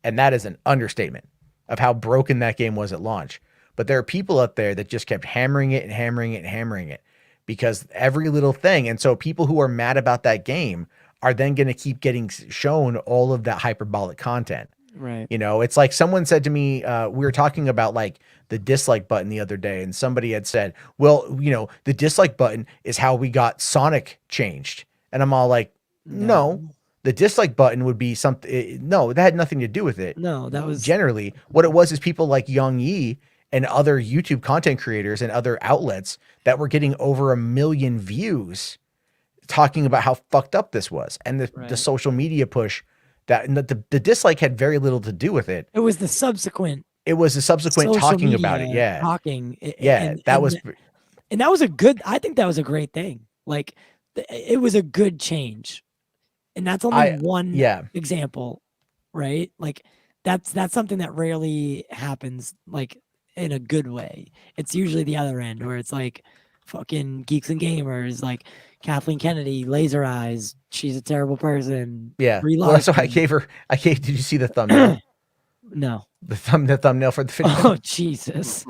And that is an understatement of how broken that game was at launch. But there are people out there that just kept hammering it and hammering it and hammering it because every little thing. And so people who are mad about that game are then going to keep getting shown all of that hyperbolic content. Right. It's like someone said to me, we were talking about like the dislike button the other day, and somebody had said, well, the dislike button is how we got Sonic changed. And I'm all like, no, the dislike button would be something. No, that had nothing to do with it. No, that was generally what it was is people like Young Yi and other YouTube content creators and other outlets that were getting over 1 million views talking about how fucked up this was. And the social media push that the dislike had very little to do with it. It was the subsequent. It was the subsequent talking about it. Yeah. Talking. And that was a good, I think that was a great thing. Like it was a good change. And that's only one example, right? Like that's something that rarely happens like in a good way. It's usually the other end where it's like fucking Geeks and Gamers, like Kathleen Kennedy, laser eyes. She's a terrible person. Yeah. Well, that's why I gave. Did you see the thumbnail? No. The thumbnail for the video. Oh Jesus!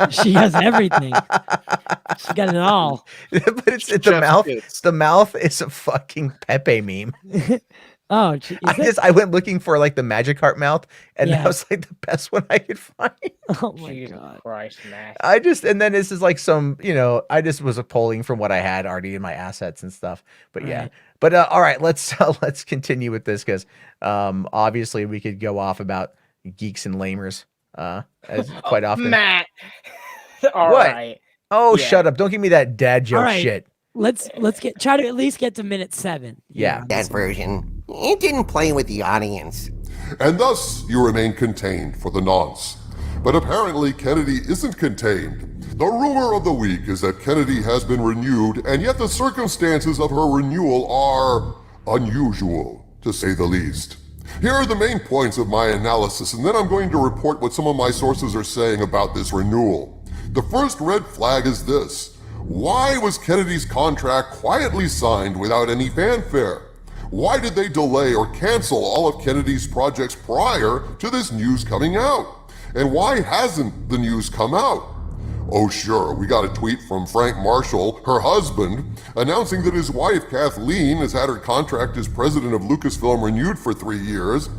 She has everything. She got it all. But it's the mouth. The mouth is a fucking Pepe meme. Oh, I went looking for like the Magikarp mouth, and that was like the best one I could find. Oh my God! Christ, man. And then this is like some, I just was polling from what I had already in my assets and stuff. But yeah. But all right, let's continue with this because obviously we could go off about geeks and lamers, as quite often. Matt. All What? right. Oh, Yeah. shut up! Don't give me that dad joke All right. shit. Let's try to at least get to minute 7. Yeah. That version. It didn't play with the audience. And thus, you remain contained for the nonce. But apparently, Kennedy isn't contained. The rumor of the week is that Kennedy has been renewed, and yet the circumstances of her renewal are unusual, to say the least. Here are the main points of my analysis, and then I'm going to report what some of my sources are saying about this renewal. The first red flag is this. Why was Kennedy's contract quietly signed without any fanfare? Why did they delay or cancel all of Kennedy's projects prior to this news coming out? And why hasn't the news come out? Oh sure, we got a tweet from Frank Marshall, her husband, announcing that his wife Kathleen has had her contract as president of Lucasfilm renewed for 3 years.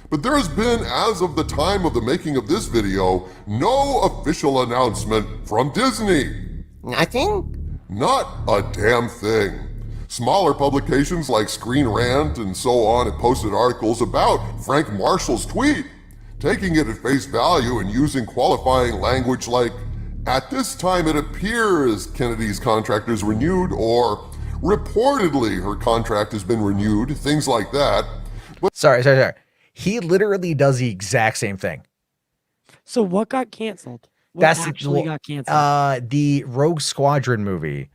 But there has been, as of the time of the making of this video, no official announcement from Disney. Nothing? Not a damn thing. Smaller publications like Screen Rant and so on have posted articles about Frank Marshall's tweet, taking it at face value and using qualifying language like, at this time it appears Kennedy's contract is renewed, or reportedly her contract has been renewed, things like that. But Sorry. He literally does the exact same thing. So what got canceled? What That's actually got canceled? The Rogue Squadron movie.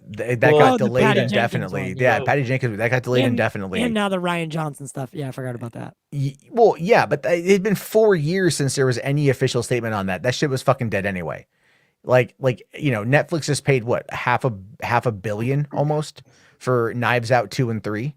That Oh, got the delayed Patty indefinitely. Jenkins one, Yeah, yeah. Patty Jenkins, that got delayed indefinitely. And now the Ryan Johnson stuff. Yeah, I forgot about that. Well, yeah, but it'd been 4 years since there was any official statement on that. That shit was fucking dead anyway. Like Netflix has paid what, half a billion almost for Knives Out 2 and 3.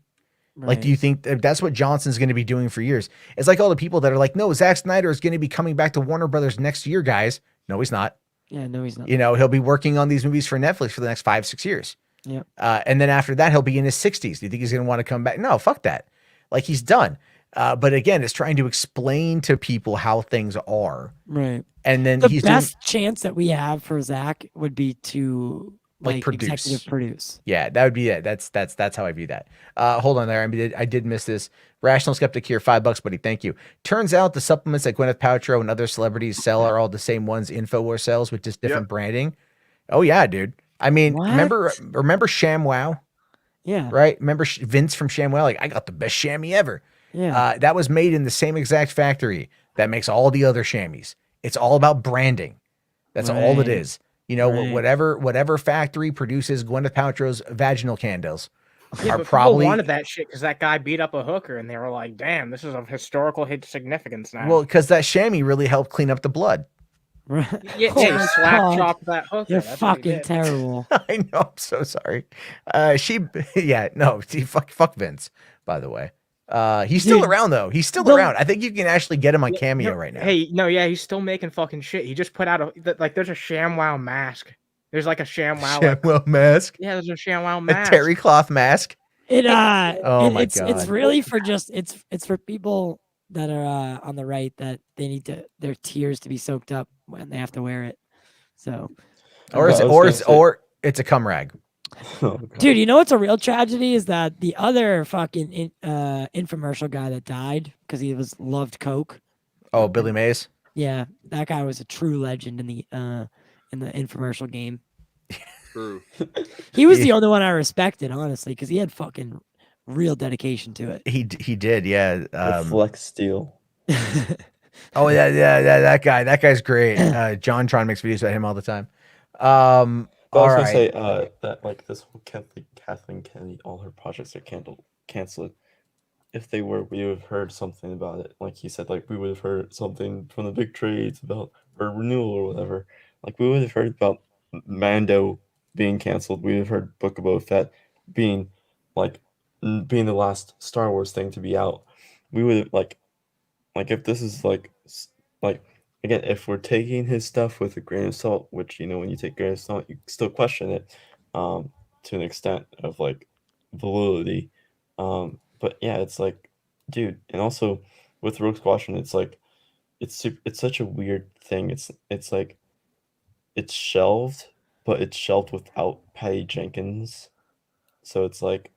Like, do you think that's what Johnson's going to be doing for years? It's like all the people that are like, no, Zack Snyder is going to be coming back to Warner Brothers next year, guys. No, he's not. Yeah, no, he's not. He'll be working on these movies for Netflix for the next 5-6 years. Yeah. And then after that, he'll be in his 60s. Do you think he's going to want to come back? No, fuck that. Like, he's done. But again, it's trying to explain to people how things are. Right. And then the best chance that we have for Zach would be to executive produce. Yeah, that would be it. That's how I view that. Hold on there. I did miss this. Rational Skeptic here, $5, buddy. Thank you. Turns out the supplements that Gwyneth Paltrow and other celebrities sell are all the same ones InfoWars sells with just different branding. Oh yeah, dude. I mean, remember ShamWow? Yeah. Right. Remember Vince from ShamWow? Like, I got the best chamois ever. Yeah. That was made in the same exact factory that makes all the other chamois. It's all about branding. That's all it is. Whatever factory produces Gwyneth Paltrow's vaginal candles Yeah, are but probably people wanted that shit because that guy beat up a hooker, and they were like, "Damn, this is of historical significance now." well, because that chamois really helped clean up the blood. Yeah, he slap chopped that hooker. You're That's what he fucking did. terrible. I know. I'm so sorry. Fuck Vince. By the way, he's still around though. He's still around. I think you can actually get him on Cameo right now. Hey, no, yeah, he's still making fucking shit. He just put out there's a ShamWow mask. There's like a ShamWow mask. Yeah, there's a ShamWow A mask. terry cloth mask. It's really for it's for people that are on the right that they need their tears to be soaked up when they have to wear it. So, or it's a cum rag. Dude, you know what's a real tragedy is that the other fucking infomercial guy that died because he loved Coke. Oh, Billy Mays. Yeah, that guy was a true legend in the infomercial game. True. He was the only one I respected, honestly, because he had fucking real dedication to it. He did, yeah. Flex Steel. Oh yeah, that guy. That guy's great. John Tron makes videos about him all the time. But I was gonna say that like this whole Kathleen Kennedy, all her projects are canceled. If they were, we would have heard something about it. Like he said, like we would have heard something from the big trades about her renewal or whatever. Like we would have heard about Mando being canceled. We would have heard Book of Boba Fett being the last Star Wars thing to be out. We would have like if this is like again, if we're taking his stuff with a grain of salt, which when you take a grain of salt, you still question it to an extent of like validity. But yeah, it's like, dude, and also with Rogue Squadron, it's like it's such a weird thing. It's like it's shelved, but it's shelved without Patty Jenkins, so it's like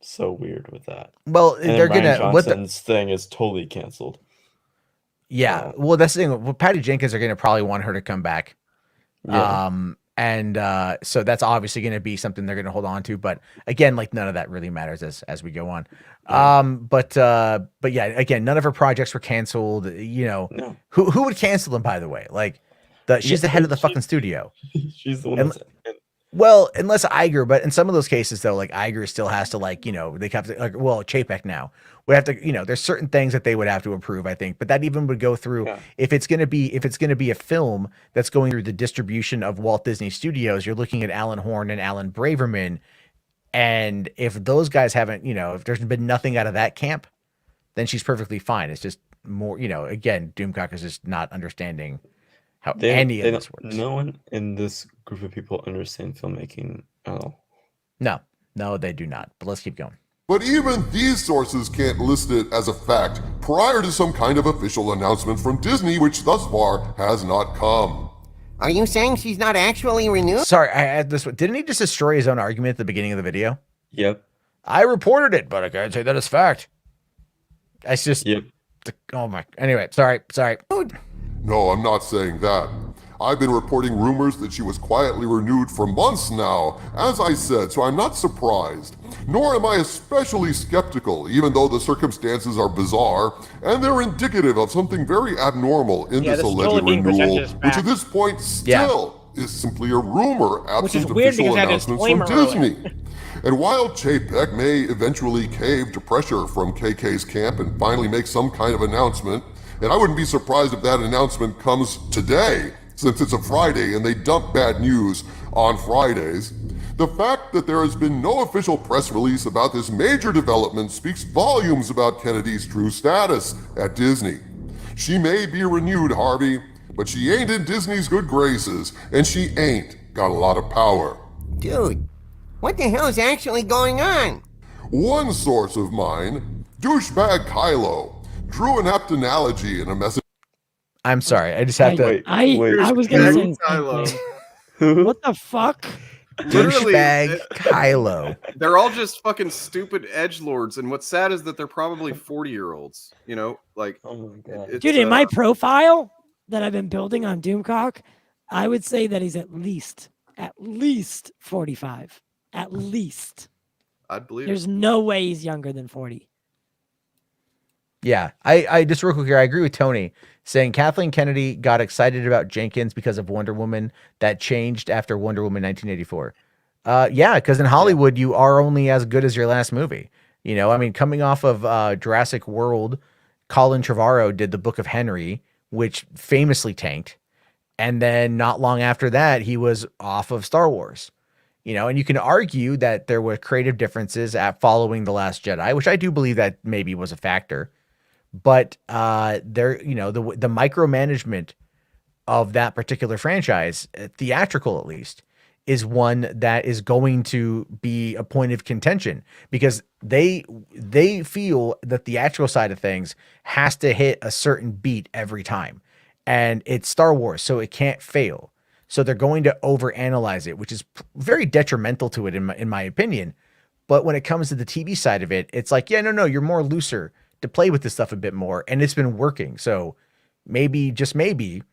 so weird with that. Well, and they're Ryan gonna Johnson's thing is totally canceled. Yeah. Well, that's the thing. Well, Patty Jenkins are going to probably want her to come back. Yeah. So that's obviously going to be something they're going to hold on to. But again, like none of that really matters as we go on. Yeah. But yeah, again, none of her projects were canceled. You know, No. who would cancel them, by the way? Like she's the head of the fucking studio. She's the one Well, unless Iger, but in some of those cases though, like Iger still has to like, you know, they have to like, well, Chapek now we have to, you know, there's certain things that they would have to approve, I think, but that even would go through if it's going to be a film that's going through the distribution of Walt Disney Studios, you're looking at Alan Horn and Alan Braverman. And if those guys haven't, you know, if there's been nothing out of that camp, then she's perfectly fine. It's just more, you know, again, Doomcock is just not understanding how any of this works. No one in this group of people understand filmmaking at all. No, they do not. But let's keep going. But even these sources can't list it as a fact prior to some kind of official announcement from Disney, which thus far has not come. Are you saying she's not actually renewed? Sorry, I had this one. Didn't he just destroy his own argument at the beginning of the video? Yep. I reported it, but I can't say that it's fact. It's just, oh my, anyway, sorry. No, I'm not saying that. I've been reporting rumors that she was quietly renewed for months now, as I said, so I'm not surprised. Nor am I especially skeptical, even though the circumstances are bizarre, and they're indicative of something very abnormal in this alleged renewal, which at this point still is simply a rumor absent official announcements from Disney. And while Chapek may eventually cave to pressure from KK's camp and finally make some kind of announcement, and I wouldn't be surprised if that announcement comes today, since it's a Friday and they dump bad news on Fridays, the fact that there has been no official press release about this major development speaks volumes about Kennedy's true status at Disney. She may be renewed, Harvey, but she ain't in Disney's good graces, and she ain't got a lot of power. Dude, what the hell is actually going on? One source of mine, douchebag Kylo, drew an apt analogy in a message. I'm sorry, I just have to. I was gonna say Kylo. What the fuck? Douchebag Kylo. They're all just fucking stupid edgelords, and what's sad is that they're probably 40-year-olds. You know, like, oh my god, dude. In my profile that I've been building on Doomcock, I would say that he's at least 45. At least. I'd believe. There's no way he's younger than 40. Yeah, I just real quick here, I agree with Tony saying Kathleen Kennedy got excited about Jenkins because of Wonder Woman. That changed after Wonder Woman 1984. Yeah, because in Hollywood, you are only as good as your last movie. You know, I mean, coming off of Jurassic World, Colin Trevorrow did The Book of Henry, which famously tanked. And then not long after that, he was off of Star Wars. You know, and you can argue that there were creative differences at following The Last Jedi, which I do believe that maybe was a factor. But there, you know, the micromanagement of that particular franchise, theatrical at least, is one that is going to be a point of contention because they feel the theatrical side of things has to hit a certain beat every time, and it's Star Wars, so it can't fail. So they're going to overanalyze it, which is very detrimental to it in my opinion. But when it comes to the TV side of it, it's like, yeah, no, you're more looser to play with this stuff a bit more, and it's been working. So maybe, just maybe,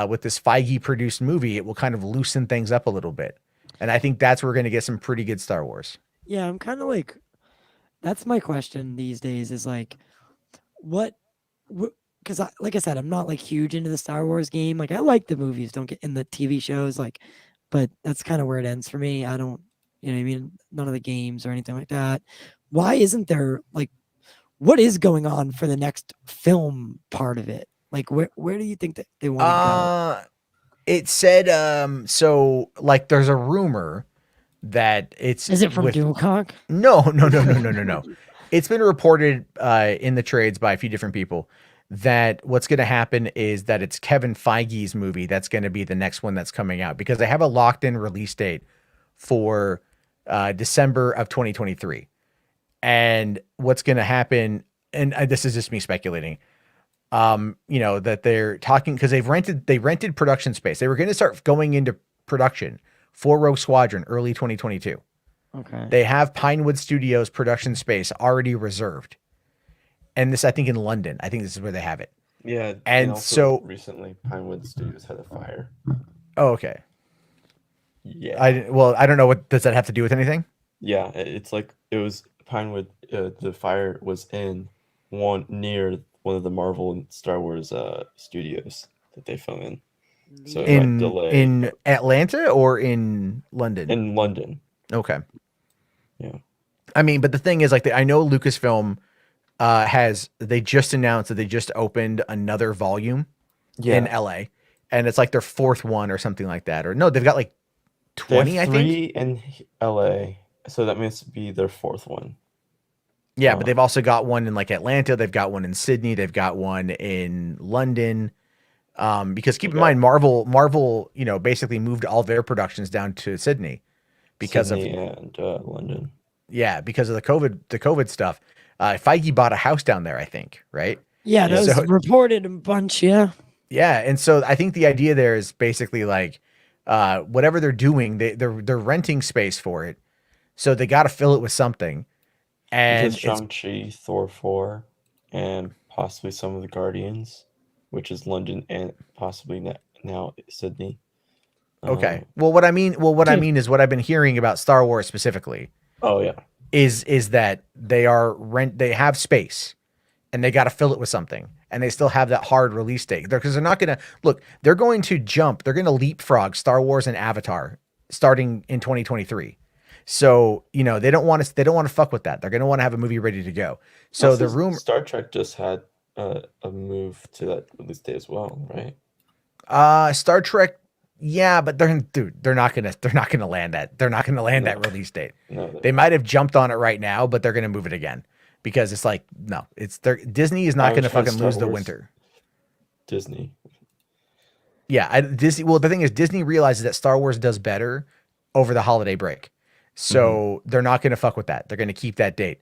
with this Feige produced movie, it will kind of loosen things up a little bit. And I think that's where we're going to get some pretty good Star Wars. Yeah, I'm kind of like, that's my question these days is like, what because like I said, I'm not like huge into the Star Wars game. Like I like the movies, don't get in the TV shows, like, but that's kind of where it ends for me. I don't, you know what I mean? None of the games or anything like that. Why isn't there like, what is going on for the next film part of it? Like, where do you think that they want to go? It said, so like, there's a rumor that it's. Is it from Doomcock? No. It's been reported in the trades by a few different people that what's going to happen is that it's Kevin Feige's movie that's going to be the next one that's coming out because they have a locked in release date for December of 2023. And what's going to happen, and this is just me speculating, you know, that they're talking because they rented production space. They were going to start going into production for Rogue Squadron early 2022. Okay. They have Pinewood Studios production space already reserved. And this, I think, in London. I think this is where they have it. Yeah, and so recently Pinewood Studios had a fire. Oh, okay. Yeah. I don't know what does that have to do with anything. Yeah, it's like it was Pinewood. The fire was near one of the Marvel and Star Wars studios that they film in. So it might delay. In Atlanta or in London? In London. Okay. Yeah. I mean, but the thing is, like, I know Lucasfilm they just announced that they just opened another volume in LA, and it's like their 4th one or something like that. Or no, they've got like 20, I think. 3 in LA, so that means to be their 4th one. Yeah, but they've also got one in like Atlanta. They've got one in Sydney. They've got one in London. Because keep in mind, Marvel, basically moved all their productions down to Sydney because of London. Yeah, because of the COVID stuff. Feige bought a house down there, I think, right? Yeah, that was reported a bunch. Yeah. Yeah, and so I think the idea there is basically like, whatever they're doing, they're renting space for it, so they got to fill it with something. And Shang-Chi, Thor 4, and possibly some of the Guardians, which is London and possibly now Sydney. Okay. What I mean is what I've been hearing about Star Wars specifically. Oh yeah. Is that they have space, and they got to fill it with something, and they still have that hard release date because they're not going to they're going to leapfrog Star Wars and Avatar starting in 2023. So, they don't want to fuck with that. They're going to want to have a movie ready to go. So the rumor Star Trek just had a move to that release date as well, right? Star Trek, yeah, but they're not gonna land that. They're not gonna land that release date. No, they might have jumped on it right now, but they're gonna move it again because it's like Disney is not gonna fucking lose the winter. Disney. Yeah, Disney. Well, the thing is, Disney realizes that Star Wars does better over the holiday break, so they're not gonna fuck with that. They're gonna keep that date.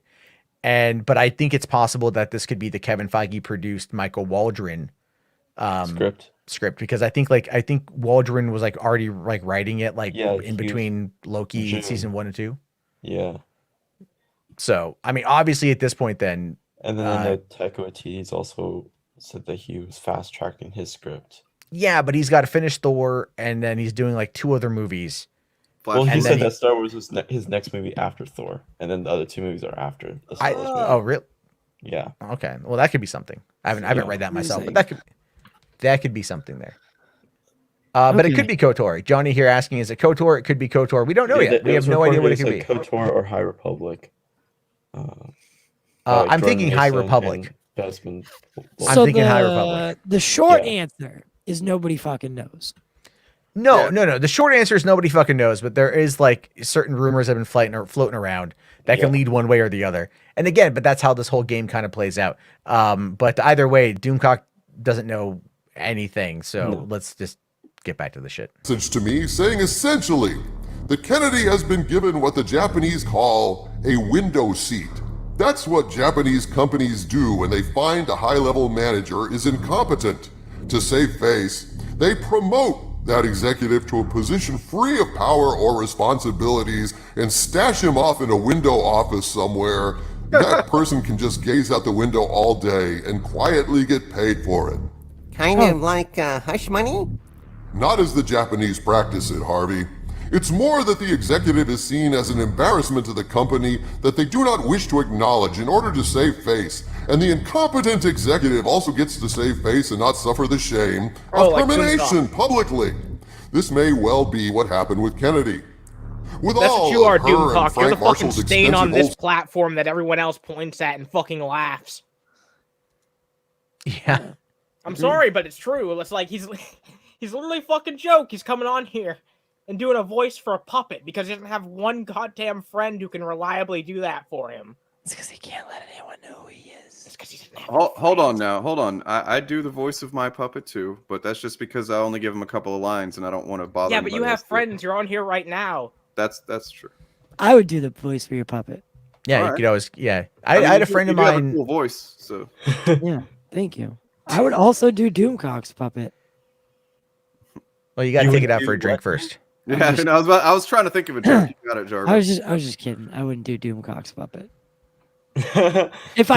But I think it's possible that this could be the Kevin Feige produced Michael Waldron script because I think Waldron was already writing it in between Loki season 1 and 2. Yeah. So I mean, obviously at this point, then and then I know Taika Waititi's also said that he was fast tracking his script. Yeah, but he's got to finish Thor, and then he's doing 2 other movies. Well, he said that Star Wars was his next movie after Thor, and then the other 2 movies are after the Star Wars movie. Oh, really? Yeah. Okay. Well, that could be something. I haven't read that myself, but that could be something there. But it could be KOTOR. Johnny here asking, is it KOTOR? It could be KOTOR. We don't know yet. We have no idea what it could be. KOTOR or High Republic. I'm thinking High Republic. I'm thinking High Republic. The short answer is nobody fucking knows. No. The short answer is nobody fucking knows, but there is certain rumors have been floating around that can lead one way or the other. And again, but that's how this whole game kind of plays out. But either way, Doomcock doesn't know anything. So let's just get back to the shit. Message to me saying essentially that Kennedy has been given what the Japanese call a window seat. That's what Japanese companies do when they find a high-level manager is incompetent. To save face, they promote that executive to a position free of power or responsibilities and stash him off in a window office somewhere. That person can just gaze out the window all day and quietly get paid for it. Kind of like hush money? Not as the Japanese practice it, Harvey. It's more that the executive is seen as an embarrassment to the company that they do not wish to acknowledge in order to save face. And the incompetent executive also gets to save face and not suffer the shame of termination publicly. This may well be what happened with Kennedy. With That's all what you are, of her Doomcock. and You're the Frank fucking Marshall's stain on extensive this platform that everyone else points at and fucking laughs. Yeah. I'm sorry, but it's true. It's like he's literally a fucking joke. He's coming on here and doing a voice for a puppet because he doesn't have one goddamn friend who can reliably do that for him. It's because he can't let anyone know who he is. It's because he doesn't have Hold on now. Hold on. I do the voice of my puppet too, but that's just because I only give him a couple of lines and I don't want to bother. Yeah, but you have friends. You're on here right now. That's true. I would do the voice for your puppet. Yeah, you could always. Yeah, I had a friend of mine. You have a cool voice, so. Yeah, thank you. I would also do Doomcock's puppet. Well, you got to take it out for a drink first. Yeah, I was trying to think of a joke. You got it, Jarvis. I was just kidding. I wouldn't do Doomcock's puppet. If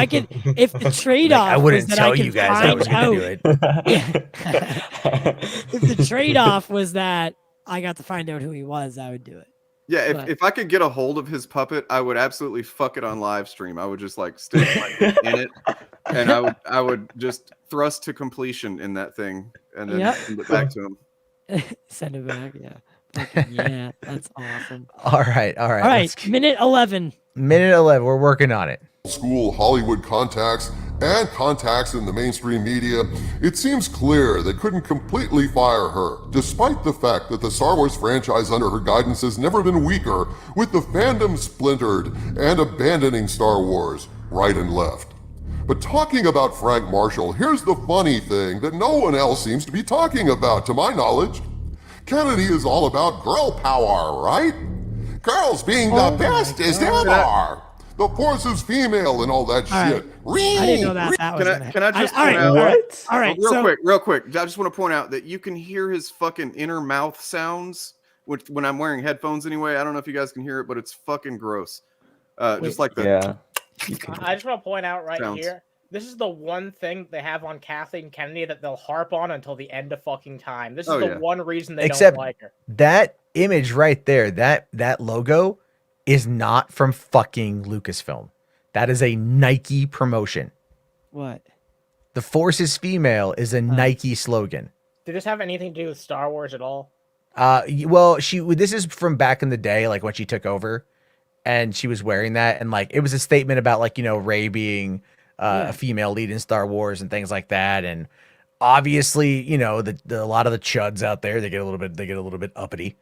the trade-off I wouldn't was that tell I could you guys I was find going to do out, it. if the trade-off was that I got to find out who he was, I would do it. Yeah, But- if I could get a hold of his puppet, I would absolutely fuck it on live stream. I would just like stick my dick in it, and I would just thrust to completion in that thing, and then send it back to him. Send it back, yeah. Fucking yeah, that's awesome. All right. All right, minute 11. Minute 11. We're working on it. School Hollywood contacts and contacts in the mainstream media, it seems clear they couldn't completely fire her, despite the fact that the Star Wars franchise under her guidance has never been weaker, with the fandom splintered and abandoning Star Wars right and left. But talking about Frank Marshall, here's the funny thing that no one else seems to be talking about, to my knowledge. Kennedy is all about girl power, right? Girls being the best is ever. The Force is female and all that shit. I didn't know that was Can I just all point right, out? all right, Real quick. I just want to point out that you can hear his fucking inner mouth sounds when I'm wearing headphones anyway. I don't know if you guys can hear it, but it's fucking gross. Just like that. Yeah. I just want to point out right Sounds. here. This is the one thing they have on Kathleen Kennedy that they'll harp on until the end of fucking time. This is the one reason they Except don't like her. that image right there, that logo is not from fucking Lucasfilm. That is a Nike promotion. What? The Force is female is a Nike slogan. Did this have anything to do with Star Wars at all? Well, this is from back in the day, like when she took over, and she was wearing that, and like it was a statement about like Rey being a female lead in Star Wars and things like that, and obviously a lot of the chuds out there they get a little bit uppity.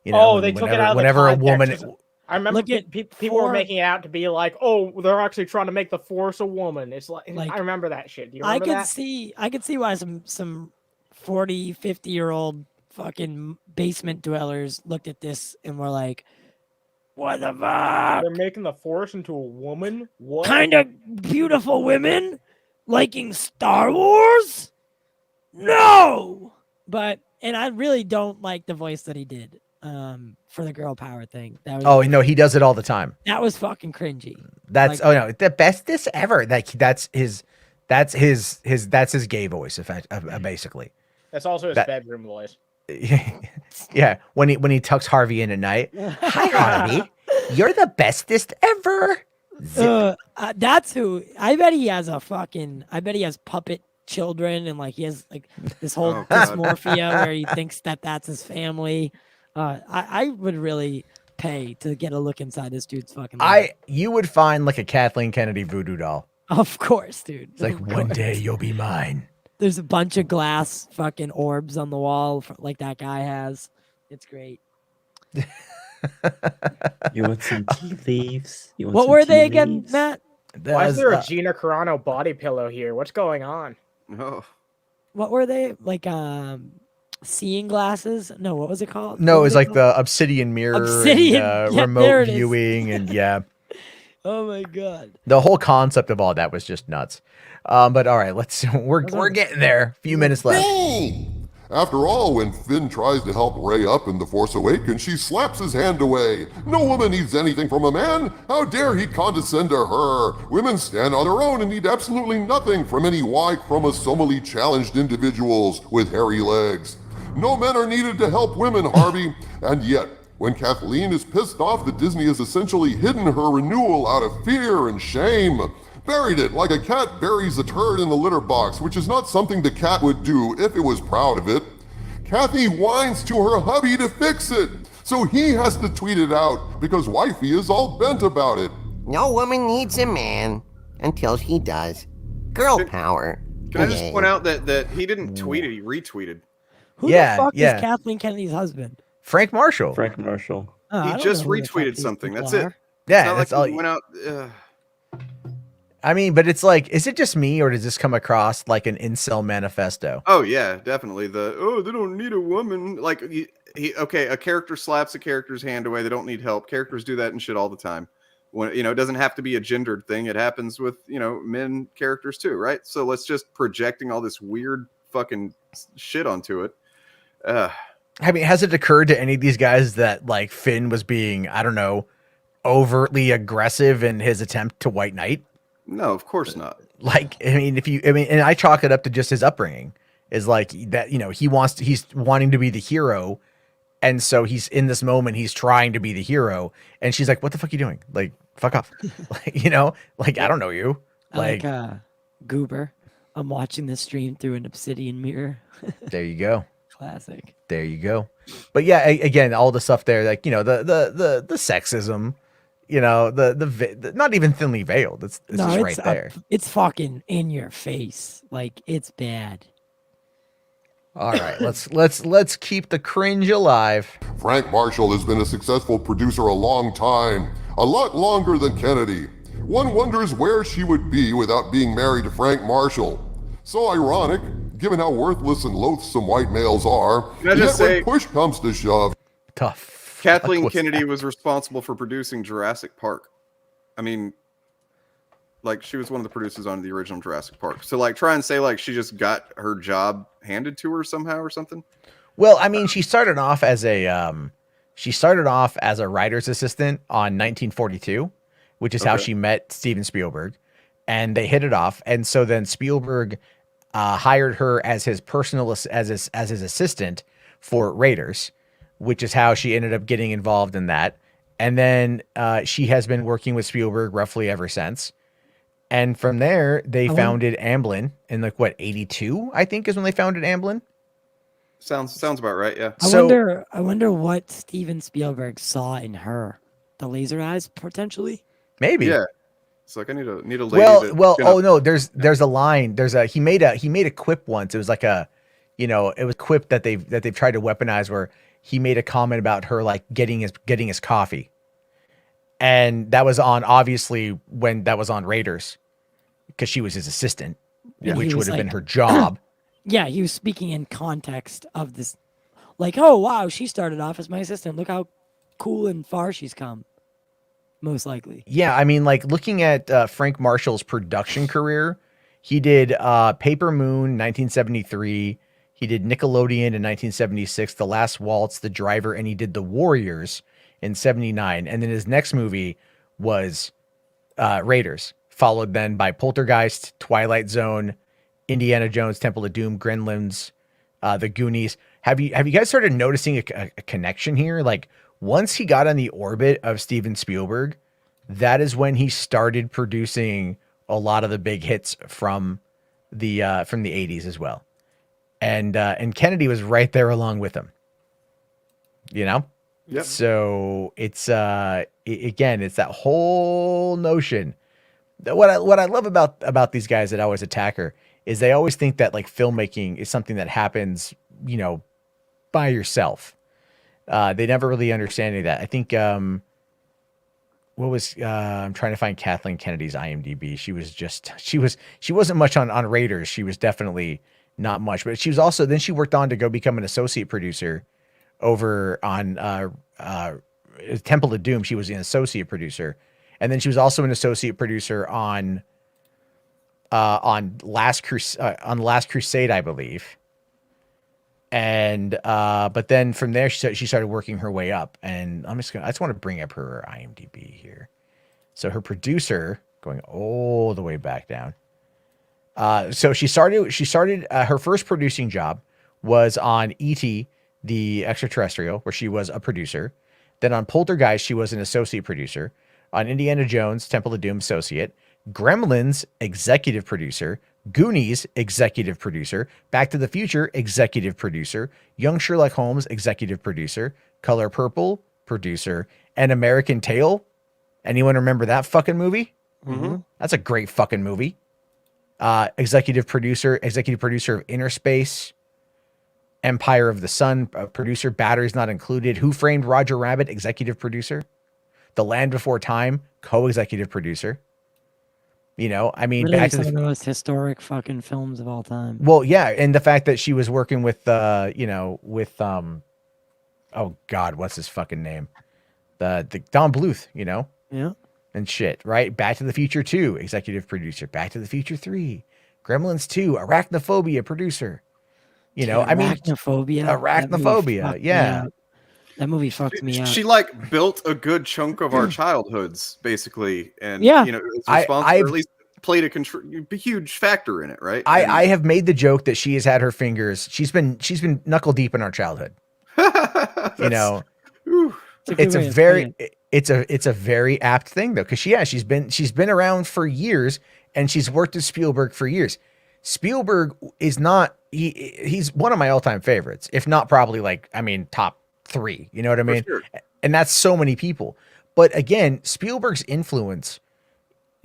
They took it out of whenever the a woman. context. I remember people were making it out to be like, oh, they're actually trying to make the Force a woman. It's like I remember that shit. Do you remember that? I could see why some 40, 50-year-old fucking basement dwellers looked at this and were like, what the fuck? They're making the Force into a woman? What? Kind of beautiful women liking Star Wars? No! And I really don't like the voice that he did for the girl power thing. That was, He does it all the time. That was fucking cringy. That's the bestest ever. Like that's his gay voice, basically. That's also his bedroom voice. Yeah, when he tucks Harvey in at night. Hi, Harvey. You're the bestest ever. That's who. I bet he has puppet children, and like he has like this whole dysmorphia where he thinks that that's his family. I would really pay to get a look inside this dude's fucking life. You would find like a Kathleen Kennedy voodoo doll. Of course, dude. It's like one day you'll be mine. There's a bunch of glass fucking orbs on the wall like that guy has. It's great. You want some tea leaves? What were they again, Matt? Why is there a Gina Carano body pillow here? What's going on? Oh. What were they? Like seeing glasses? No, what was it called? No, it's like the obsidian mirror, and, remote viewing, and yeah. Oh my god. The whole concept of all that was just nuts. But all right, we're getting there. A few minutes left. Hey! After all, when Finn tries to help Rey up in The Force Awakens, she slaps his hand away. No woman needs anything from a man. How dare he condescend to her? Women stand on their own and need absolutely nothing from any Y chromosomally challenged individuals with hairy legs. No men are needed to help women, Harvey. And yet, when Kathleen is pissed off that Disney has essentially hidden her renewal out of fear and shame, buried it like a cat buries a turd in the litter box, which is not something the cat would do if it was proud of it. Kathy whines to her hubby to fix it, so he has to tweet it out because wifey is all bent about it. No woman needs a man until she does. Girl power. Can I just point out that he didn't tweet it, he retweeted. Who the fuck is Kathleen Kennedy's husband? Frank Marshall. Frank Marshall. He just retweeted something. That's it. Yeah, it's that's all. He went out. I mean, but it's like, is it just me, or does this come across like an incel manifesto? Oh yeah, definitely. They don't need a woman. Like a character slaps a character's hand away. They don't need help. Characters do that and shit all the time. When it doesn't have to be a gendered thing. It happens with men characters too, right? So let's just projecting all this weird fucking shit onto it. I mean, has it occurred to any of these guys that like Finn was being, I don't know, overtly aggressive in his attempt to White Knight? No, of course not. Like, and I chalk it up to just his upbringing is like that, he's wanting to be the hero. And so he's in this moment, he's trying to be the hero. And she's like, what the fuck are you doing? Like, fuck off. Like, I don't know you. Like Goober. I'm watching this stream through an obsidian mirror. There you go. Classic. There you go. But yeah, again, all the stuff there, like, the sexism, the not even thinly veiled. It's just right there. It's fucking in your face. Like, it's bad. All right, let's keep the cringe alive. Frank Marshall has been a successful producer a long time, a lot longer than Kennedy. One wonders where she would be without being married to Frank Marshall. So ironic, given how worthless and loathsome white males are. Can I just say, when push comes to shove, tough. Kathleen Kennedy was responsible for producing Jurassic Park. I mean, like, she was one of the producers on the original Jurassic Park. So, like, try and say, like, she just got her job handed to her somehow or something. Well, I mean, she started off as a writer's assistant on 1942, which is how she met Steven Spielberg, and they hit it off. And so then Spielberg hired her as his his assistant for Raiders, which is how she ended up getting involved in that. And then she has been working with Spielberg roughly ever since. And from there, they founded Amblin in 82, I think, is when they founded Amblin. Sounds about right, yeah. I wonder what Steven Spielberg saw in her. The laser eyes, potentially? Maybe. Yeah. It's like, I need a lady. There's a line. He made a quip once. It was like it was quip that they've tried to weaponize, where he made a comment about her like getting his coffee. And that was obviously when that was on Raiders, because she was his assistant, which would have been her job. Yeah, he was speaking in context of this. Like, oh, wow, she started off as my assistant. Look how cool and far she's come. Most likely. Yeah, I mean, like, looking at Frank Marshall's production career, he did Paper Moon, 1973. He did Nickelodeon in 1976, The Last Waltz, The Driver, and he did The Warriors in 79. And then his next movie was Raiders, followed then by Poltergeist, Twilight Zone, Indiana Jones, Temple of Doom, Gremlins, The Goonies. Have you guys started noticing a connection here? Like, once he got on the orbit of Steven Spielberg, that is when he started producing a lot of the big hits from the 80s as well. And Kennedy was right there along with him. Yep. So it's again, it's that whole notion. What I love about these guys that always attack her is they always think that like filmmaking is something that happens, by yourself. They never really understand any of that. I think I'm trying to find Kathleen Kennedy's IMDb. She wasn't much on Raiders. She was definitely not much, but she was also, then she worked on to go become an associate producer over on Temple of Doom. She was an associate producer, and then she was also an associate producer on Last Crusade, I believe. And but then from there she started working her way up, and I just want to bring up her IMDb here. So her producer, going all the way back down. So she started her first producing job was on E.T. the Extraterrestrial, where she was a producer. Then on Poltergeist, she was an associate producer. On Indiana Jones, Temple of Doom, associate. Gremlins, executive producer. Goonies, executive producer. Back to the Future, executive producer. Young Sherlock Holmes, executive producer. Color Purple, producer. And American Tail. Anyone remember that fucking movie? Mm-hmm. That's a great fucking movie. Executive producer of Inner Space. Empire of the Sun, producer. Batteries Not Included. Who Framed Roger Rabbit, executive producer. The Land Before Time, co-executive producer. I mean, literally some of the most historic fucking films of all time. Well, yeah, and the fact that she was working with oh God, what's his fucking name? The Don Bluth, Yeah. And shit, right? Back to the Future 2, executive producer. Back to the Future 3, Gremlins 2, Arachnophobia, producer. Arachnophobia, yeah. That movie fucked me up. She built a good chunk of our childhoods, basically, and yeah, it's responsible. At least played a huge factor in it, right? I have made the joke that she has had her fingers. She's been knuckle deep in our childhood. You know, it's a very apt thing though, because she's been around for years, and she's worked with Spielberg for years. Spielberg is not he's one of my all-time favorites, if not probably top 3. You know what I mean? Sure. And that's so many people. But again, Spielberg's influence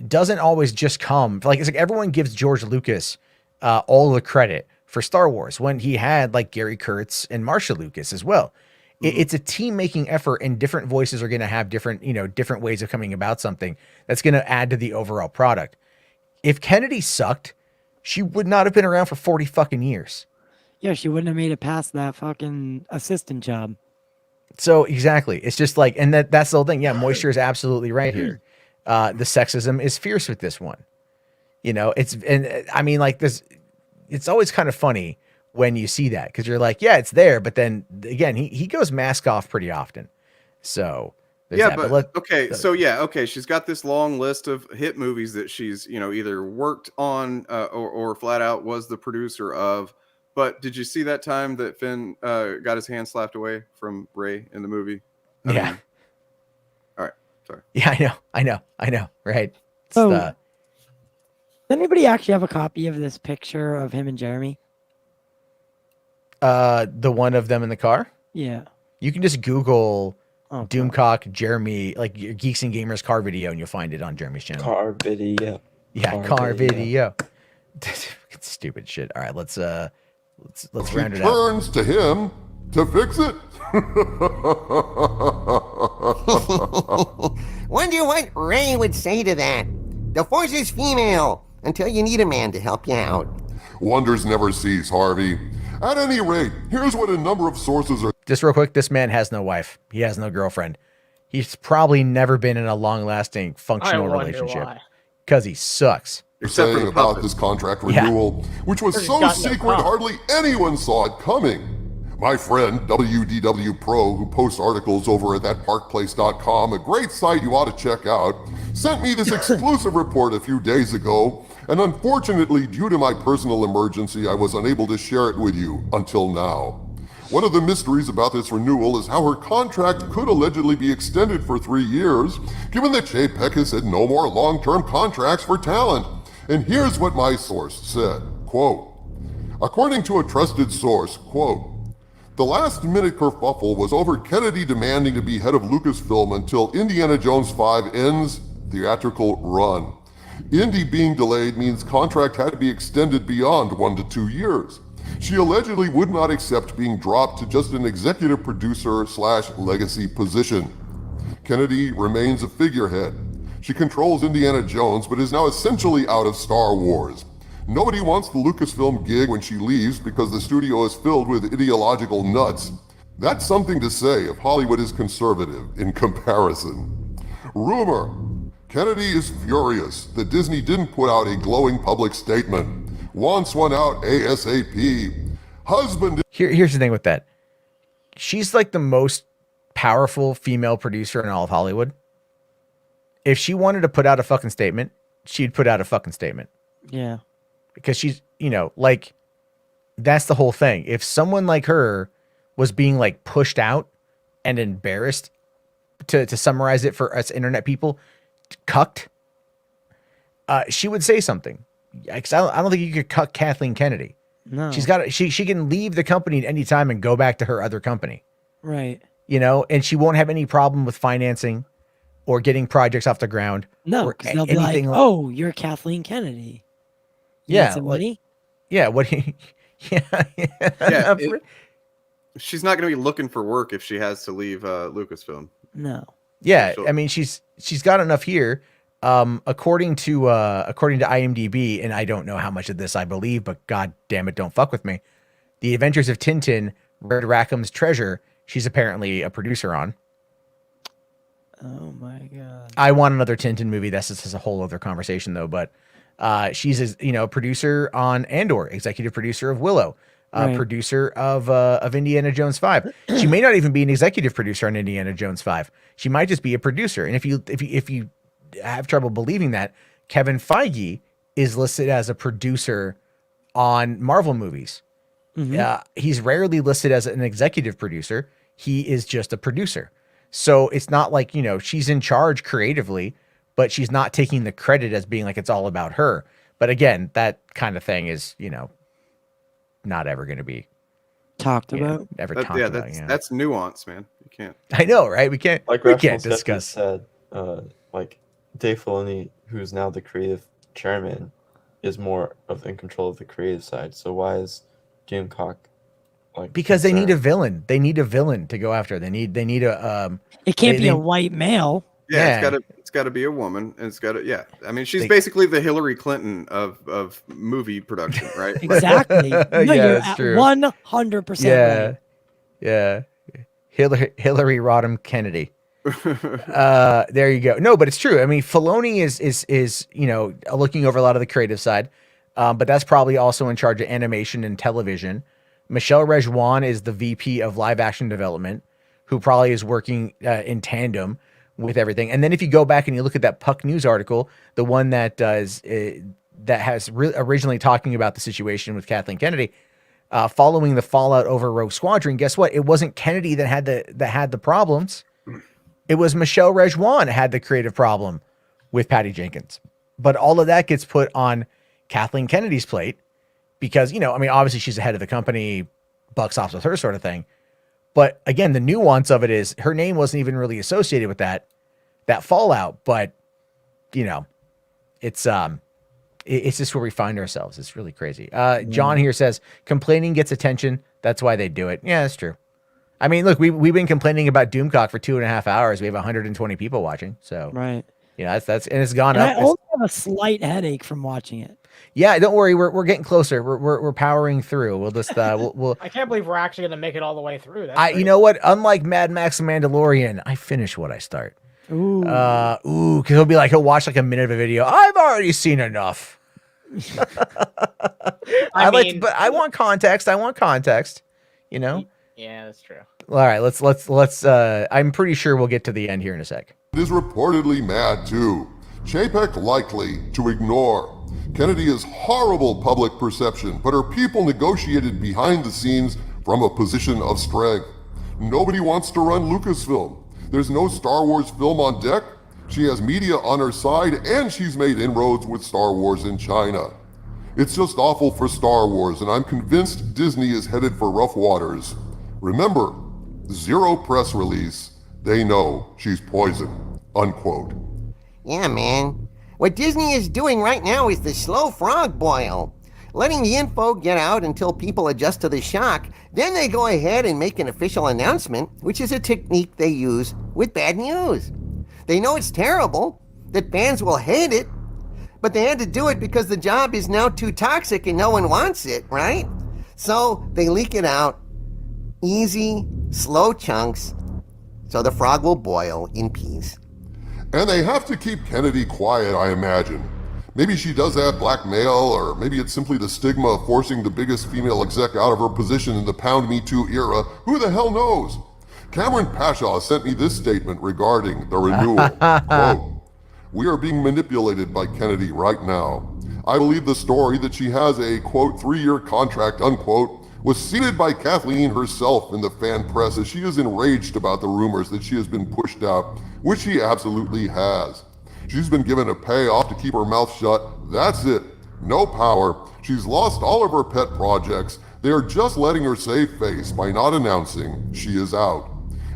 doesn't always just come it's like everyone gives George Lucas all the credit for Star Wars when he had like Gary Kurtz and Marcia Lucas as well. It's a team making effort, and different voices are going to have different ways of coming about something that's going to add to the overall product. If Kennedy sucked, she would not have been around for 40 fucking years. Yeah, she wouldn't have made it past that fucking assistant job. So exactly. It's just like, and that's the whole thing. Yeah, Moisture is absolutely right here. The sexism is fierce with this one. You know, it's always kind of funny when you see that, because you're like, yeah, it's there, but then again, he goes mask off pretty often. So yeah, okay, she's got this long list of hit movies that she's either worked on or flat out was the producer of. But did you see that time that Finn got his hand slapped away from Rey in the movie? All right, sorry. Yeah, I know. Right. Does anybody actually have a copy of this picture of him and Jeremy? The one of them in the car? Yeah. You can just Google Doomcock, Jeremy, like your Geeks and Gamers car video, and you'll find it on Jeremy's channel. Car video. Yeah, car video. Stupid shit. All right, let's round it out. Turns to him to fix it. Wonder what Rey would say to that. The Force is female until you need a man to help you out. Wonders never cease, Harvey. At any rate, here's what a number of sources are... Just real quick, this man has no wife. He has no girlfriend. He's probably never been in a long-lasting, functional relationship. Because he sucks. Saying about this contract renewal, which was so secret hardly anyone saw it coming. My friend, WDW Pro, who posts articles over at thatparkplace.com, a great site you ought to check out, sent me this exclusive report a few days ago, and unfortunately, due to my personal emergency, I was unable to share it with you until now. One of the mysteries about this renewal is how her contract could allegedly be extended for 3 years, given that Jay Peckus had no more long-term contracts for talent. And here's what my source said, quote, according to a trusted source, quote, the last-minute kerfuffle was over Kennedy demanding to be head of Lucasfilm until Indiana Jones 5 ends theatrical run. Indy being delayed means contract had to be extended beyond 1 to 2 years. She allegedly would not accept being dropped to just an executive producer / legacy position. Kennedy remains a figurehead. She controls Indiana Jones, but is now essentially out of Star Wars. Nobody wants the Lucasfilm gig when she leaves because the studio is filled with ideological nuts. That's something to say if Hollywood is conservative in comparison. Rumor. Kennedy is furious that Disney didn't put out a glowing public statement. Wants one out ASAP. Husband... Here's the thing with that. She's like the most powerful female producer in all of Hollywood. If she wanted to put out a fucking statement, she'd put out a fucking statement. Yeah. Because she's, like, that's the whole thing. If someone like her was being like pushed out and embarrassed, to summarize it for us internet people, cucked, she would say something. I don't think you could cuck Kathleen Kennedy. No. She can leave the company at any time and go back to her other company. Right. And she won't have any problem with financing or getting projects off the ground. No, because they'll be like, oh, you're Kathleen Kennedy. You need some money? Yeah. What? Yeah. She's not going to be looking for work if she has to leave Lucasfilm. No. Yeah, I mean, she's got enough here. According to IMDb, and I don't know how much of this I believe, but god damn it, don't fuck with me. The Adventures of Tintin, Red Rackham's Treasure, she's apparently a producer on. Oh my god. I want another Tintin movie. This is a whole other conversation though, but she's a producer on Andor, executive producer of Willow, producer of Indiana Jones 5. She may not even be an executive producer on Indiana Jones 5. She might just be a producer. And if you have trouble believing that, Kevin Feige is listed as a producer on Marvel movies. He's rarely listed as an executive producer. He is just a producer. So it's not like, you know, she's in charge creatively, but she's not taking the credit as being like it's all about her. But again, that kind of thing is, you know, not ever going to be talked about. That's nuance, man. You can't. I know, right? We can't discuss. Said, like Dave Filoni, who's now the creative chairman, is more in control of the creative side. So why is Doomcock because they need a villain. They need a villain to go after. They need a it can't be a white male. Yeah, it's got to be a woman, and it's got to I mean, she's basically the Hillary Clinton of movie production, right? Exactly. No, you're that's true. 100% right. Yeah. Hillary Rodham Kennedy. There you go. No, but it's true. I mean, Filoni is you know, looking over a lot of the creative side, but that's probably also in charge of animation and television. Michelle Rejwan is the VP of live action development, who probably is working in tandem with everything. And then if you go back and you look at that Puck News article, the one that does that has originally talking about the situation with Kathleen Kennedy, following the fallout over Rogue Squadron, guess what? It wasn't Kennedy that had the problems. It was Michelle Rejwan had the creative problem with Patty Jenkins. But all of that gets put on Kathleen Kennedy's plate because, you know, I mean, obviously she's the head of the company, buck stops with her sort of thing. But again, the nuance of it is her name wasn't even really associated with that fallout. But, you know, it's just where we find ourselves. It's really crazy. John here says complaining gets attention. That's why they do it. Yeah, that's true. I mean, look, we've been complaining about Doomcock for 2.5 hours. We have 120 people watching. So, right. You know, that's and it's gone up. I also have a slight headache from watching it. Yeah, don't worry. We're getting closer. We're powering through. We'll just we'll. I can't believe we're actually going to make it all the way through. You know what? Unlike Mad Max and Mandalorian, I finish what I start. Ooh. Because he'll watch like a minute of a video. I've already seen enough. But I want context. You know. Yeah, that's true. All right, let's. I'm pretty sure we'll get to the end here in a sec. Is reportedly mad too. Chapek likely to ignore. Kennedy is horrible public perception, but her people negotiated behind the scenes from a position of strength. Nobody wants to run Lucasfilm. There's no Star Wars film on deck. She has media on her side, and she's made inroads with Star Wars in China. It's just awful for Star Wars, and I'm convinced Disney is headed for rough waters. Remember, 0 press release. They know she's poison. Unquote. Yeah, man. What Disney is doing right now is the slow frog boil. Letting the info get out until people adjust to the shock, then they go ahead and make an official announcement, which is a technique they use with bad news. They know it's terrible, that fans will hate it, but they had to do it because the job is now too toxic and no one wants it, right? So they leak it out. Easy, slow chunks, so the frog will boil in peace. And they have to keep Kennedy quiet, I imagine. Maybe she does have blackmail, or maybe it's simply the stigma of forcing the biggest female exec out of her position in the Pound Me Too era. Who the hell knows? Cameron Pashaw sent me this statement regarding the renewal. Quote, "We are being manipulated by Kennedy right now. I believe the story that she has a, quote, 3-year contract, unquote, was seeded by Kathleen herself in the fan press as she is enraged about the rumors that she has been pushed out, which she absolutely has. She's been given a payoff to keep her mouth shut. That's it. No power. She's lost all of her pet projects. They are just letting her save face by not announcing she is out.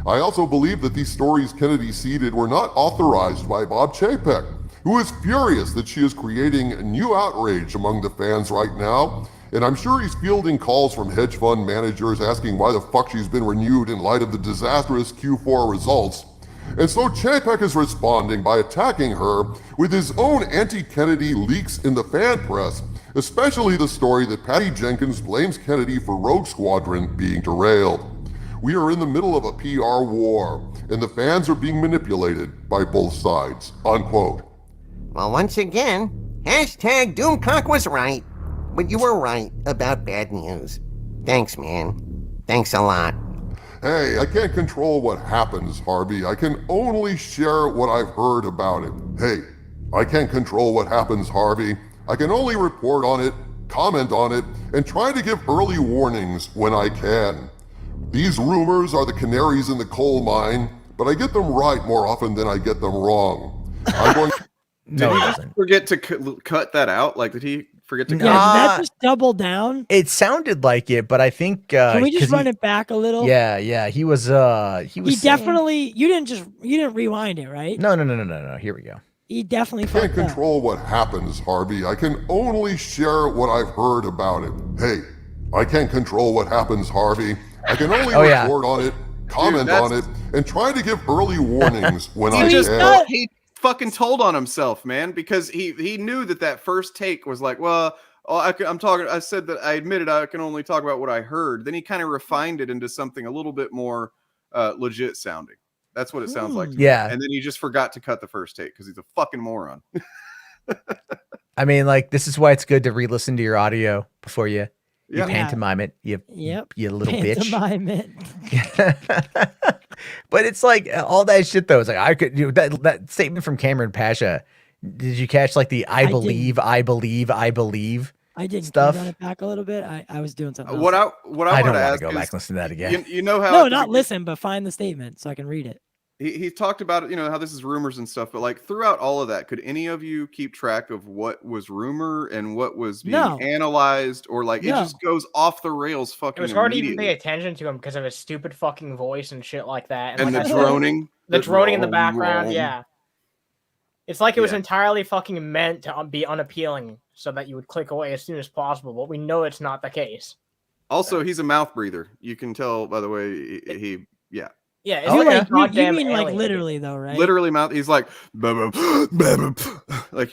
I also believe that these stories Kennedy seeded were not authorized by Bob Chapek, who is furious that she is creating new outrage among the fans right now. And I'm sure he's fielding calls from hedge fund managers asking why the fuck she's been renewed in light of the disastrous Q4 results. And so Chapek is responding by attacking her with his own anti-Kennedy leaks in the fan press, especially the story that Patty Jenkins blames Kennedy for Rogue Squadron being derailed. We are in the middle of a PR war, and the fans are being manipulated by both sides." Unquote. Well, once again, hashtag Doomcock was right. But you were right about bad news. Thanks, man. Thanks a lot. Hey, I can't control what happens, Harvey. I can only share what I've heard about it. Hey, I can't control what happens, Harvey. I can only report on it, comment on it, and try to give early warnings when I can. These rumors are the canaries in the coal mine, but I get them right more often than I get them wrong. I'm going No, he doesn't. Forget to cut that out? Like, did he forget to cut Yeah, it out? did that just double down? It sounded like it, but I think Can we just run it back a little? Yeah, he was He definitely you didn't rewind it, right? No. Here we go. He definitely I can't fucked up. control what happens, Harvey. I can only share what I've heard about it. Hey, I can't control what happens, Harvey. I can only report on it, comment on it, and try to give early warnings when I can. He fucking told on himself, man, because he knew that first take was like, well, I said that I admitted I can only talk about what I heard. Then he kind of refined it into something a little bit more legit sounding. That's what it sounds like to me. Yeah. And then he just forgot to cut the first take because he's a fucking moron. I mean, like, this is why it's good to re-listen to your audio before you pantomime it. You little bitch. Pantomime it. But it's like all that shit though. It's like I could do that statement from Cameron Pasha. Did you catch like the I believe I didn't. stuff? Can you run it back a little bit. I was doing something. What else. I don't want to want to ask go is, back and listen to that again. You know how No, not listen, but find the statement so I can read it. He talked about, you know, how this is rumors and stuff, but like throughout all of that, could any of you keep track of what was rumor and what was being analyzed, or like it just goes off the rails fucking It was hard to even pay attention to him because of his stupid fucking voice and shit like that. And like the droning. The droning in the background, yeah. It's like it was entirely fucking meant to be unappealing so that you would click away as soon as possible, but we know it's not the case. Also, he's a mouth breather. You can tell by the way yeah. Yeah, it's like you mean like literally though, right? Literally mouth. He's like, like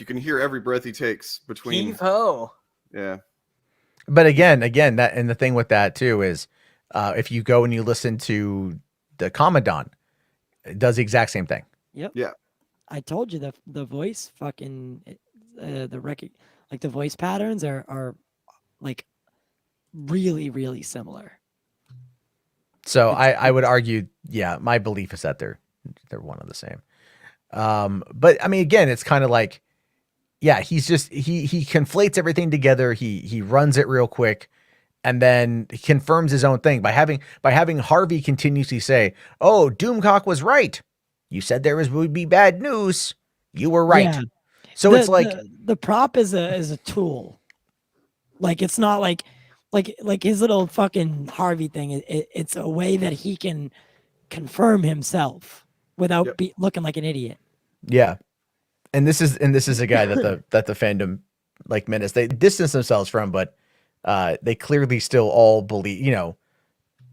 you can hear every breath he takes between. Heave-ho. Yeah. But again, that, and the thing with that too is, if you go and you listen to the Commandant, it does the exact same thing. Yep. Yeah. I told you the voice fucking like the voice patterns are like really, really similar. So I would argue, my belief is that they're one and the same. But I mean, again, it's kind of like, he's just he conflates everything together. He runs it real quick, and then he confirms his own thing by having Harvey continuously say, "Oh, Doomcock was right. You said would be bad news. You were right." Yeah. So it's like the prop is a tool. Like it's not like his little fucking Harvey thing. It's a way that he can confirm himself without looking like an idiot. Yeah, and this is a guy that the fandom like menace. They distance themselves from, but they clearly still all believe. You know,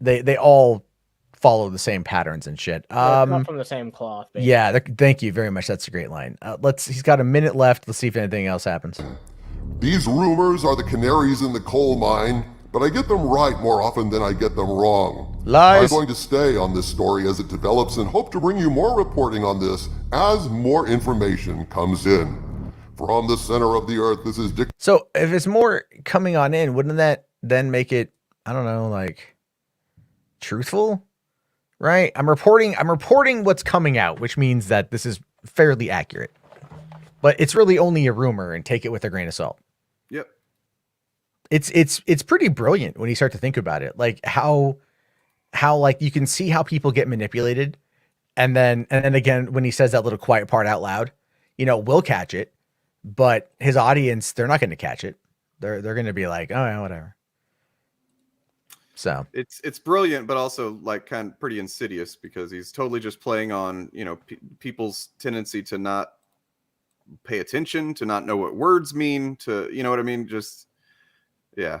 they all follow the same patterns and shit. Not from the same cloth. Basically. Yeah, thank you very much. That's a great line. He's got a minute left. Let's see if anything else happens. These rumors are the canaries in the coal mine, but I get them right more often than I get them wrong. Lies. I'm going to stay on this story as it develops and hope to bring you more reporting on this as more information comes in. From the center of the earth, this is Dick. So if it's more coming on in, wouldn't that then make it, I don't know, like truthful? Right? I'm reporting what's coming out, which means that this is fairly accurate. But it's really only a rumor, and take it with a grain of salt. Yep. It's pretty brilliant when you start to think about it. Like how like you can see how people get manipulated, and then again when he says that little quiet part out loud, you know, we'll catch it, but his audience, they're not going to catch it. They're going to be like, oh yeah, whatever. So it's brilliant, but also like kind of pretty insidious because he's totally just playing on, you know, people's tendency to not pay attention, to not know what words mean, to, you know what I mean? Just, yeah.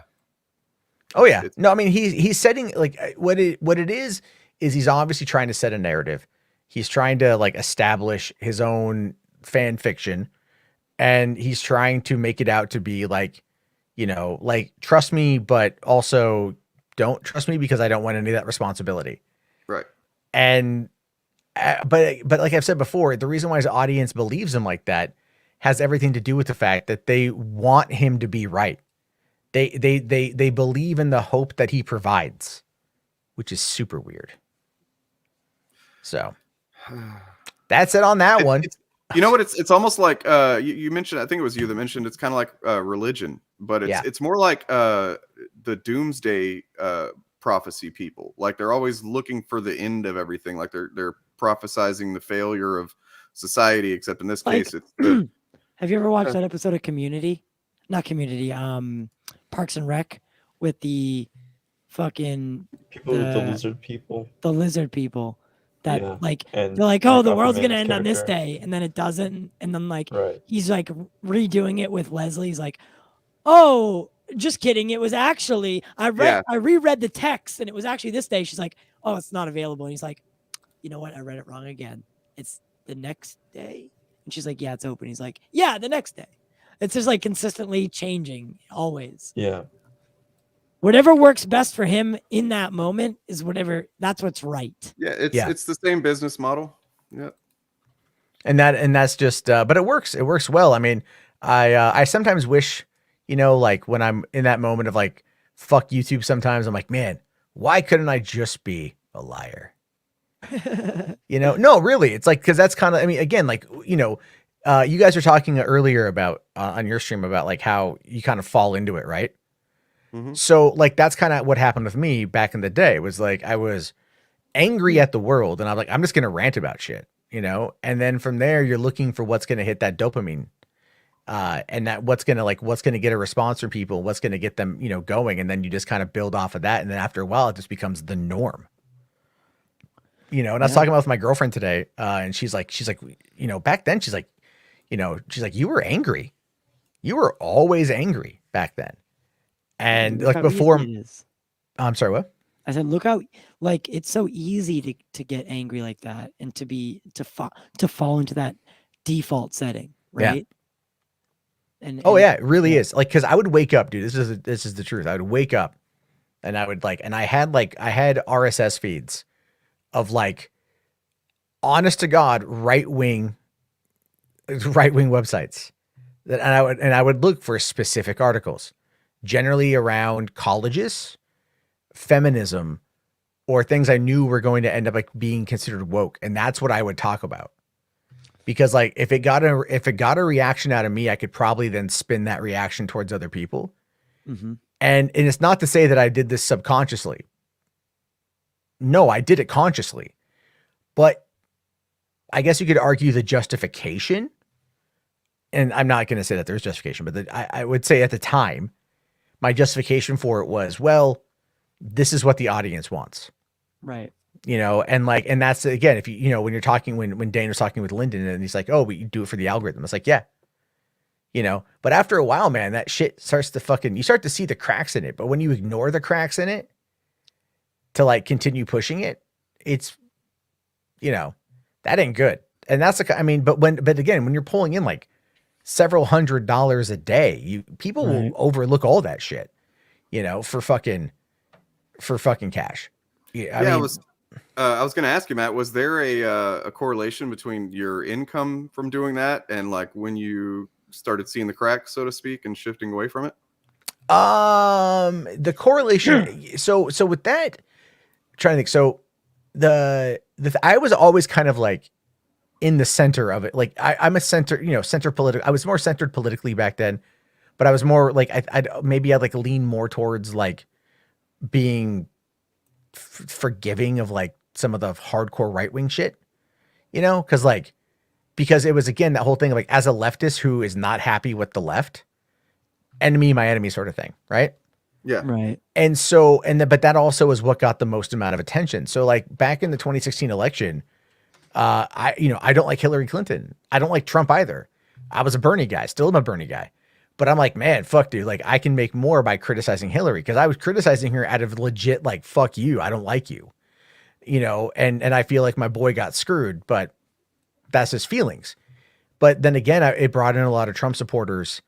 Oh yeah. No, I mean, he's setting like what it is he's obviously trying to set a narrative. He's trying to like establish his own fan fiction, and he's trying to make it out to be like, you know, like trust me, but also don't trust me because I don't want any of that responsibility. Right. And but like I've said before, the reason why his audience believes him like that has everything to do with the fact that they want him to be right. They believe in the hope that he provides, which is super weird. So that's it on that one. You know what? It's almost like you mentioned. I think it was you that mentioned. It's kind of like religion, but it's more like the doomsday prophecy people. Like they're always looking for the end of everything. Like they're prophesizing the failure of society. Except in this case, it's have you ever watched that episode of Community? Not Community. Parks and Rec with the fucking the lizard people. The lizard people. That and they're like, oh, the world's Aquaman's gonna end on this character. day, and then it doesn't, and then like Right. he's like redoing it with Leslie. He's like, oh, just kidding. It was actually I reread the text, and it was actually this day. She's like, oh, it's not available. And he's like, you know what? I read it wrong again. It's the next day. And she's like, yeah, it's open. He's like, yeah, the next day. It's just like consistently changing always. Yeah. Whatever works best for him in that moment is that's what's right. Yeah, it's the same business model. Yeah. And that's just but it works well. I mean, I sometimes wish, like when I'm in that moment of like fuck YouTube, sometimes I'm like, man, why couldn't I just be a liar? No, really. It's like, cuz that's kind of, I mean, again, like, you guys were talking earlier about on your stream about like how you kind of fall into it, right? Mm-hmm. So like that's kind of what happened with me back in the day. It was like I was angry at the world and I'm like, I'm just gonna rant about shit, and then from there you're looking for what's gonna hit that dopamine, and that what's gonna get a response from people, what's gonna get them going, and then you just kind of build off of that, and then after a while it just becomes the norm. And I was talking about with my girlfriend today, and she's like back then she's like you were angry, you were always angry back then. And like before, I'm sorry, what? I said, look how like it's so easy to get angry like that and to fall into that default setting, right? Yeah. And it really is. Like, cause I would wake up, dude. This is the truth. I would wake up and I would and I had RSS feeds of like, honest to God, right wing websites and I would look for specific articles. Generally around colleges, feminism, or things I knew were going to end up like being considered woke, and that's what I would talk about. Because like if it got a reaction out of me, I could probably then spin that reaction towards other people. Mm-hmm. And it's not to say that I did this subconsciously. No, I did it consciously. But I guess you could argue the justification, and I'm not going to say that there's justification, but I would say at the time, my justification for it was, well, this is what the audience wants. Right. And that's, again, if when you're talking, when Dane was talking with Lyndon and he's like, oh, but you do it for the algorithm. It's like, yeah, but after a while, man, that shit starts to you start to see the cracks in it. But when you ignore the cracks in it to like continue pushing it, it's, that ain't good. And that's but again, when you're pulling in like several $100s a day, people will overlook all that shit, for fucking cash. I was going to ask you, Matt, was there a correlation between your income from doing that and like when you started seeing the cracks, so to speak, and shifting away from it? The correlation. So with that, I'm trying to think. So I was always kind of like in the center of it. Like I'm a center political. I was more centered politically back then, but I was more like, I'd like lean more towards like being forgiving of like some of the hardcore right-wing shit, because it was, again, that whole thing of like, as a leftist who is not happy with the left, enemy, my enemy sort of thing. Right. Yeah. Right. And so, but that also is what got the most amount of attention. So like back in the 2016 election, I don't like Hillary Clinton. I don't like Trump either. I was a Bernie guy, still am a Bernie guy, but I'm like, man, fuck dude. Like I can make more by criticizing Hillary. Cause I was criticizing her out of legit, like, fuck you. I don't like you, and I feel like my boy got screwed, but that's his feelings. But then again, it brought in a lot of Trump supporters,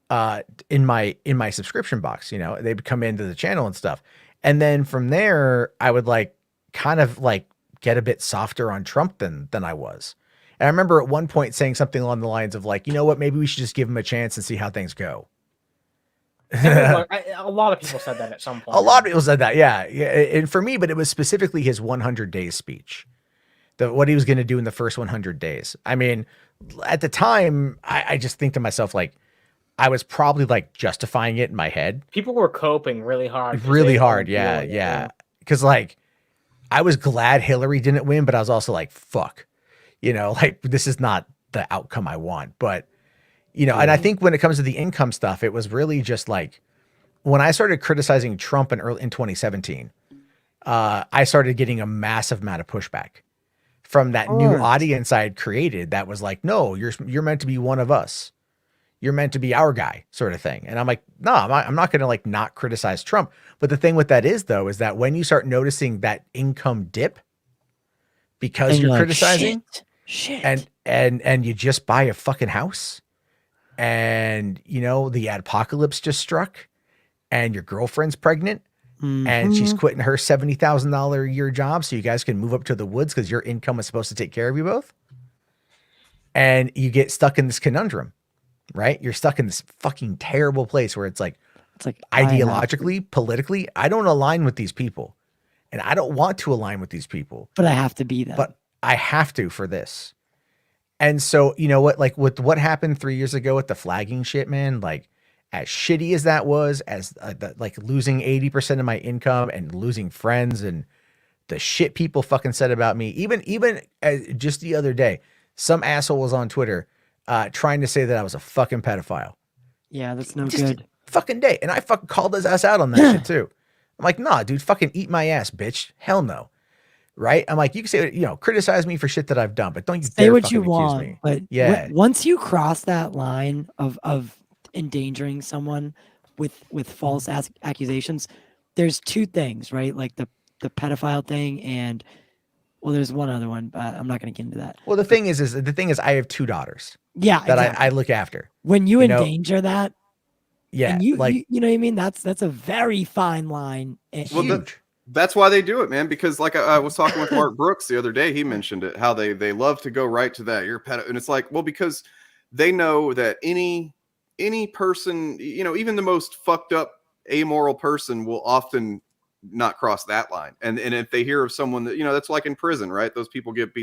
in my subscription box. They would come into the channel and stuff. And then from there, I would like kind of like get a bit softer on Trump than I was. And I remember at one point saying something along the lines of like, you know what, maybe we should just give him a chance and see how things go. A lot of people said that at some point. A lot of people said that. Yeah. And for me, but it was specifically his 100 days speech what he was going to do in the first 100 days. I mean, at the time, I just think to myself, like, I was probably like justifying it in my head. People were coping really hard. Really hard. Yeah. Cause like, I was glad Hillary didn't win, but I was also like, fuck, you know, like this is not the outcome I want. But, you know, and I think when it comes to the income stuff, it was really just like when I started criticizing Trump in 2017, I started getting a massive amount of pushback from that new audience I had created that was like, no, you're meant to be one of us. You're meant to be our guy, sort of thing. And I'm like, no, I'm not going to like not criticize Trump. But the thing with that is though, is that when you start noticing that income dip because you're criticizing shit. And you just buy a fucking house and you know, the apocalypse just struck and your girlfriend's pregnant and she's quitting her $70,000 a year job so you guys can move up to the woods because your income is supposed to take care of you both. And you get stuck in this conundrum. Right? You're stuck in this fucking terrible place where it's like ideologically, politically, I don't align with these people and I don't want to align with these people, but I have to be them. But I have to for this. And so, you know what, like with what happened 3 years ago with the flagging shit, man, like as shitty as that was, as like losing 80% of my income and losing friends and the shit people fucking said about me, even just the other day, some asshole was on Twitter trying to say that I was a fucking pedophile. Yeah, that's no just good. Fucking day. And I fucking called his ass out on that shit too. I'm like, nah, dude, fucking eat my ass, bitch. Hell no. Right? I'm like, you can say, you know, criticize me for shit that I've done, but don't you say dare what you accuse want. me. But yeah, once you cross that line of endangering someone with false accusations, there's two things, right? Like the pedophile thing and well, there's one other one, but I'm not going to get into that. Well, the thing is I have two daughters. Yeah, that exactly. I look after. When you endanger that, yeah, and you like you know what I mean. That's a very fine line. Well, that's why they do it, man. Because like I was talking with Mark Brooks the other day, he mentioned it. How they love to go right to that. You're a pedo, and it's like, well, because they know that any person, you know, even the most fucked up, amoral person will often not cross that line. And if they hear of someone that, you know, that's like in prison, right? Those people get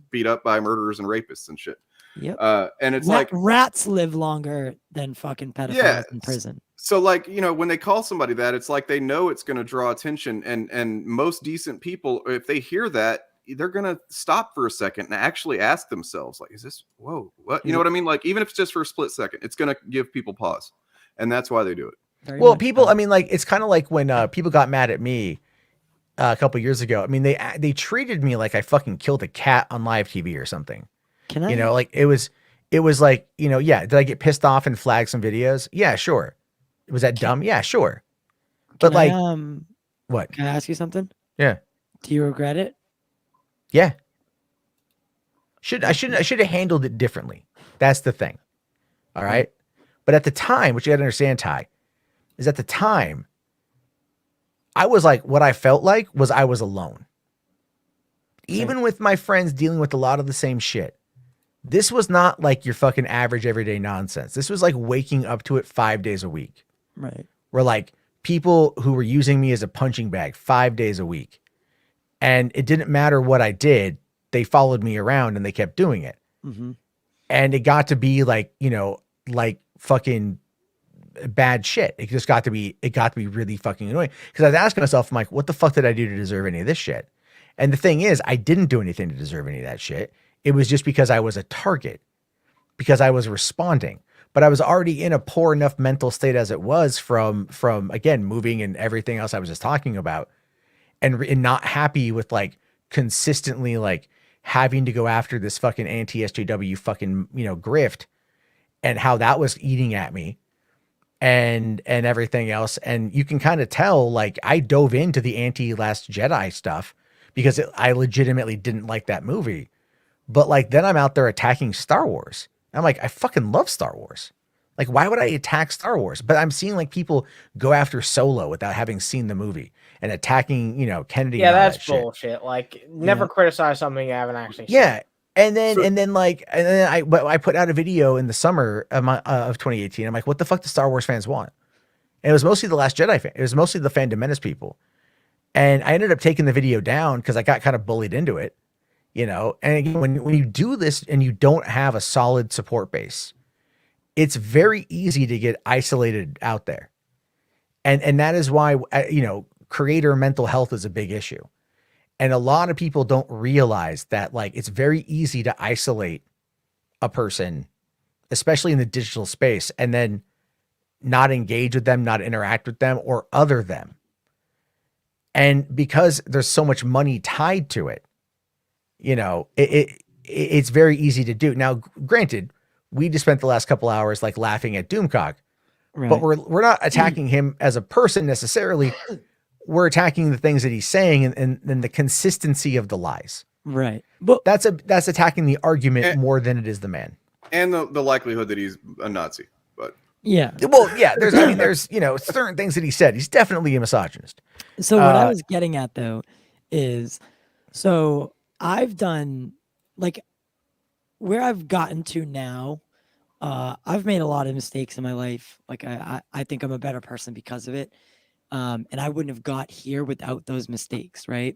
beat up by murderers and rapists and shit. Yep. And it's like rats live longer than fucking pedophiles in prison. So like, you know, when they call somebody that, it's like they know it's going to draw attention, and most decent people, if they hear that, they're going to stop for a second and actually ask themselves, like, is this, whoa, what? You know what I mean? Like, even if it's just for a split second, it's going to give people pause. And that's why they do it. Well, people, I mean, like, it's kind of like when people got mad at me a couple years ago. I mean, they treated me like I fucking killed a cat on live TV or something. Can I? You know, like it was like, you know, yeah. Did I get pissed off and flag some videos? Yeah, sure. Was that dumb? Yeah, sure. But like, what? Can I ask you something? Yeah. Do you regret it? Yeah. I should have handled it differently. That's the thing. All right. But at the time, what you got to understand, Ty, is at the time, I was like, what I felt like was I was alone. Even with my friends dealing with a lot of the same shit. This was not like your fucking average everyday nonsense. This was like waking up to it 5 days a week. Right. Where like people who were using me as a punching bag 5 days a week. And it didn't matter what I did. They followed me around and they kept doing it. Mm-hmm. And it got to be like, you know, like fucking bad shit. It got to be really fucking annoying. Because I was asking myself, I'm like, what the fuck did I do to deserve any of this shit? And the thing is, I didn't do anything to deserve any of that shit. It was just because I was a target, because I was responding. But I was already in a poor enough mental state as it was from again, moving and everything else I was just talking about, and not happy with like consistently like having to go after this fucking anti-SJW fucking, you know, grift, and how that was eating at me and everything else. And you can kind of tell, like, I dove into the anti-Last Jedi stuff because I legitimately didn't like that movie. But like, then I'm out there attacking Star Wars. I'm like, I fucking love Star Wars. Like, why would I attack Star Wars? But I'm seeing like people go after Solo without having seen the movie and attacking, you know, Kennedy. Yeah, and all that's that bullshit. Shit. Like, never criticize something you haven't actually seen. Yeah. And then I put out a video in the summer of 2018. I'm like, what the fuck do Star Wars fans want? And it was mostly the Last Jedi fan. It was mostly the Phantom Menace people. And I ended up taking the video down because I got kind of bullied into it. you know. And again, when you do this and you don't have a solid support base, it's very easy to get isolated out there. And that is why, you know, creator mental health is a big issue. And a lot of people don't realize that, like, it's very easy to isolate a person, especially in the digital space, and then not engage with them, not interact with them, or other them. And because there's so much money tied to it, you know, it's very easy to do. Now, granted, we just spent the last couple hours like laughing at Doomcock, Right. but we're not attacking him as a person necessarily. We're attacking the things that he's saying and the consistency of the lies. Right. But that's attacking the argument more than it is the man. And the likelihood that he's a Nazi. But yeah. Well, yeah, there's you know, certain things that he said. He's definitely a misogynist. So what I was getting at though is, so I've done, like, where I've gotten to now, I've made a lot of mistakes in my life. Like I think I'm a better person because of it. And I wouldn't have got here without those mistakes, right?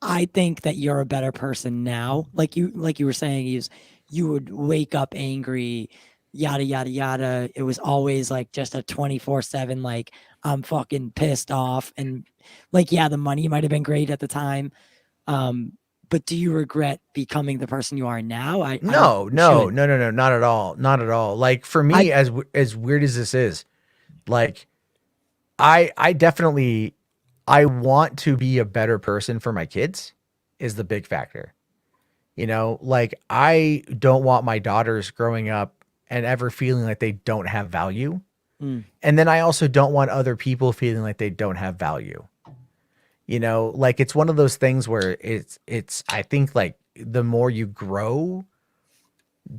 I think that you're a better person now. Like you were saying, you would wake up angry, yada yada yada. It was always like just a 24/7, like, I'm fucking pissed off. And like, yeah, the money might have been great at the time. But do you regret becoming the person you are now? No, not at all. Not at all. Like, for me, as weird as this is, like, I definitely, I want to be a better person for my kids is the big factor. You know, like, I don't want my daughters growing up and ever feeling like they don't have value. And then I also don't want other people feeling like they don't have value. You know, like, it's one of those things where it's, I think, like, the more you grow,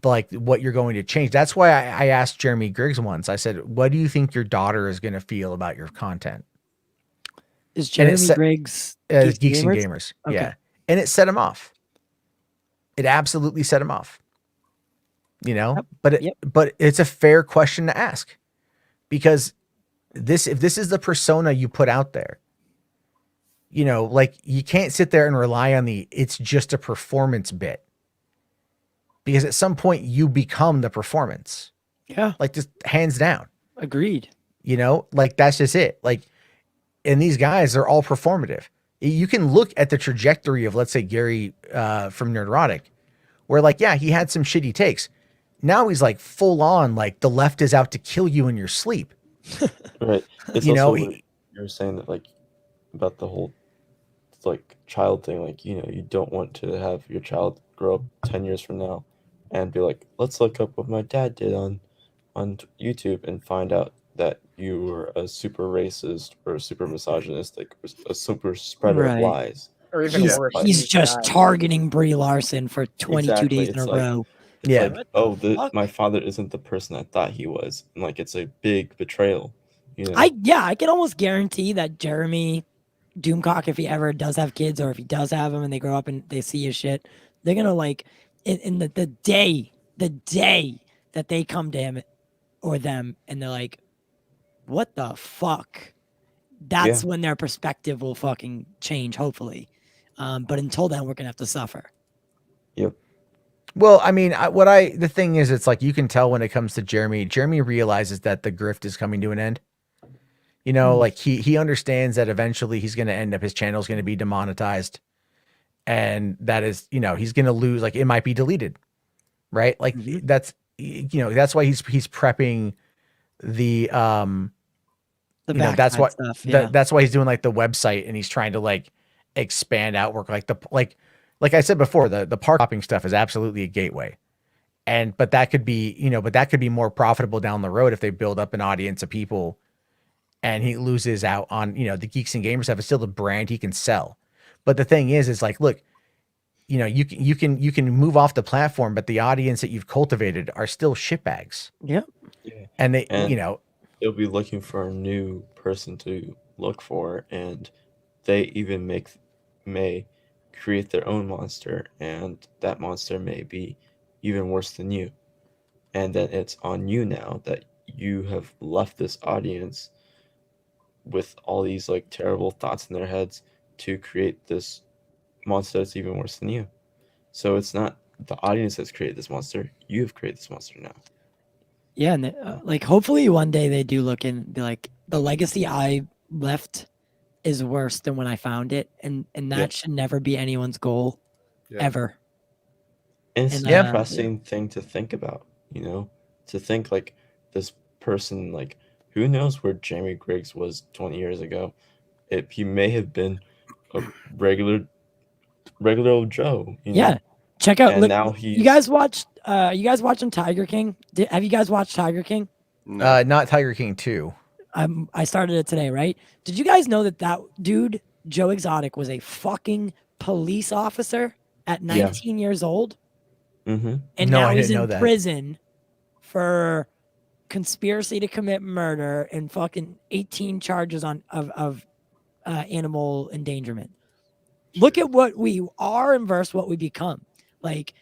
like, what you're going to change. That's why I asked Jeremy Griggs once, I said, what do you think your daughter is going to feel about your content? Is Jeremy Griggs Geeks and Gamers? Okay. Yeah. And it set him off. It absolutely set him off. You know, but it's a fair question to ask, because if this is the persona you put out there, you know, like, you can't sit there and rely on it's just a performance bit, because at some point you become the performance. Yeah. Like, just hands down. Agreed. You know, like, that's just it. Like, and these guys, they're all performative. You can look at the trajectory of, let's say, Gary from Nerdrotic, where, like, yeah, he had some shitty takes. Now he's like full on, like, the left is out to kill you in your sleep. Right. It's you know, you were saying that, like, about the whole, like, child thing. Like, you know, you don't want to have your child grow up 10 years from now and be like, let's look up what my dad did on YouTube and find out that you were a super racist or a super misogynistic or a super spreader of lies. Or even worse, he's just targeting Brie Larson for 22 days in a row. It's like, oh, my father isn't the person I thought he was. And, like, it's a big betrayal. You know? I can almost guarantee that Jeremy Doomcock, if he ever does have kids, or if he does have them and they grow up and they see his shit, they're gonna, like, in the day that they come to him or them and they're like, what the fuck? That's when their perspective will fucking change, hopefully. But until then, we're gonna have to suffer. Yep. Well, I mean, the thing is, it's like, you can tell when it comes to Jeremy realizes that the grift is coming to an end. You know, like, he understands that eventually he's going to end up, his channel is going to be demonetized, and that is, you know, he's going to lose, like, it might be deleted, right? Like, that's, you know, that's why he's prepping the you know, that's why stuff, that's why he's doing, like, the website, and he's trying to, like, expand outwork, like I said before, the park hopping stuff is absolutely a gateway. But that could be, you know, more profitable down the road if they build up an audience of people and he loses out on, you know, the Geeks and Gamers stuff. It's still the brand he can sell. But the thing is like, look, you know, you can move off the platform, but the audience that you've cultivated are still shitbags. Yep. Yeah. And you know, they'll be looking for a new person to look for, and they even may create their own monster, and that monster may be even worse than you. And then it's on you now that you have left this audience with all these, like, terrible thoughts in their heads to create this monster that's even worse than you. So it's not the audience that's created this monster. You have created this monster now. Yeah, and like hopefully one day they do look and be like, the legacy I left is worse than when I found it, and that should never be anyone's goal, ever. And it's a depressing thing to think about, you know, to think like this person, like who knows where Jeremy Griggs was 20 years ago. He may have been a regular old Joe. You know? Check out. And now you guys watched. You guys watching Tiger King? Have you guys watched Tiger King? No. Not Tiger King 2. I started it today, right? Did you guys know that dude, Joe Exotic, was a fucking police officer at 19 years old? Mm-hmm. And now he's in prison for conspiracy to commit murder and fucking 18 charges of animal endangerment. Look at what we are and versus what we become. Like,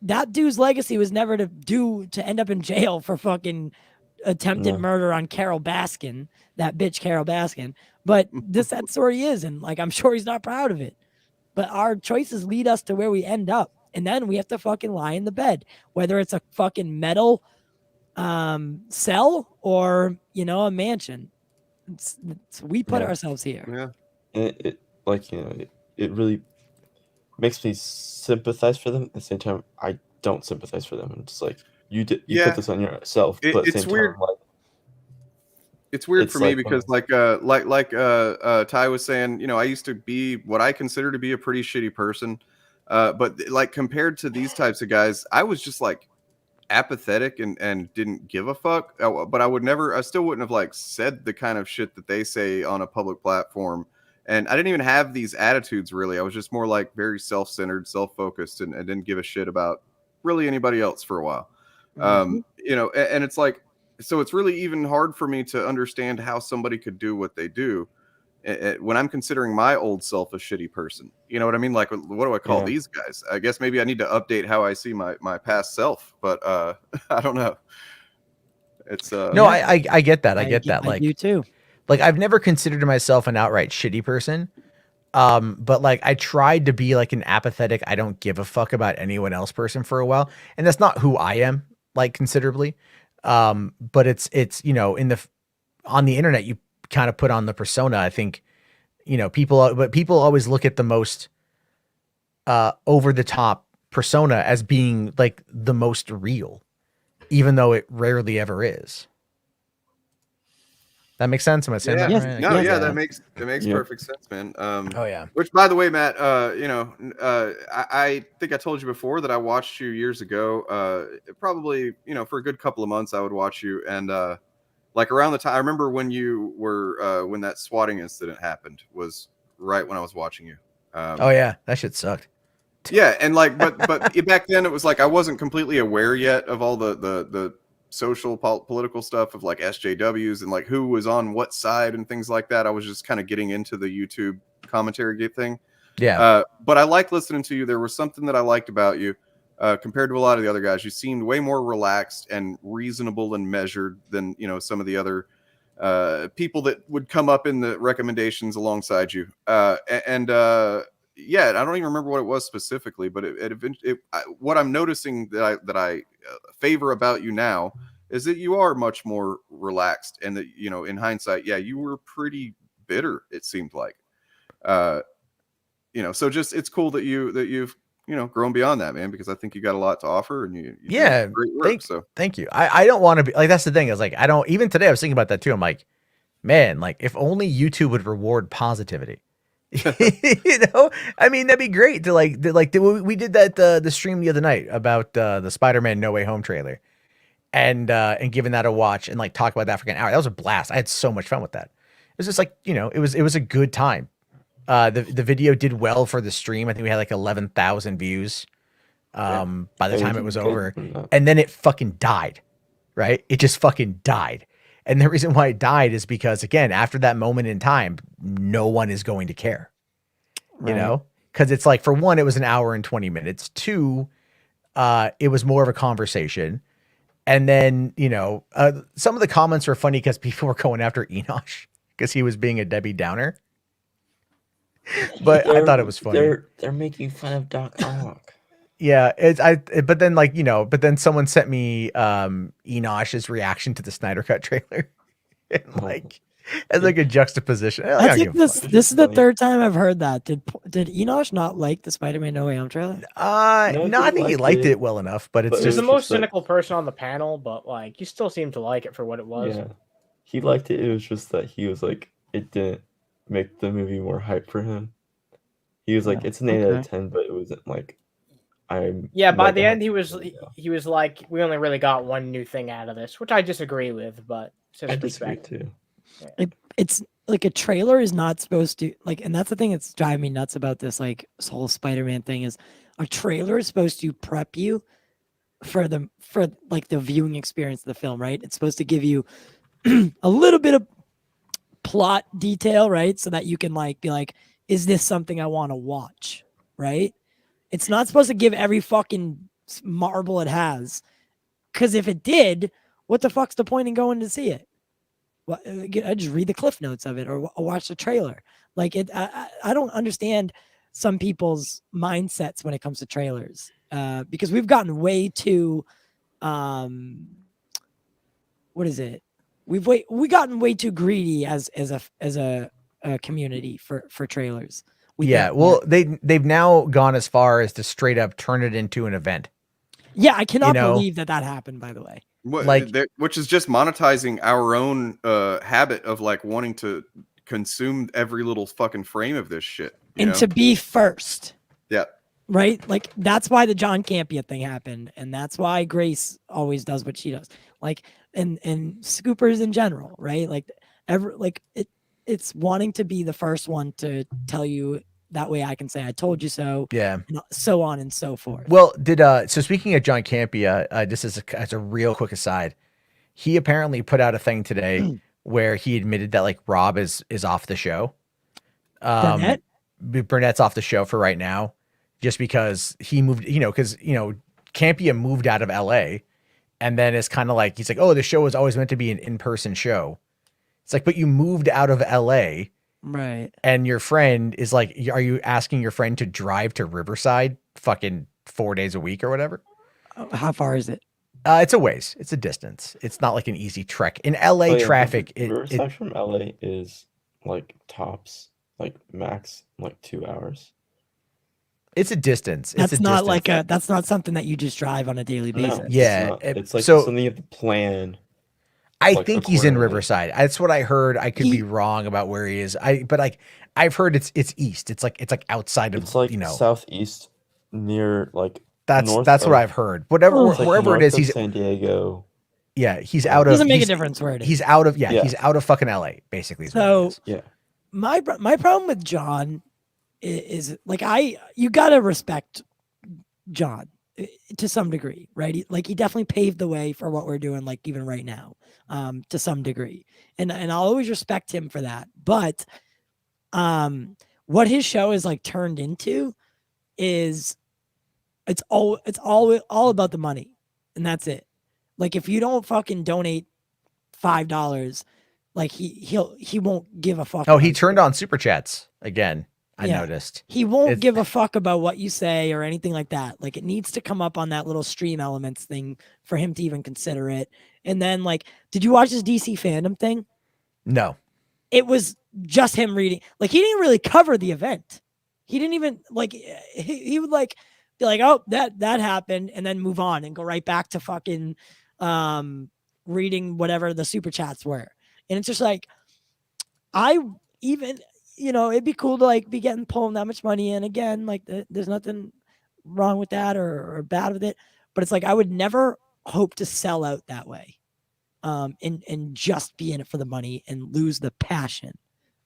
that dude's legacy was never to end up in jail for fucking attempted murder on Carol Baskin, that bitch Carol Baskin. But that's where he is, and like I'm sure he's not proud of it. But our choices lead us to where we end up, and then we have to fucking lie in the bed, whether it's a fucking metal cell or a mansion. We put ourselves here. Yeah, and it really makes me sympathize for them. At the same time, I don't sympathize for them. It's like you put this on yourself, but at the same time, like, it's weird for me because like Ty was saying, I used to be what I consider to be a pretty shitty person, but like compared to these types of guys, I was just like apathetic and didn't give a fuck. But I still wouldn't have like said the kind of shit that they say on a public platform. And I didn't even have these attitudes really. I was just more like very self-centered, self-focused, and didn't give a shit about really anybody else for a while. And it's like, so it's really even hard for me to understand how somebody could do what they do when I'm considering my old self a shitty person. You know what I mean? Like, what do I call these guys? I guess maybe I need to update how I see my past self, but I don't know. It's no, I get that. I get that. Like you too. Like I've never considered myself an outright shitty person. But like I tried to be like an apathetic, I don't give a fuck about anyone else person for a while. And that's not who I am, like considerably. But it's on the internet, you kind of put on the persona. I think, people always look at the most over the top persona as being like the most real, even though it rarely ever is. That makes sense. Am I saying that right? No, that makes perfect sense, man. Oh yeah. Which, by the way, Matt, I think I told you before that I watched you years ago. Probably, for a good couple of months, I would watch you, and like around the time I remember when you were when that swatting incident happened was right when I was watching you. Oh yeah, that shit sucked. Yeah, and like, but back then it was like I wasn't completely aware yet of all the social political stuff of like SJWs and like who was on what side and things like that. I was just kind of getting into the YouTube commentary thing. Yeah. But I like listening to you. There was something that I liked about you compared to a lot of the other guys. You seemed way more relaxed and reasonable and measured than, some of the other people that would come up in the recommendations alongside you. Yeah, I don't even remember what it was specifically, but what I'm noticing that I favor about you now is that you are much more relaxed, and that in hindsight, you were pretty bitter. It seemed like, so just it's cool that you've grown beyond that, man, because I think you got a lot to offer, and you do great work. Thank you. I don't want to be like, that's the thing is like, I don't, even today I was thinking about that too. I'm like, man, like if only YouTube would reward positivity. I mean, that'd be great to we did that the stream the other night about the Spider-Man No Way Home trailer, and giving that a watch and like talk about that for an hour. That was a blast. I had so much fun with that. It was just like, it was a good time. The video did well for the stream. I think we had like 11,000 views by the time it was over, and then it fucking died. Right? It just fucking died. And the reason why it died is because, again, after that moment in time, no one is going to care, because it's like, for one, it was an hour and 20 minutes. Two, it was more of a conversation. And then, some of the comments were funny because people were going after Enosh because he was being a Debbie Downer. But I thought it was funny. They're making fun of Doc Ock. Yeah, but then but then someone sent me Enosh's reaction to the Snyder Cut trailer, and as like a juxtaposition. I think this is the third time I've heard that. Did Enosh not like the Spider-Man No Way Home trailer? No, I think he liked it well enough, but it's just the most cynical person on the panel, but like you still seem to like it for what it was. Yeah, he liked it. It was just that he was like, it didn't make the movie more hype for him. He was like, it's an 8 out of 10, but it wasn't like. By the end he was like, we only really got one new thing out of this, which I disagree with, but I disagree too. It's like a trailer is not supposed to like, and that's the thing that's driving me nuts about this whole Spider-Man thing is a trailer is supposed to prep you for the viewing experience of the film, right? It's supposed to give you a little bit of plot detail, right? So that you can be like, is this something I want to watch, right? It's not supposed to give every fucking marble it has. Because if it did, what the fuck's the point in going to see it? Well, I just read the cliff notes of it or watch the trailer. I don't understand some people's mindsets when it comes to trailers. Because we've gotten way too, what is it? We've gotten way too greedy as a community for trailers. They've now gone as far as to straight up turn it into an event. Yeah, I cannot believe that happened, by the way. Which is just monetizing our own habit of wanting to consume every little fucking frame of this shit. And to be first. Yeah. Right? That's why the John Campea thing happened. And that's why Grace always does what she does. And scoopers in general, right? It's wanting to be the first one to tell you. That way I can say, I told you so. Yeah. And so on and so forth. Well, so speaking of John Campea, just as a real quick aside, he apparently put out a thing today where he admitted that Rob is off the show. Burnett? Burnett's off the show for right now, just because he moved, because Campea moved out of LA, and then it's kind of he's like, oh, the show was always meant to be an in-person show. It's like, but you moved out of LA. Right. And your friend is like, are you asking your friend to drive to Riverside fucking 4 days a week or whatever? How far is it? It's a ways. It's a distance. It's not an easy trek. In LA traffic, Riverside from LA is tops, max 2 hours. It's a distance. That's not that's not something that you just drive on a daily basis. No, yeah. It's something you have to plan. I think he's in Riverside. That's what I heard. I could be wrong about where he is. But I've heard it's east. It's outside of southeast near that's what I've heard. Wherever it is, he's San Diego. Yeah, he's out of. Doesn't make a difference where it is. He's out of. Yeah, he's out of fucking LA. Basically. So my problem with John is you gotta respect John to some degree, right? He definitely paved the way for what we're doing, even right now, to some degree, and I'll always respect him for that. But what his show is turned into is it's all about the money, and that's it. If you don't fucking donate $5, he won't give a fuck. Oh, he turned on super chats again. I noticed. He won't give a fuck about what you say or anything like that. It needs to come up on that little stream elements thing for him to even consider it. And then did you watch his DC fandom thing? No. It was just him reading. He didn't really cover the event. He didn't even he would be like, oh, that happened, and then move on and go right back to fucking reading whatever the super chats were. And it's just it'd be cool to be pulling that much money in again. There's nothing wrong with that or bad with it, but it's I would never hope to sell out that way, and just be in it for the money and lose the passion.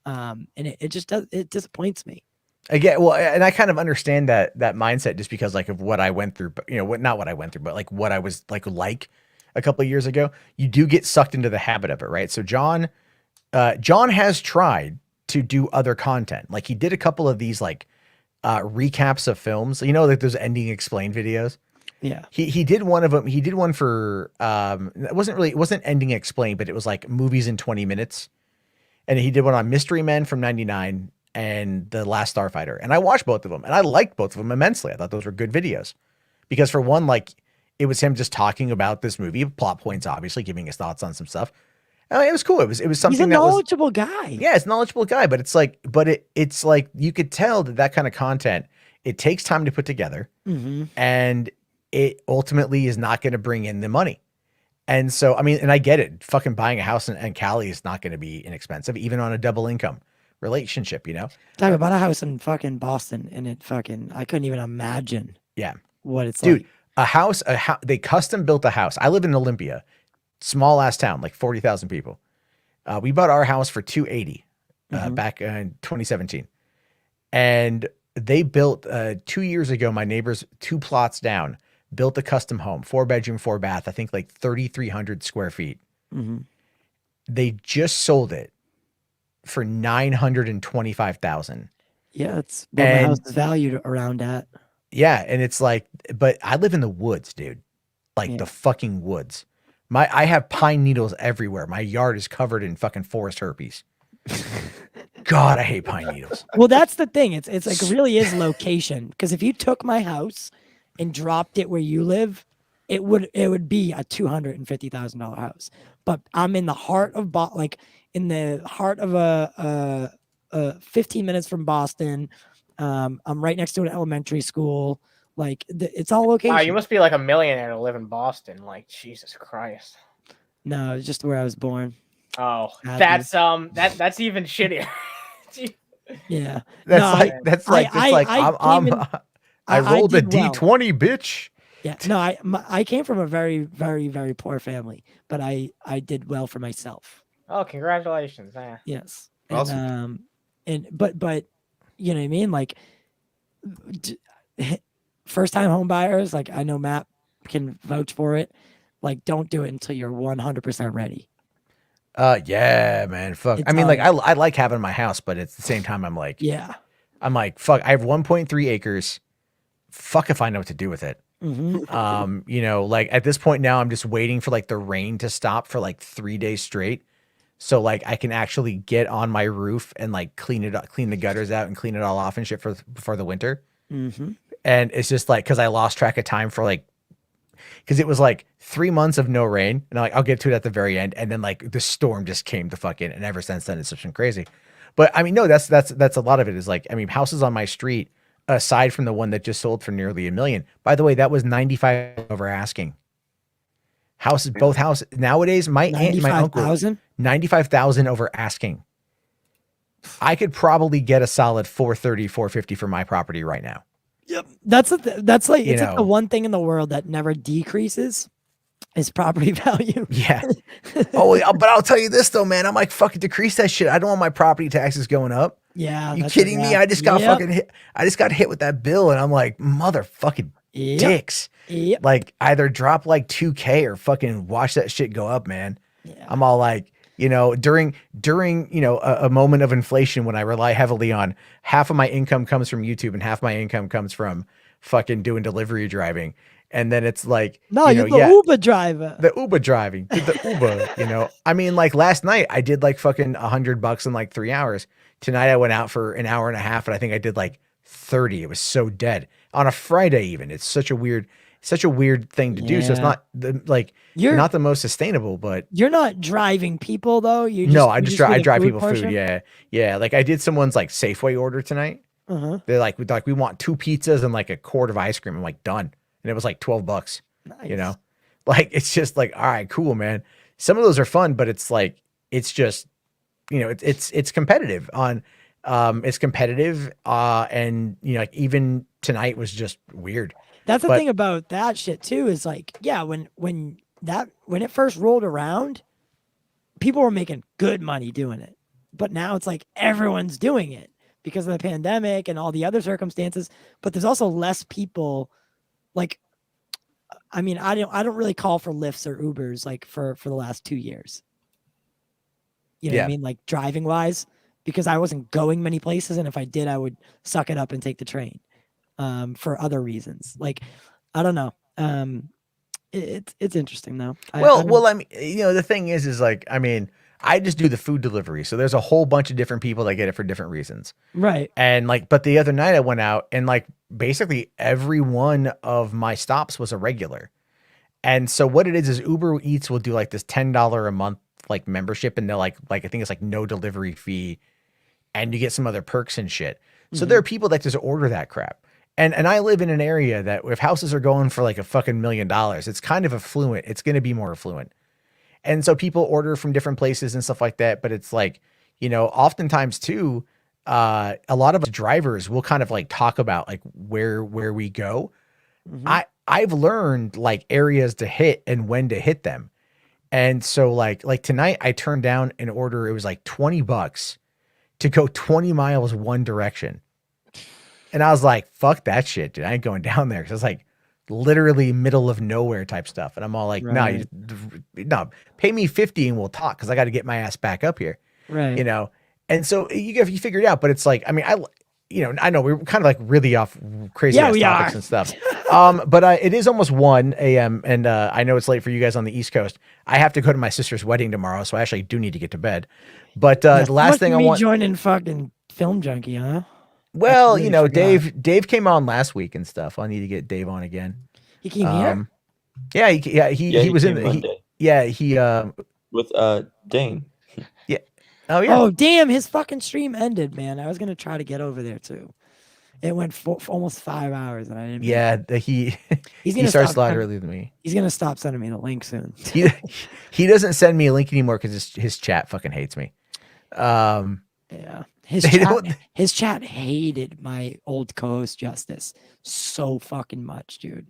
And it just does. It disappoints me. Again, well, and I kind of understand that mindset just because of what I went through, but not what I went through, but what I was like a couple of years ago. You do get sucked into the habit of it, right? So John has tried to do other content. He did a couple of these recaps of films. Those ending explained videos. Yeah. He did one of them. He did one for it wasn't ending explained, but it was movies in 20 minutes. And he did one on Mystery Men from 99, and The Last Starfighter. And I watched both of them, and I liked both of them immensely. I thought those were good videos. Because for one, like, it was him just talking about this movie, plot points, obviously, giving his thoughts on some stuff. It was cool. It was something He's a that was knowledgeable guy. Yeah, it's a knowledgeable guy, but it's like, it's like you could tell that kind of content, it takes time to put together, and it ultimately is not going to bring in the money. And so, I mean, and I get it. Fucking buying a house in Cali is not going to be inexpensive, even on a double income relationship, you know? Talk about a house in fucking Boston, and I couldn't even imagine. Yeah. What it's Dude, like. a house, they custom built a house. I live in Olympia, small ass town, like 40,000 people. We bought our house for $280 back in 2017. And they built 2 years ago, my neighbors 2 plots down, built a custom home, 4-bedroom, 4-bath, I think like 3,300 square feet. They just sold it for $925,000. Yeah, it's what my house is valued around at. Yeah, and it's like, but I live in the woods, dude. Like the fucking woods. I have pine needles everywhere. My yard is covered in fucking forest herpes. God, I hate pine needles. Well, that's the thing. It's like it really is location. Because if you took my house and dropped it where you live, it would be a $250,000 house. But I'm in the heart of in the heart of a 15 minutes from Boston. I'm right next to an elementary school. Like it's all location. Wow, you must be like a millionaire to live in Boston. Like Jesus Christ. No, it's just where I was born. Oh, that's even shittier. Yeah, I rolled a D20, bitch. Yeah, no, I came from a very, very, very poor family, but I did well for myself. Oh, congratulations! Yes, awesome. But you know what I mean, like first time home buyers, like I know Matt can vouch for it. Like, don't do it until you're 100% ready. Yeah, man. Fuck. I mean, like, I like having my house, but at the same time, I'm like, fuck. I have 1.3 acres. Fuck if I know what to do with it. You know, like at this point now, I'm just waiting for like the rain to stop for like 3 days straight, so like I can actually get on my roof and like clean it up, clean the gutters out, and clean it all off and shit before the winter. And it's just like because I lost track of time for like. Because it was like 3 months of no rain, and I'm like, I'll get to it at the very end, and then like the storm just came to fucking, and ever since then it's just been crazy. But I mean, no, that's a lot of it is like, I mean, houses on my street, aside from the one that just sold for nearly $1 million. By the way, that was 95 over asking. Houses, both houses nowadays. My aunt and my uncle, 95,000 over asking. I could probably get a solid 430, 450 for my property right now. Yep. That's like it's like the one thing in the world that never decreases is property value. Yeah. But I'll tell you this though, man. I'm like, fucking decrease that shit. I don't want my property taxes going up. Yeah. You kidding me? I just got fucking hit. I just got hit with that bill, and I'm like, motherfucking dicks. Like either drop like 2K or fucking watch that shit go up, man. Yeah. I'm all like, you know, during you know a moment of inflation when I rely heavily on half of my income comes from YouTube and half my income comes from fucking doing delivery driving, and then it's like you're the Uber driver. The Uber driving, the Uber. You know, I mean, like last night I did like fucking $100 in like 3 hours. Tonight I went out for an hour and a half, and I think I did like 30. It was so dead on a Friday. Even it's such a weird thing to do. So it's not you're not the most sustainable, but you're not driving people though. I drive people food. Yeah. Like I did someone's like Safeway order tonight. They're like, we want 2 pizzas and like a quart of ice cream. I'm like, done. And it was like $12, you know, like, it's just like, all right, cool, man. Some of those are fun, but it's like, it's just, you know, it's competitive on, it's competitive. And you know, like even tonight was just weird. That's the thing about that shit too, is like, yeah, when it first rolled around, people were making good money doing it. But now it's like everyone's doing it because of the pandemic and all the other circumstances. But there's also less people. Like, I mean, I don't really call for Lyfts or Ubers like for the last 2 years. You know what I mean? Like driving wise, because I wasn't going many places, and if I did, I would suck it up and take the train. For other reasons, like I don't know. It's interesting though. I mean, you know, the thing is like, I mean, I just do the food delivery. So there's a whole bunch of different people that get it for different reasons. Right. And like, but the other night I went out and like basically every one of my stops was a regular. And so what it is Uber Eats will do like this $10 a month like membership, and they're like I think it's like no delivery fee, and you get some other perks and shit. So there are people that just order that crap. And I live in an area that if houses are going for like a fucking $1 million, it's kind of affluent. It's going to be more affluent. And so people order from different places and stuff like that. But it's like, you know, oftentimes too, a lot of us drivers will kind of like talk about like where we go. I've learned like areas to hit and when to hit them. And so like tonight I turned down an order. It was like $20 to go 20 miles one direction. And I was like, fuck that shit, dude. I ain't going down there. Cause it's like literally middle of nowhere type stuff. And I'm all like, Right. no, pay me 50 and we'll talk. Cause I got to get my ass back up here. Right. You know? And so you figure it out, but it's like, I mean, I know we're kind of like really off crazy ass topics and stuff. But it is almost 1 a.m. and I know it's late for you guys on the East Coast. I have to go to my sister's wedding tomorrow, so I actually do need to get to bed. But the last thing I want joining fucking Film Junkie, huh? Well, you know, Dave came on last week and stuff. I need to get Dave on again. He came here. Yeah, he was in with Dane. Yeah. Oh yeah. Oh damn, his fucking stream ended, man. I was gonna try to get over there too. It went for almost 5 hours, and I didn't. Yeah, he starts a lot earlier than me. He's gonna stop sending me the link soon. He doesn't send me a link anymore because his chat fucking hates me. Yeah, his chat hated my old co-host Justice so fucking much, dude.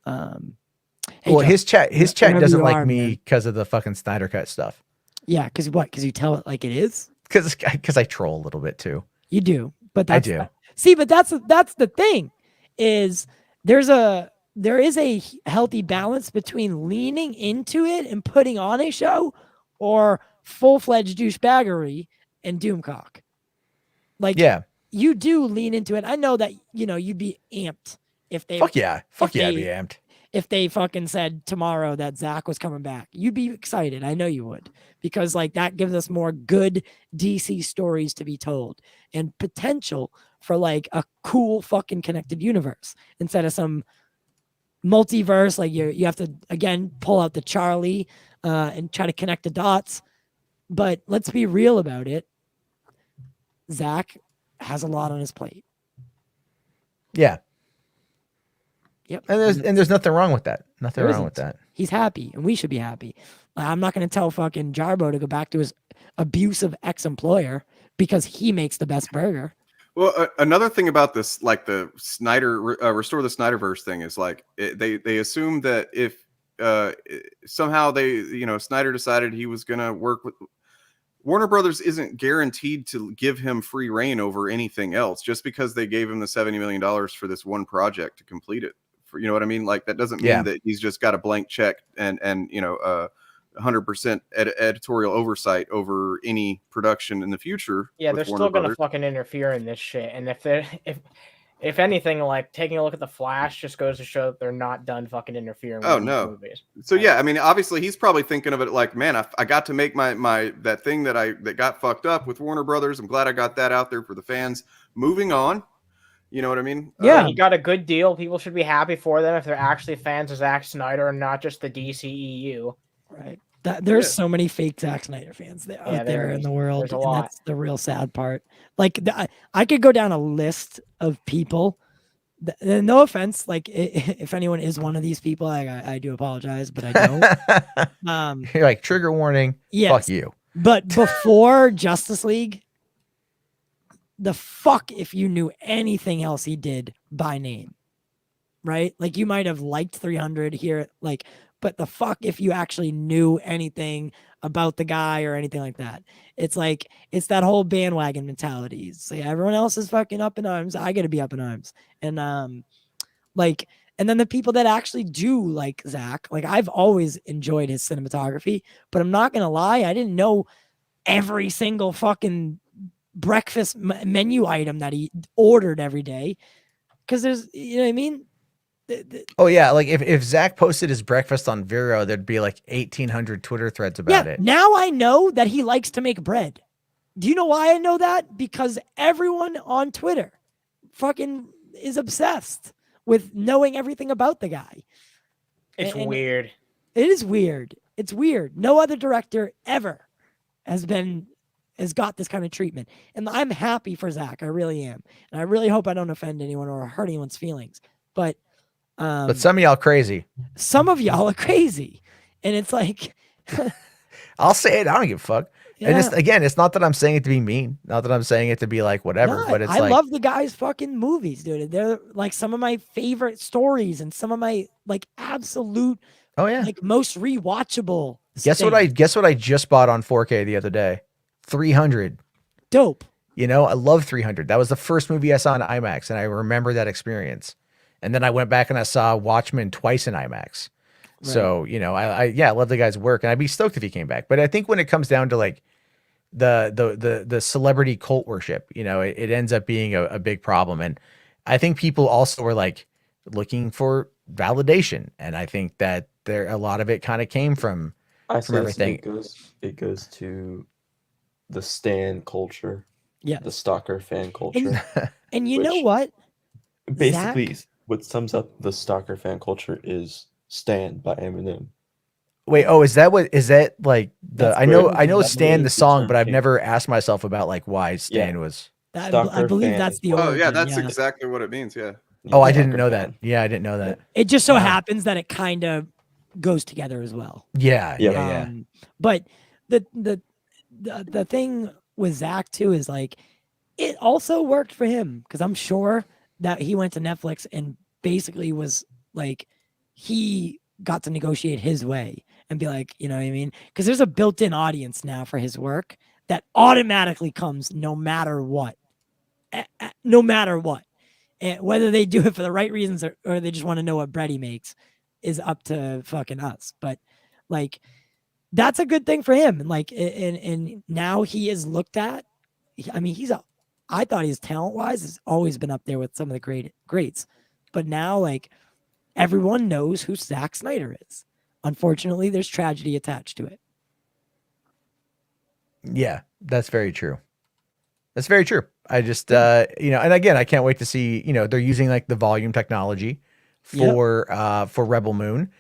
Well, his chat doesn't like me because of the fucking Snyder Cut stuff. Yeah, because what? Because you tell it like it is. Because I troll a little bit too. You do, but I do. See, but that's the thing, is there is a healthy balance between leaning into it and putting on a show, or full-fledged douchebaggery and Doomcock. Like, yeah, you do lean into it. I know that, you know, you'd be amped if they I'd be amped. If they fucking said tomorrow that Zach was coming back. You'd be excited. I know you would, because like that gives us more good DC stories to be told and potential for like a cool fucking connected universe instead of some multiverse. Like you have to again pull out the Charlie and try to connect the dots. But let's be real about it. Zach has a lot on his plate. Yeah. Yep. And there's nothing wrong with that. Nothing wrong with that. He's happy, and we should be happy. I'm not going to tell fucking Jarbo to go back to his abusive ex-employer because he makes the best burger. Well, another thing about this, like the Snyder restore the Snyderverse thing, is like they assume that if somehow Snyder decided he was going to work with Warner Brothers, isn't guaranteed to give him free reign over anything else just because they gave him the $70 million for this one project to complete it. You know what I mean? Like that doesn't mean that he's just got a blank check and 100% editorial oversight over any production in the future. Yeah, they're still gonna fucking interfere in this shit. And if anything, like taking a look at the Flash just goes to show that they're not done fucking interfering with these movies. So yeah, I mean, obviously he's probably thinking of it like, man, I got to make my that thing that got fucked up with Warner Brothers. I'm glad I got that out there for the fans. Moving on. You know what I mean? Yeah, he got a good deal. People should be happy for them if they're actually fans of Zack Snyder and not just the DCEU. Right. There's so many fake Zack Snyder fans out there in the world. There's a lot. That's the real sad part. Like I could go down a list of people. No offense, like if anyone is one of these people, I do apologize, but I don't. You're like, trigger warning. Yes, fuck you. But before Justice League, the fuck if you knew anything else he did by name, right? Like you might have liked 300 here, like, but the fuck if you actually knew anything about the guy or anything like that. It's like, it's that whole bandwagon mentality. It's like everyone else is fucking up in arms. I got to be up in arms. And and then the people that actually do like Zach, like I've always enjoyed his cinematography, but I'm not going to lie. I didn't know every single fucking breakfast menu item that he ordered every day. Cause there's, you know what I mean? Oh yeah, like if Zach posted his breakfast on Vero, there'd be like 1,800 Twitter threads about it. Now I know that he likes to make bread. Do you know why I know that? Because everyone on Twitter fucking is obsessed with knowing everything about the guy. It's weird. It is weird. It's weird. No other director ever has got this kind of treatment. And I'm happy for Zach. I really am. And I really hope I don't offend anyone or hurt anyone's feelings. But some of y'all crazy. Some of y'all are crazy. And it's like I'll say it. I don't give a fuck. Yeah. And it's not that I'm saying it to be mean. Not that I'm saying it to be like whatever. But it's I love the guy's fucking movies, dude. They're like some of my favorite stories and some of my like absolute like most rewatchable. Guess what I just bought on 4K the other day? 300. Dope. You know, I love 300. That was the first movie I saw in IMAX, and I remember that experience. And then I went back and I saw Watchmen twice in IMAX. Right. So, you know, I love the guy's work, and I'd be stoked if he came back. But I think when it comes down to like the celebrity cult worship, you know, it ends up being a big problem. And I think people also were like looking for validation. And I think that a lot of it kind of came from everything. It goes to the stan culture. Yeah. The stalker fan culture. And you know what? Basically, what sums up the stalker fan culture is Stan by Eminem. Wait, is that like the I know Stan the song, but I've never asked myself about like why Stan was I believe that's the origin. Oh yeah, that's exactly what it means. Yeah. Oh, I didn't know that. Yeah, I didn't know that. It just so happens that it kind of goes together as well. Yeah. But the thing with Zach too is like it also worked for him because I'm sure that he went to Netflix and basically was like he got to negotiate his way and be like, you know what I mean? Because there's a built-in audience now for his work that automatically comes no matter what. No matter what. And whether they do it for the right reasons or they just want to know what bread he makes is up to fucking us. But like, that's a good thing for him. And like, and now he is looked at. I mean, I thought he's talent-wise has always been up there with some of the greats. But now, like, everyone knows who Zack Snyder is. Unfortunately, there's tragedy attached to it. Yeah, that's very true. That's very true. I just, and again, I can't wait to see, they're using like the volume technology for Rebel Moon.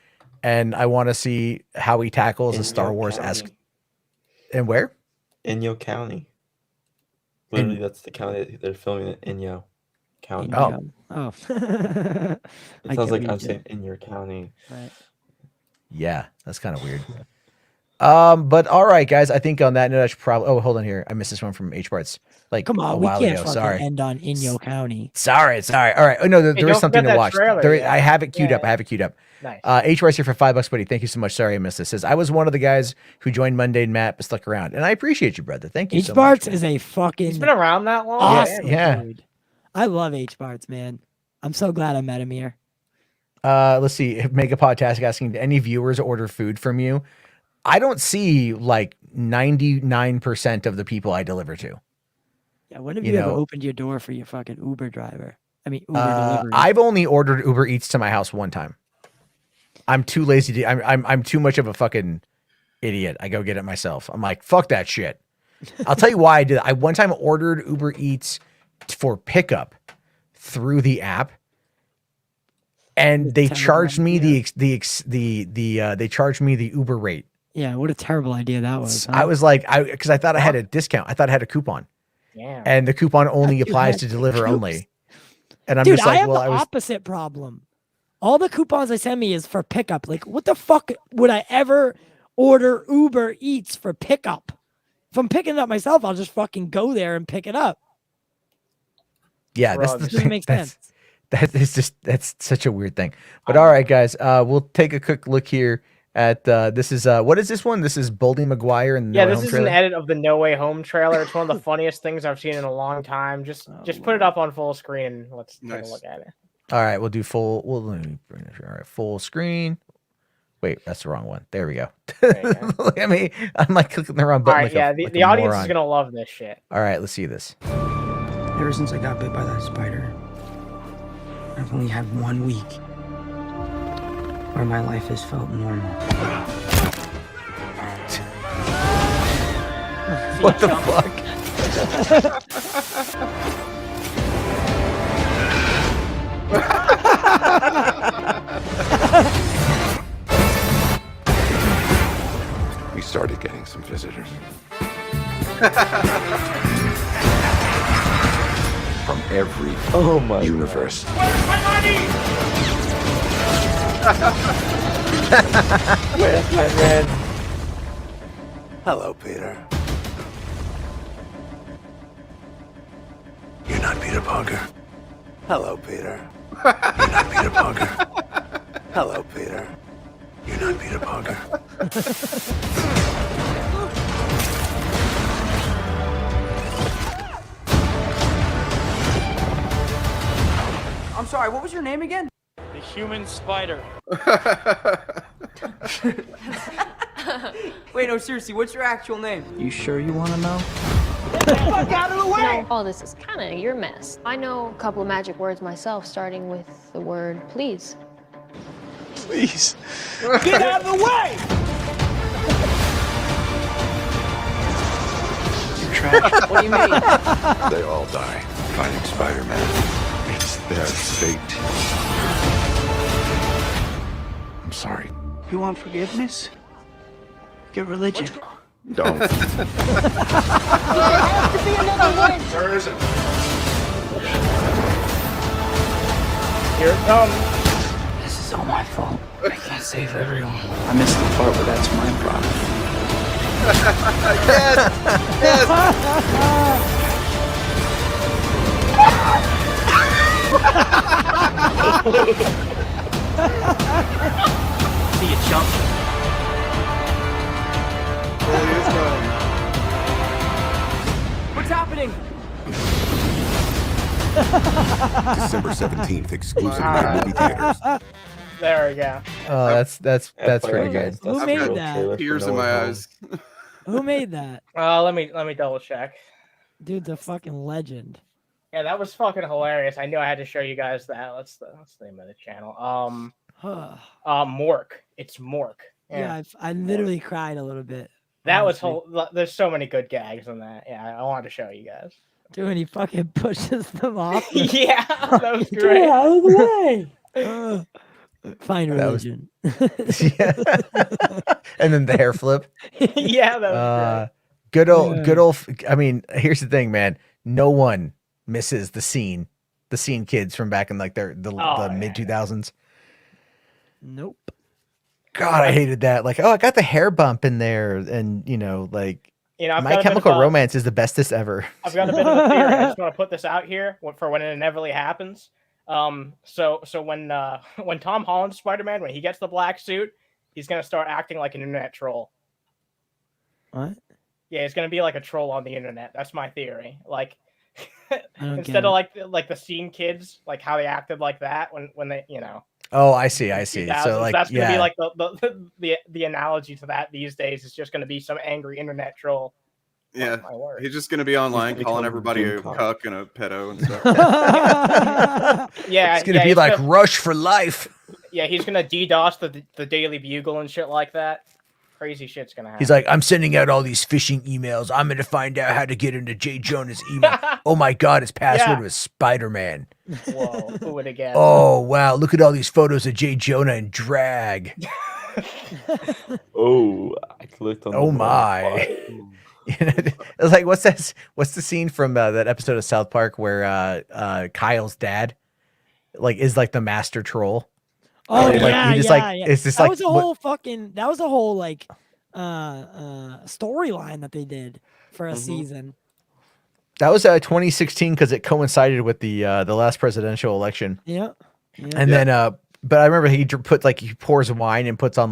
And I want to see how he tackles a Star Wars-esque. And where? Inyo County. Literally, that's the county they're filming it in. Inyo County. Oh. It sounds like I'm saying in your county. Right. Yeah, that's kind of weird. But all right, guys. I think on that note, I should probably. Oh, hold on here. I missed this one from H-Parts. Like, come on, a while we can't ago. fucking Sorry. end on Inyo County. Sorry. All right. Oh no, there is something to watch. I have it queued up. Nice. H-Parts here for $5, buddy. Thank you so much. Sorry I missed this. Says I was one of the guys who joined Monday and Matt, but stuck around, and I appreciate you, brother. Thank you so much. H-Parts is a fucking. He's been around that long. Awesome, yeah. dude. I love H-Parts, man. I'm so glad I met him here. Let's see. Megapodtastic asking, do any viewers order food from you? I don't see like 99% of the people I deliver to. Yeah, when have you ever opened your door for your fucking Uber driver? I mean, Uber delivery. I've only ordered Uber Eats to my house one time. I'm too lazy to. I'm too much of a fucking idiot. I go get it myself. I'm like, fuck that shit. I'll tell you why I did it. I one time ordered Uber Eats for pickup through the app, and they charged me they charged me the Uber rate. Yeah, what a terrible idea that was. Huh? I was like, because I thought I had a discount. I thought I had a coupon. Yeah. And the coupon only applies to deliver only. And I'm Dude, just like, I have the opposite problem. All the coupons they send me is for pickup. Like, what the fuck would I ever order Uber Eats for pickup? If I'm picking it up myself, I'll just fucking go there and pick it up. Yeah, that's the doesn't make sense. That's such a weird thing. But all right, guys, we'll take a quick look here at this is what is this one? This is Boldy McGuire and this is an edit of the No Way Home trailer. It's one of the funniest things I've seen in a long time. Just put it up on full screen and let's take a look at it. All right, we'll do full. Let me bring it. All right, full screen. Wait, that's the wrong one. There we go. Look at me. I'm like clicking the wrong button. All right, the audience is gonna love this shit. All right, let's see this. Ever since I got bit by that spider, I've only had 1 week where my life has felt normal. What the fuck? We started getting some visitors. From every universe. Where's my money? Where's my rent? Hello, Peter. You're not Peter Parker. Hello, Peter. You're not Peter Parker. Hello, Peter. You're not Peter Parker. I'm sorry, what was your name again? The human spider. Wait, no, seriously, what's your actual name? You sure you want to know? Get the fuck out of the way! All this is kind of your mess. I know a couple of magic words myself, starting with the word please. Please. Get out of the way! You're trash. What do you mean? They all die fighting Spider-Man. It's their fate. I'm sorry. You want forgiveness? Get religion. Don't. There has to be another way. Where is it? Here it comes. This is all my fault. I can't save everyone. I missed the part where that's my problem. Yes! Yes! See you, chump. What's happening? December 17th, exclusive at movie theaters. There we go. Oh, that's pretty good. Who made that? Tears in my eyes. Who made that? Let me double check. Dude's a fucking legend. Yeah, that was fucking hilarious. I knew I had to show you guys that. That's the name of the channel. Mork. It's Mork. Yeah, I literally cried a little bit. That was there's so many good gags in that. Yeah, I wanted to show you guys. Dude, when he fucking pushes them off. Yeah, that was great. Get out of the way. Find religion. Yeah. And then the hair flip. Yeah, that was great. Good old. I mean, here's the thing, man. No one misses the scene kids from back in like the mid 2000s. Nope. God, I hated that. Like, I got the hair bump in there, and My Chemical Romance is the bestest ever. I've got a bit of a theory. I just want to put this out here for when it inevitably happens. So when Tom Holland's Spider-Man, when he gets the black suit, he's gonna start acting like an internet troll. What? Yeah, he's gonna be like a troll on the internet. That's my theory. Like instead of like the scene kids, like how they acted like that when they Oh, I see. So like that's gonna be like the analogy to that these days. Is just gonna be some angry internet troll. Yeah, he's just gonna be online calling everybody a cuck and a pedo and stuff. Yeah, it's gonna be like Rush for life. Yeah, he's gonna DDoS the Daily Bugle and shit like that. Crazy shit's gonna happen. He's like, I'm sending out all these phishing emails. I'm gonna find out how to get into Jay Jonah's email. Oh my god, his password was Spider-Man. Whoa, who would have guessed? Oh wow, look at all these photos of Jay Jonah in drag. Oh, I clicked on. Oh my. It's like, what's the scene from that episode of South Park where Kyle's dad is like the master troll? Oh like, yeah, it's just that like was a whole storyline that they did for a season. That was 2016 because it coincided with the last presidential election. Yeah. And then but I remember he pours wine and puts on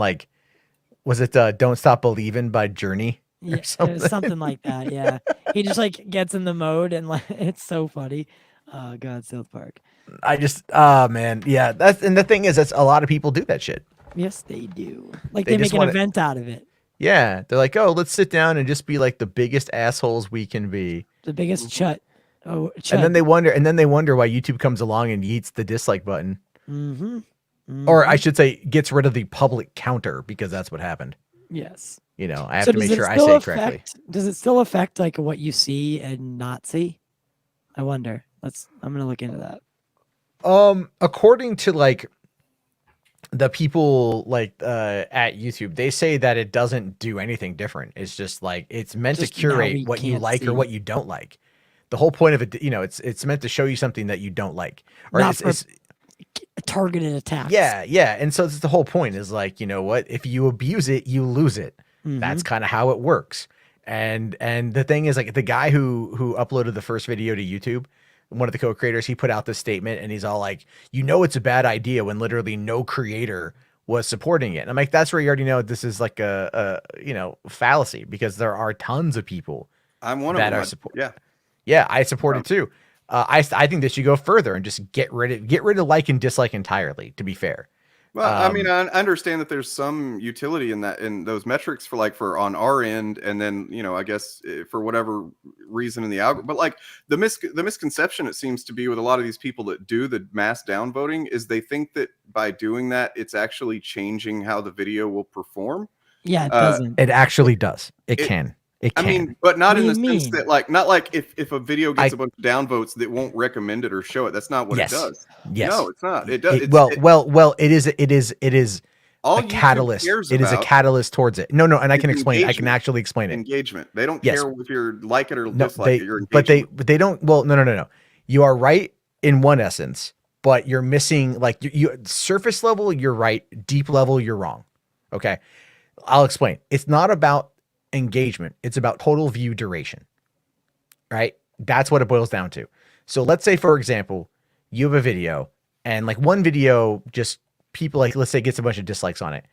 was it Don't Stop Believin' by Journey? Yeah, it was something like that. Yeah, he just gets in the mode and it's so funny. Oh god, South Park. I just man, yeah. And the thing is, that's a lot of people do that shit. Yes, they do. They make an event out of it. Yeah, they're like, oh, let's sit down and just be like the biggest assholes we can be. The biggest chut. Oh, chut. And then they wonder why YouTube comes along and eats the dislike button. Mm-hmm. Or I should say gets rid of the public counter, because that's what happened. Yes. You know, I have So to make does it sure I still say it correctly. Does it still affect like what you see and not see? I wonder. I'm gonna look into that. According to like the people like at YouTube, they say that it doesn't do anything different. It's just like it's meant Just to now curate we what you can't like or see. what you don't like. The whole point of it, you know, it's meant to show you something that you don't like. Or Not it's targeted attacks. yeah. And so it's the whole point is like, you know what? If you abuse it, you lose it. That's kind of how it works. And the thing is, like, the guy who uploaded the first video to YouTube, one of the co-creators, he put out this statement and he's all like, you know, it's a bad idea when literally no creator was supporting it. And I'm like, that's where you already know this is like a you know, fallacy, because there are tons of people I'm one that of are them. support. Yeah. Yeah, I support it too. I think they should go further and just get rid of like and dislike entirely, to be fair. Well, I mean, I understand that there's some utility in that, in those metrics for on our end, and then, you know, I guess for whatever reason in the algorithm. But like the misconception, it seems to be with a lot of these people that do the mass downvoting, is they think that by doing that, it's actually changing how the video will perform. Yeah, it doesn't. It actually does. It can. It can. I mean, but not What in do the you sense mean? that not like if a video gets a bunch of downvotes that won't recommend it or show it. That's not what Yes. it does. Yes. No, it's not. It does. Well, it is All a YouTube catalyst. cares It is a about catalyst towards it. No, and I is can explain. I can engagement. actually explain it. Engagement. They don't Yes. care if you like it or No, dislike it. You're but they don't. Well, no. You are right in one essence, but you're missing like you surface level. You're right. Deep level, you're wrong. Okay, I'll explain. It's not about engagement. It's about total view duration. Right. That's what it boils down to. So let's say, for example, you have a video and like one video, just people like, let's say, gets a bunch of dislikes on it.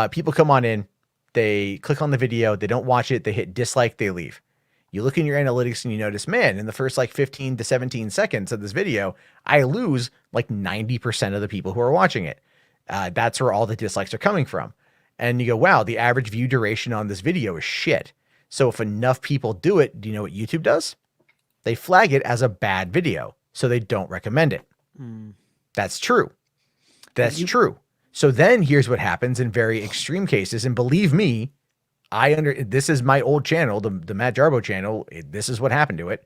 People come on in, they click on the video, they don't watch it, they hit dislike, they leave. You look in your analytics and you notice, man, in the first like 15 to 17 seconds of this video, I lose like 90% of the people who are watching it. That's where all the dislikes are coming from. And you go, wow, the average view duration on this video is shit. So if enough people do it, do you know what YouTube does? They flag it as a bad video, so they don't recommend it. That's true. That's true. So then here's what happens in very extreme cases. And believe me, this is my old channel, the Matt Jarbo channel. This is what happened to it.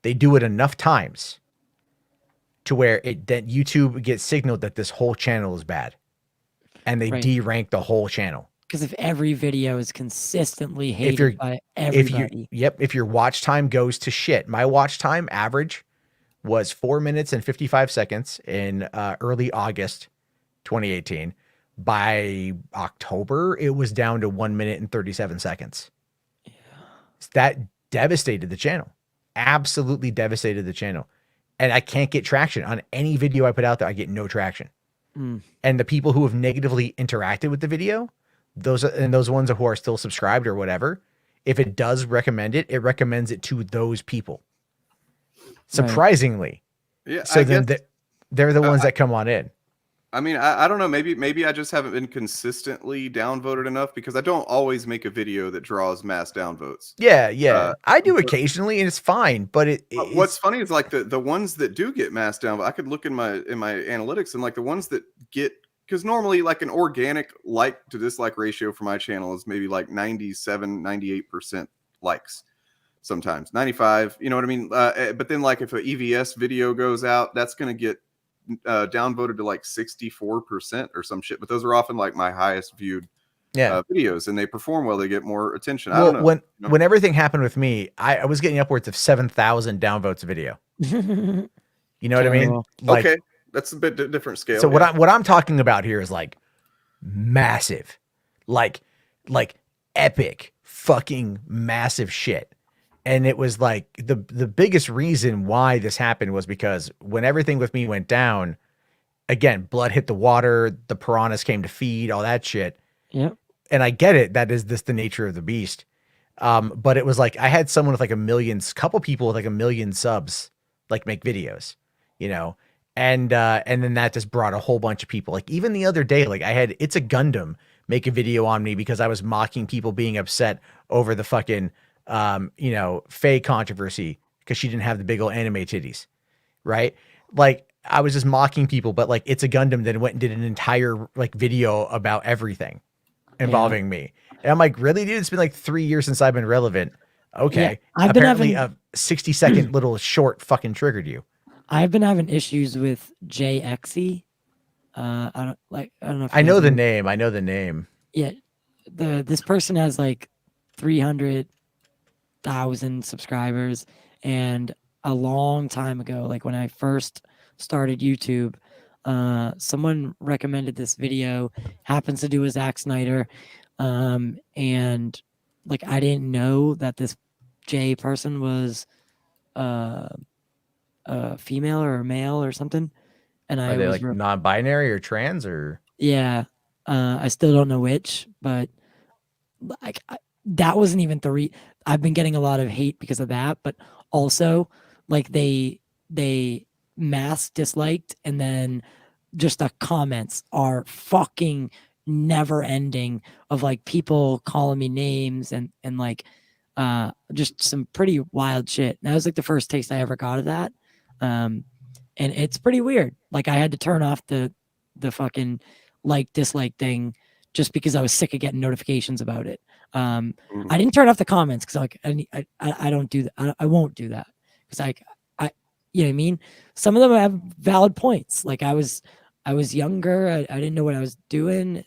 They do it enough times to where that YouTube gets signaled that this whole channel is bad. And they de-rank the whole channel. Because if every video is consistently hated by everybody. If your watch time goes to shit. My watch time average was 4 minutes and 55 seconds in early August 2018. By October, it was down to 1 minute and 37 seconds. Yeah. That devastated the channel. Absolutely devastated the channel. And I can't get traction on any video I put out there. I get no traction. And the people who have negatively interacted with the video, those ones who are still subscribed or whatever, if it does recommend it, it recommends it to those people. Surprisingly. Yeah. So then they're the ones that come on in. I mean, I don't know. Maybe I just haven't been consistently downvoted enough, because I don't always make a video that draws mass downvotes. Yeah. I do occasionally, and it's fine. But what's funny is like the ones that do get mass downvote. I could look in my analytics, and like the ones that get, because normally like an organic like to dislike ratio for my channel is maybe like 97, 98% likes. Sometimes 95. You know what I mean? But then like if an EVS video goes out, that's gonna get downvoted to like 64% or some shit, but those are often like my highest viewed videos, and they perform well. They get more attention. I don't know. When everything happened with me, I was getting upwards of 7,000 downvotes a video. You know what I mean? Like, okay, that's a bit different scale. So what I'm talking about here is like massive, like epic fucking massive shit. And it was like the biggest reason why this happened was because when everything with me went down, again, blood hit the water, the piranhas came to feed, all that shit. Yeah. And I get it. That is the nature of the beast. But it was like, I had someone with like couple people with like 1 million subs, like make videos, you know? And then that just brought a whole bunch of people. Like even the other day, like I had It's a Gundam make a video on me because I was mocking people being upset over the fucking, Faye controversy because she didn't have the big old anime titties, right? Like I was just mocking people, but like It's a Gundam then went and did an entire like video about everything involving me. And I'm like, really, dude? It's been like 3 years since I've been relevant. Okay. Yeah, I've been Apparently having- a 60-second little short fucking triggered you. I've been having issues with JXE. I don't know if I you know guys the know- name. I know the name. Yeah, this person has like 300,000 subscribers, and a long time ago, like when I first started YouTube, someone recommended this video. Happens to do with Zack Snyder, and like I didn't know that this J person was a female or a male or something, and I Are they was like non-binary or trans or? yeah, I still don't know which, but like that wasn't even I've been getting a lot of hate because of that, but also like they mass disliked, and then just the comments are fucking never ending of like people calling me names and like just some pretty wild shit. And that was like the first taste I ever got of that. And it's pretty weird. Like I had to turn off the fucking like dislike thing just because I was sick of getting notifications about it. I didn't turn off the comments because like I don't do that. I won't do that because I you know what I mean. Some of them have valid points. Like I was younger. I didn't know what I was doing.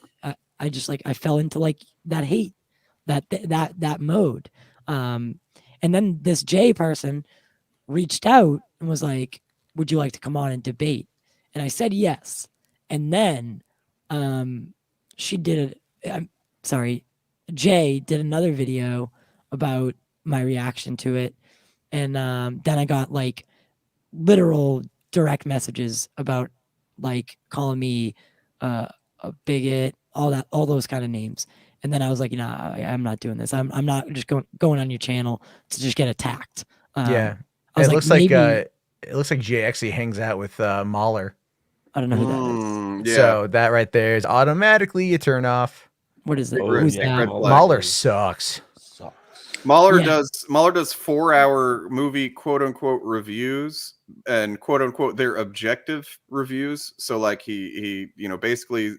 I just like I fell into like that hate, that mode. And then this J person reached out and was like, "Would you like to come on and debate?" And I said yes. And then she did I'm sorry, Jay did another video about my reaction to it. And then I got like literal direct messages about like calling me a bigot, all those kind of names. And then I was like, I'm not doing this. I'm not just going on your channel to just get attacked. Yeah. I was It like, looks like maybe- it looks like Jay actually hangs out with Mahler. I don't know who that is. Yeah. So that right there is automatically a turn off. What is it? Big Who's red that? flag. Mahler sucks. Mahler Yeah. does 4-hour movie quote unquote reviews and quote unquote their objective reviews. So like he basically,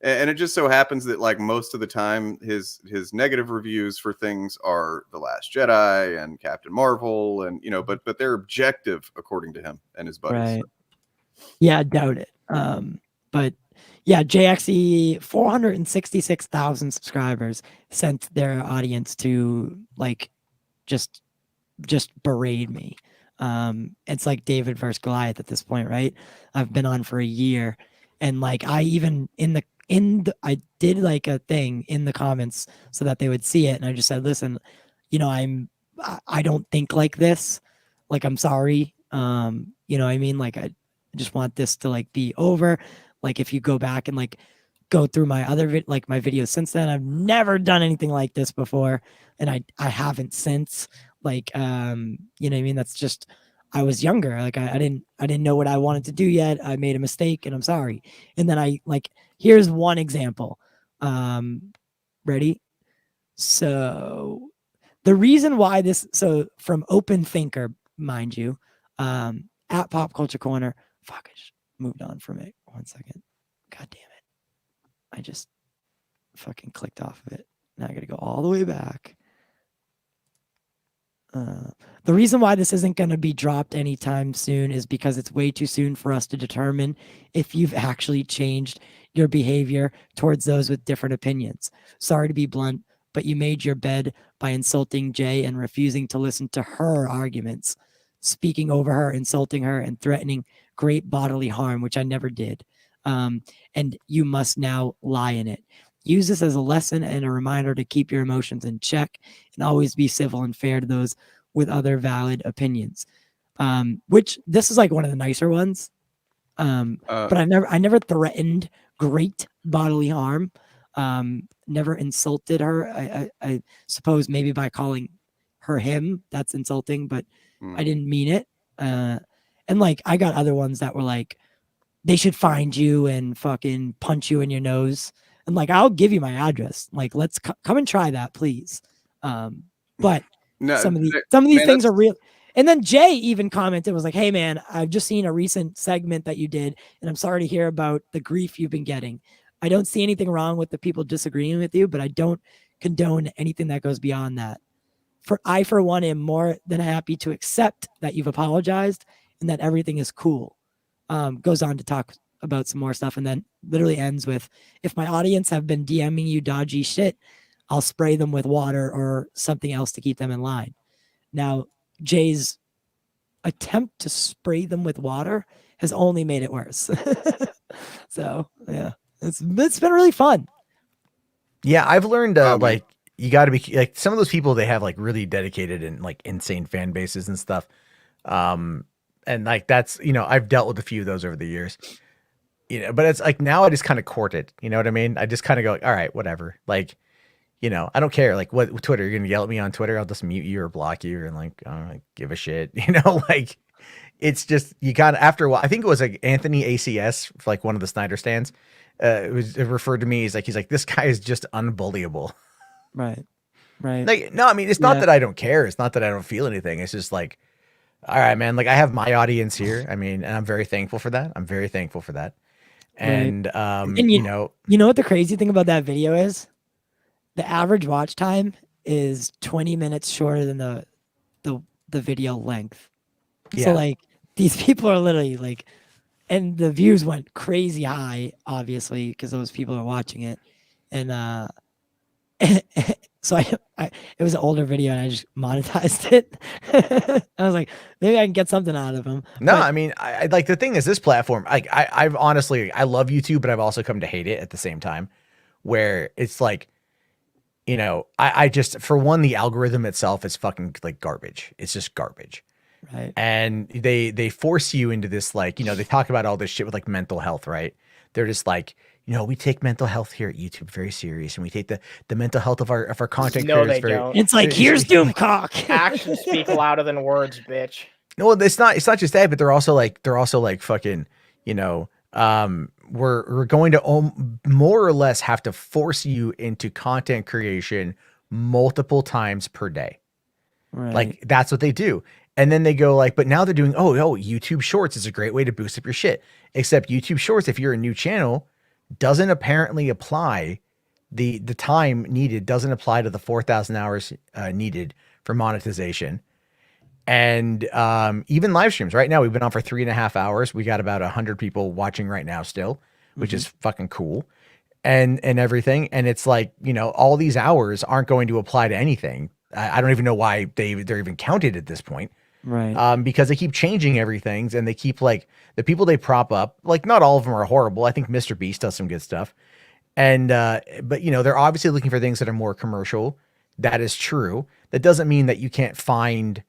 and it just so happens that like most of the time his negative reviews for things are The Last Jedi and Captain Marvel, and but they're objective according to him and his buddies. Right. Yeah, I doubt it. But yeah, JXE 466,000 subscribers sent their audience to like just berate me. It's like David versus Goliath at this point, right? I've been on for a year, and like I even I did like a thing in the comments so that they would see it, and I just said, listen, I don't think like this. Like I'm sorry. You know what I mean? Like I just want this to like be over. Like if you go back and like go through my other my videos since then, I've never done anything like this before, and I haven't since. Like you know what I mean? That's just I was younger. Like I didn't know what I wanted to do yet. I made a mistake and I'm sorry. And then I like here's one example. Ready? So the reason why from Open Thinker, mind you, at Pop Culture Corner. Fuck, I just moved on from it. 1 second. God damn it. I just fucking clicked off of it. Now I gotta go all the way back. The reason why this isn't going to be dropped anytime soon is because it's way too soon for us to determine if you've actually changed your behavior towards those with different opinions. Sorry to be blunt, but you made your bed by insulting Jay and refusing to listen to her arguments, speaking over her, insulting her, and threatening great bodily harm, which I never did. And you must now lie in it. Use this as a lesson and a reminder to keep your emotions in check and always be civil and fair to those with other valid opinions. Which this is like one of the nicer ones. But I never threatened great bodily harm. Never insulted her. I suppose maybe by calling her him, that's insulting, but I didn't mean it. And like I got other ones that were like, they should find you and fucking punch you in your nose. And like, I'll give you my address. Like, let's come and try that, please. But No, some of these man, things are real. And then Jay even commented, was like, hey man, I've just seen a recent segment that you did, and I'm sorry to hear about the grief you've been getting. I don't see anything wrong with the people disagreeing with you, but I don't condone anything that goes beyond that. I, for one, am more than happy to accept that you've apologized and that everything is cool. Goes on to talk about some more stuff, and then literally ends with, if my audience have been DMing you dodgy shit, I'll spray them with water or something else to keep them in line. Now, Jay's attempt to spray them with water has only made it worse. So yeah, it's been really fun. Yeah, I've learned like you got to be like some of those people, they have like really dedicated and like insane fan bases and stuff. And like that's, you know, I've dealt with a few of those over the years. You know, but it's like now I just kind of court it. You know what I mean? I just kind of go, all right, whatever. Like, you know, I don't care. Like, what Twitter? You're gonna yell at me on Twitter? I'll just mute you or block you, and like, I don't give a shit. You know, like, it's just you got after a while. I think it was like Anthony ACS, like one of the Snyder stands. It referred to me. He's like, this guy is just unbullyable. Right. Right. Like, no, I mean, it's not that I don't care. It's not that I don't feel anything. It's just like, all right, man. Like, I have my audience here. I mean, and I'm very thankful for that. I'm very thankful for that. And, and you know what the crazy thing about that video is? The average watch time is 20 minutes shorter than the video length. Yeah. So like these people are literally like, and the views went crazy high, obviously, because those people are watching it. And so I it was an older video and I just monetized it. I was like, maybe I can get something out of them. No, I mean, I like the thing is this platform, like I've honestly, I love YouTube, but I've also come to hate it at the same time, where it's like, you know, I just, for one, the algorithm itself is fucking like garbage. It's just garbage. Right. And they force you into this, like, you know, they talk about all this shit with like mental health, right? They're just like, you know, we take mental health here at YouTube very serious, and we take the mental health of our content creators very. Don't. It's like, here's Doomcock. Actions speak louder than words, bitch. No, it's not just that, but they're also like fucking, you know, we're going to more or less have to force you into content creation multiple times per day. Right. Like that's what they do. And then they go like, but now they're doing, oh, YouTube Shorts is a great way to boost up your shit. Except YouTube Shorts, if you're a new channel, doesn't apparently apply the time needed, doesn't apply to the 4,000 hours needed for monetization. And even live streams right now, we've been on for 3.5 hours. We got about 100 people watching right now still, which is fucking cool and everything. And it's like, you know, all these hours aren't going to apply to anything. I don't even know why they're even counted at this point. Right. Because they keep changing everything, and they keep like the people they prop up, like not all of them are horrible. I think Mr. Beast does some good stuff. And, but you know, they're obviously looking for things that are more commercial. That is true. That doesn't mean that you can't find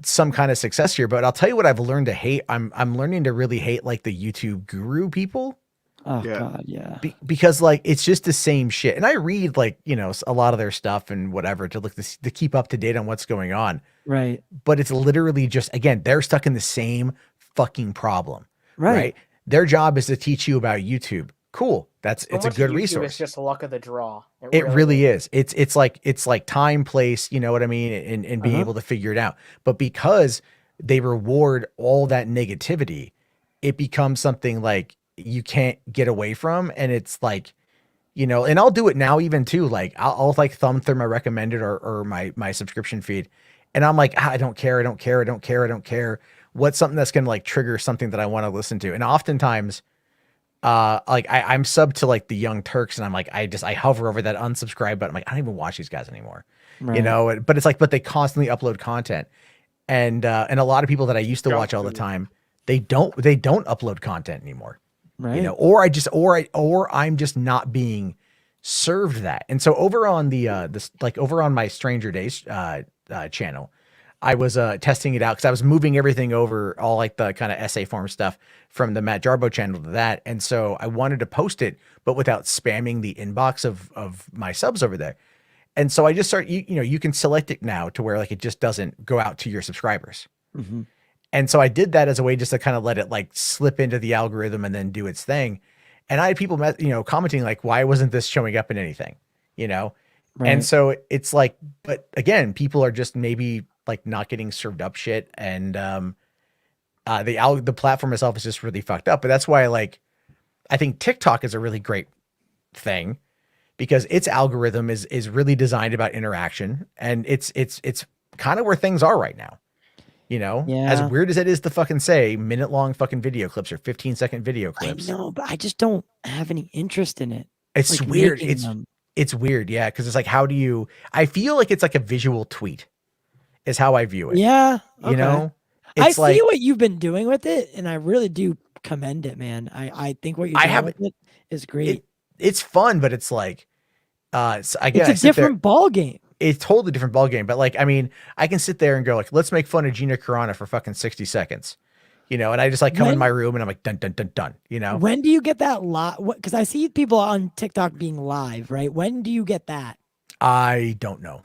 some kind of success here, but I'll tell you what I've learned to hate. I'm learning to really hate like the YouTube guru people. Oh God, yeah. Because like it's just the same shit. And I read like, you know, a lot of their stuff and whatever to look to keep up to date on what's going on. Right. But it's literally just, again, they're stuck in the same fucking problem. Right. Their job is to teach you about YouTube. Cool. It's a good resource. It's just luck of the draw. It really is. It's like time, place, you know what I mean? And being able to figure it out. But because they reward all that negativity, it becomes something like you can't get away from. And it's like, you know, and I'll do it now even too. Like I'll like thumb through my recommended or my subscription feed. And I'm like, I don't care. What's something that's going to like trigger something that I want to listen to? And oftentimes, like I'm sub to like the Young Turks, and I'm like, I hover over that unsubscribe button. I'm like, I don't even watch these guys anymore, you know, but it's like, but they constantly upload content. And a lot of people that I used to watch all the time, they don't upload content anymore, right? You know, or I'm just not being served that. And so over on over on my Stranger Days channel, I was testing it out because I was moving everything over, all like the kind of essay form stuff from the Matt Jarbo channel to that. And so I wanted to post it, but without spamming the inbox of my subs over there. And so I just you can select it now to where like it just doesn't go out to your subscribers. Mm-hmm. And so I did that as a way just to kind of let it like slip into the algorithm and then do its thing. And I had people, commenting like, why wasn't this showing up in anything, you know? Right. And so it's like, but again, people are just maybe like not getting served up shit, and the platform itself is just really fucked up. But that's why like I think TikTok is a really great thing because its algorithm is really designed about interaction, and it's kind of where things are right now. You know, as weird as it is to fucking say, minute-long fucking video clips or 15-second video clips. I know, but I just don't have any interest in it. It's like, weird. making It's weird, yeah, because it's like, how do you? I feel like it's like a visual tweet, is how I view it. Yeah, you know, I it's see like what you've been doing with it, and I really do commend it, man. I think what you're doing with it is great. It's fun, but it's like, It's a different ball game. It's totally different ball game. But like, I mean, I can sit there and go like, let's make fun of Gina Carano for fucking 60 seconds, you know, and I just like come in my room and I'm like, dun, dun, dun, dun, you know? When do you get that live? Because I see people on TikTok being live, right? When do you get that? I don't know.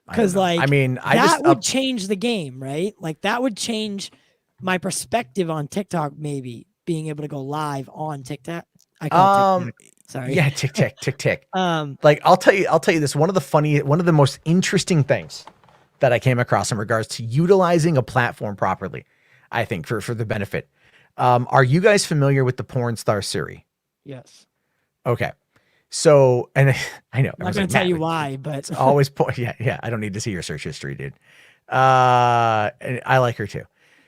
Because like, I mean, that would change the game, right? Like that would change my perspective on TikTok, maybe being able to go live on TikTok. I call it TikTok. Sorry. Yeah, tick. Like I'll tell you this. One of the most interesting things that I came across in regards to utilizing a platform properly, I think for the benefit. Are you guys familiar with the porn star Siri? Yes. Okay. So, and I know I'm not going to tell you why, but it's always yeah. I don't need to see your search history, dude. And I like her too.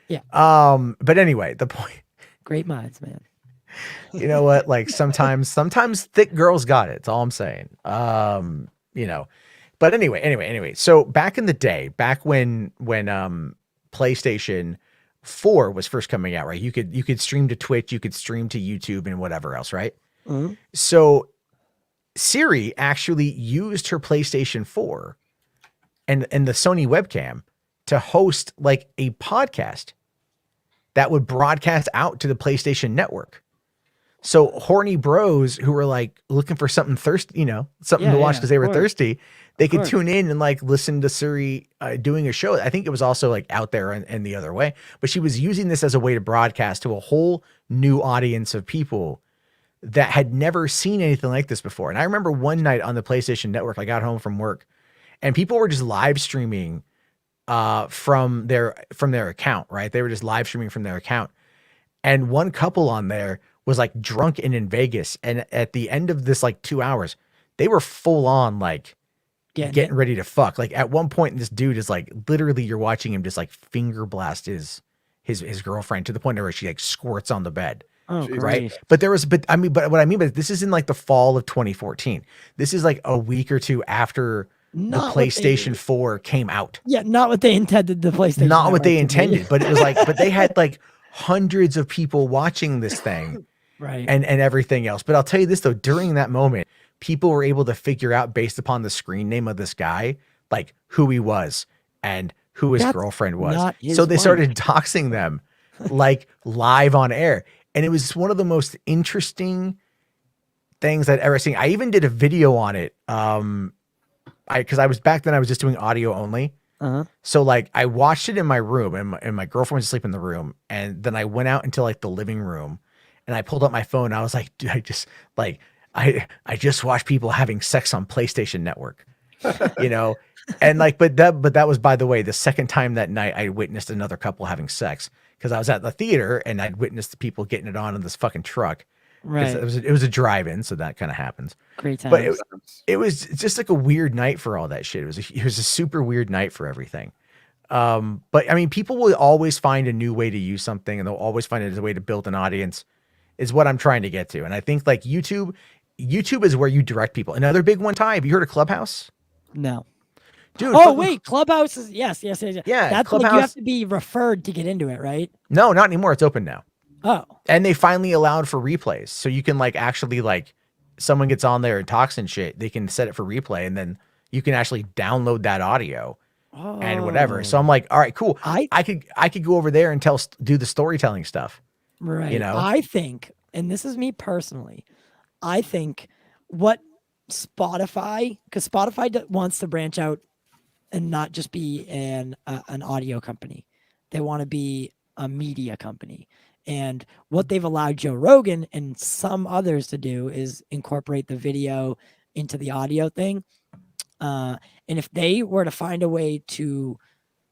Yeah. But anyway, the point. Great minds, man. You know what? Like sometimes thick girls got it. That's all I'm saying. You know, but anyway. So back in the day, back when PlayStation 4 was first coming out, right? You could stream to Twitch, you could stream to YouTube and whatever else, right? Mm-hmm. So Siri actually used her PlayStation 4 and the Sony webcam to host like a podcast that would broadcast out to the PlayStation Network. So horny bros who were like looking for something thirsty, you know, something to watch because they were thirsty, they could tune in and like listen to Siri doing a show. I think it was also like out there and the other way, but she was using this as a way to broadcast to a whole new audience of people that had never seen anything like this before. And I remember one night on the PlayStation Network, I got home from work and people were just live streaming from their account, right? They were just live streaming from their account. And one couple on there was like drunk and in Vegas. And at the end of this, like 2 hours, they were full on like getting ready to fuck. Like at one point, this dude is like, literally you're watching him just like finger blast his girlfriend to the point where she like squirts on the bed. Oh, right. But what I mean, this is in like the fall of 2014. This is like a week or two after the PlayStation 4 came out. Yeah. Not what they intended. The PlayStation. Not what they intended, but it was like, but they had like hundreds of people watching this thing. Right. And everything else. But I'll tell you this though, during that moment, people were able to figure out based upon the screen name of this guy, like who he was and who his girlfriend was. So they started doxing them like live on air. And it was one of the most interesting things I'd ever seen. I even did a video on it. Because I was back then I was just doing audio only. So like I watched it in my room and my girlfriend was asleep in the room. And then I went out into like the living room and I pulled up my phone. And I was like, dude, I just watched people having sex on PlayStation Network, you know? And like, but that was, by the way, the second time that night I witnessed another couple having sex because I was at the theater and I'd witnessed the people getting it on in this fucking truck. Right. It was a drive-in. So that kind of happens. Great time. But it was just like a weird night for all that shit. It was a super weird night for everything. But I mean, people will always find a new way to use something and they'll always find it as a way to build an audience is what I'm trying to get to. And I think like YouTube is where you direct people. Another big one, Ty, have you heard of Clubhouse? No. Dude. Oh, wait. Clubhouse is, yes. Yeah. That's Clubhouse. like you have to be referred to get into it, right? No, not anymore. It's open now. Oh. And they finally allowed for replays. So you can like actually like someone gets on there and talks and shit. They can set it for replay and then you can actually download that audio and whatever. So I'm like, all right, cool. I could go over there and do the storytelling stuff. Right. You know, I think, and this is me personally, I think what Spotify, because Spotify wants to branch out and not just be an audio company. They want to be a media company. And what they've allowed Joe Rogan and some others to do is incorporate the video into the audio thing. And if they were to find a way to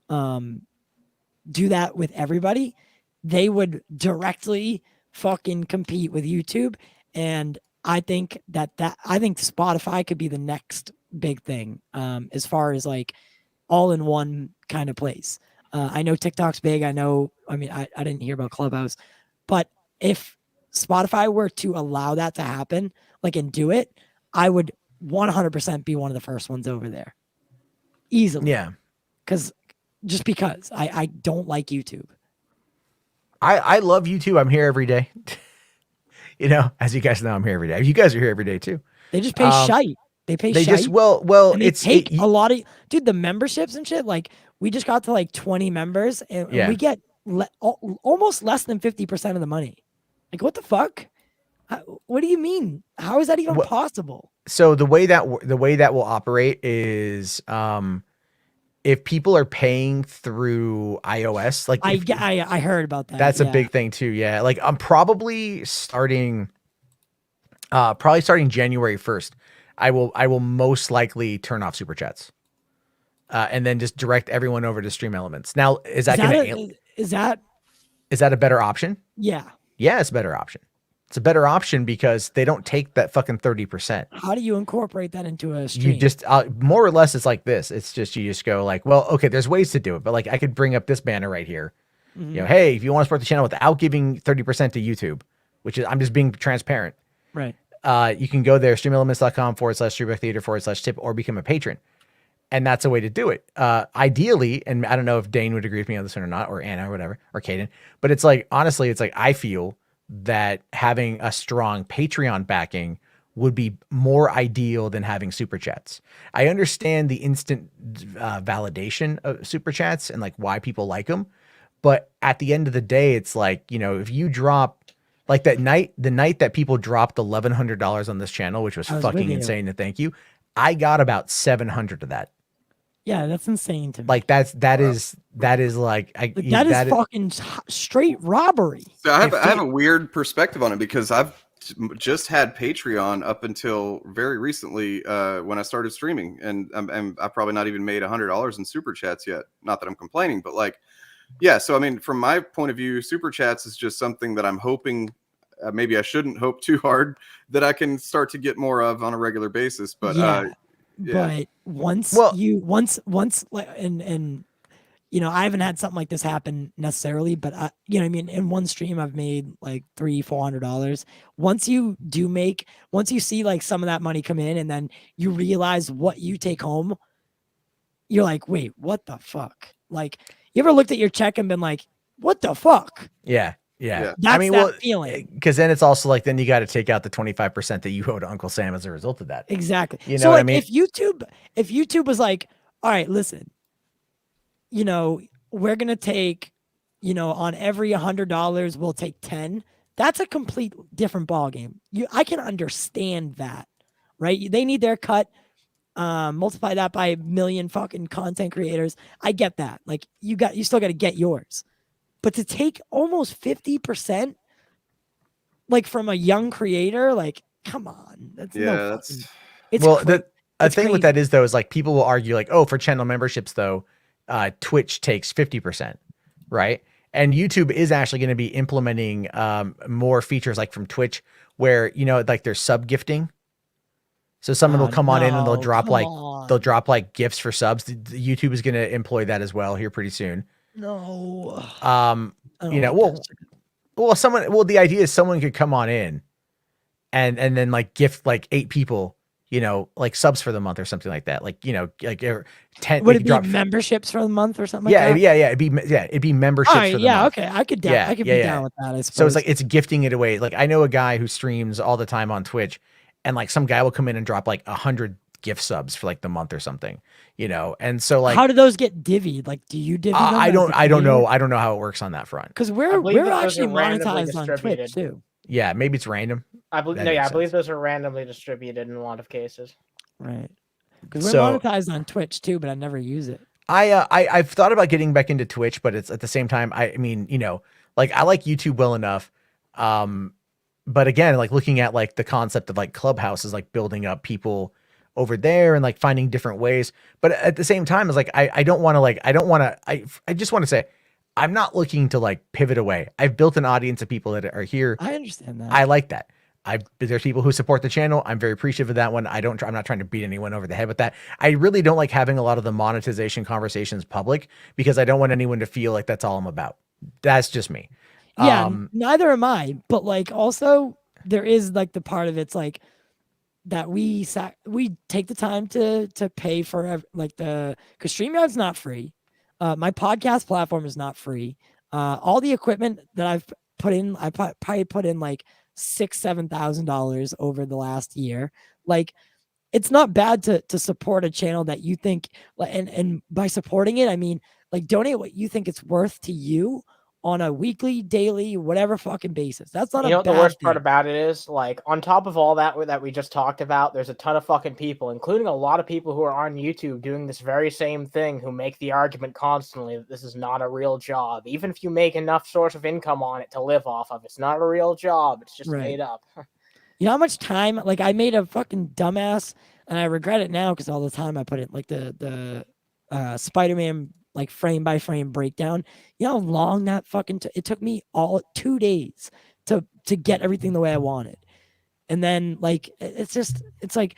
do that with everybody, they would directly fucking compete with YouTube. And I think I think Spotify could be the next big thing, as far as like all in one kind of place. I know TikTok's big. I didn't hear about Clubhouse, but if Spotify were to allow that to happen, like, and do it, I would 100% be one of the first ones over there. Easily. Yeah. Because I don't like YouTube. I love YouTube. I'm here every day. As you guys know, I'm here every day. You guys are here every day too. They just pay shite. They pay They shite. just well, and they take a lot of the memberships and shit. Like, we just got to like 20 members, and we get almost less than 50% of the money. Like, what the fuck? What do you mean? How is that even possible? So the way that will operate is, if people are paying through iOS, like I heard about that. That's a big thing too. Yeah, like I'm probably starting January 1st. I will most likely turn off super chats, and then just direct everyone over to Stream Elements. Now, is that a better option? Yeah. Yeah, it's a better option. It's a better option because they don't take that fucking 30%. How do you incorporate that into a stream? You just more or less it's like this. It's just you just go like, well, okay, there's ways to do it, but like I could bring up this banner right here. Mhm. Hey, if you want to support the channel without giving 30% to YouTube, which is I'm just being transparent. Right. You can go there, streamelements.com/StreambackTheater/tip, or become a patron. And that's a way to do it. Ideally, and I don't know if Dane would agree with me on this one or not, or Anna or whatever, or Caden, but it's like, honestly, it's like, I feel that having a strong Patreon backing would be more ideal than having super chats. I understand the instant validation of super chats and like why people like them. But at the end of the day, it's like, if you drop like the night that people dropped $1,100 on this channel, which was fucking insane, and thank you. I got about 700 of that. Yeah, that's insane to me. Like that is like that is fucking straight robbery. So I have a weird perspective on it because I've just had Patreon up until very recently when I started streaming, and I've probably not even made $100 in super chats yet. Not that I'm complaining, but like, yeah. So I mean, from my point of view, super chats is just something that I'm hoping. Maybe I shouldn't hope too hard that I can start to get more of on a regular basis, but But once like, and I haven't had something like this happen necessarily, but in one stream I've made like $300-400. Once you see like some of that money come in, and then you realize what you take home, you're like, wait, what the fuck? Like, you ever looked at your check and been like, what the fuck? Yeah. That's feeling. Because then it's also like, then you got to take out the 25% that you owe to Uncle Sam as a result of that. Exactly. You know so what like, I mean? if YouTube was like, all right, listen, we're gonna take, on every $100 we'll take 10. That's a complete different ballgame. I can understand that, right? They need their cut. Multiply that by 1 million fucking content creators. I get that. Like, you still got to get yours. But to take almost 50%, like, from a young creator, like, come on. It's the thing with that is, though, is like, people will argue like, oh, for channel memberships though, Twitch takes 50%, right? And YouTube is actually going to be implementing more features like from Twitch, where like there's sub gifting. So someone will come on in and they'll drop like gifts for subs. YouTube is going to employ that as well here pretty soon. No. The idea is someone could come on in and then like gift like 8 people, like subs for the month or something like that. Like, like 10. Would it be memberships for the month or something like that? Yeah. It'd be memberships for the month. Okay. I could be down with that, I suppose. So it's like, it's gifting it away. Like, I know a guy who streams all the time on Twitch, and like some guy will come in and drop like 100 gift subs for like the month or something, and so like, how do those get divvied? Like, do you divvy them? I don't know how it works on that front, because we're actually monetized on Twitch too. Yeah, maybe it's random. I believe those are randomly distributed in a lot of cases. Right, because we're monetized on Twitch too, but I never use it. I've thought about getting back into Twitch, but it's at the same time, I mean, like, I like YouTube well enough, but again, like, looking at like the concept of like Clubhouse is like building up people over there and like finding different ways. But at the same time, it's like, I don't want to, I just want to say, I'm not looking to like pivot away. I've built an audience of people that are here. I understand that. I like that. There's people who support the channel. I'm very appreciative of that one. I'm not trying to beat anyone over the head with that. I really don't like having a lot of the monetization conversations public because I don't want anyone to feel like that's all I'm about. That's just me. Yeah, neither am I. But like, also there is like the part of it's like that we take the time to pay for like because StreamYard's not free. My podcast platform is not free. All the equipment that I've put in, I probably put in like $6,000-$7,000 over the last year. Like, it's not bad to support a channel that you think, and by supporting it, I mean like donate what you think it's worth to you on a weekly, daily, whatever fucking basis. That's not you know a what the bad worst thing. part about it is? Like, on top of all that we just talked about, there's a ton of fucking people, including a lot of people who are on YouTube doing this very same thing, who make the argument constantly that this is not a real job. Even if you make enough source of income on it to live off of, it's not a real job. It's just made up. You know how much time, like I made a fucking dumbass and I regret it now because all the time I put it like the Spider-Man like frame by frame breakdown. You know how long that fucking it took me all 2 days to get everything the way I wanted. And then like it's like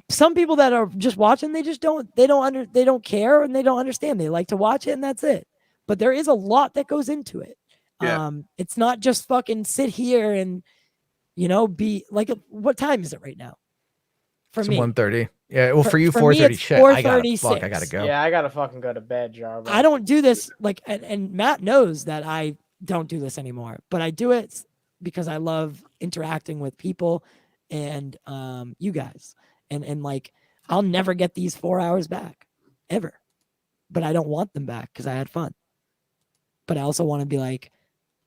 some people that are just watching, they don't care and they don't understand. They like to watch it and that's it. But there is a lot that goes into it. Yeah. It's not just fucking sit here and be like, what time is it right now? For me, 1:30. Yeah, well, for you, for me, 4:30. it's Shit, I gotta go. Yeah, I gotta fucking go to bed, Jar. I don't do this like, and Matt knows that I don't do this anymore, but I do it because I love interacting with people and you guys, and like I'll never get these 4 hours back ever, but I don't want them back because I had fun. But I also want to be like,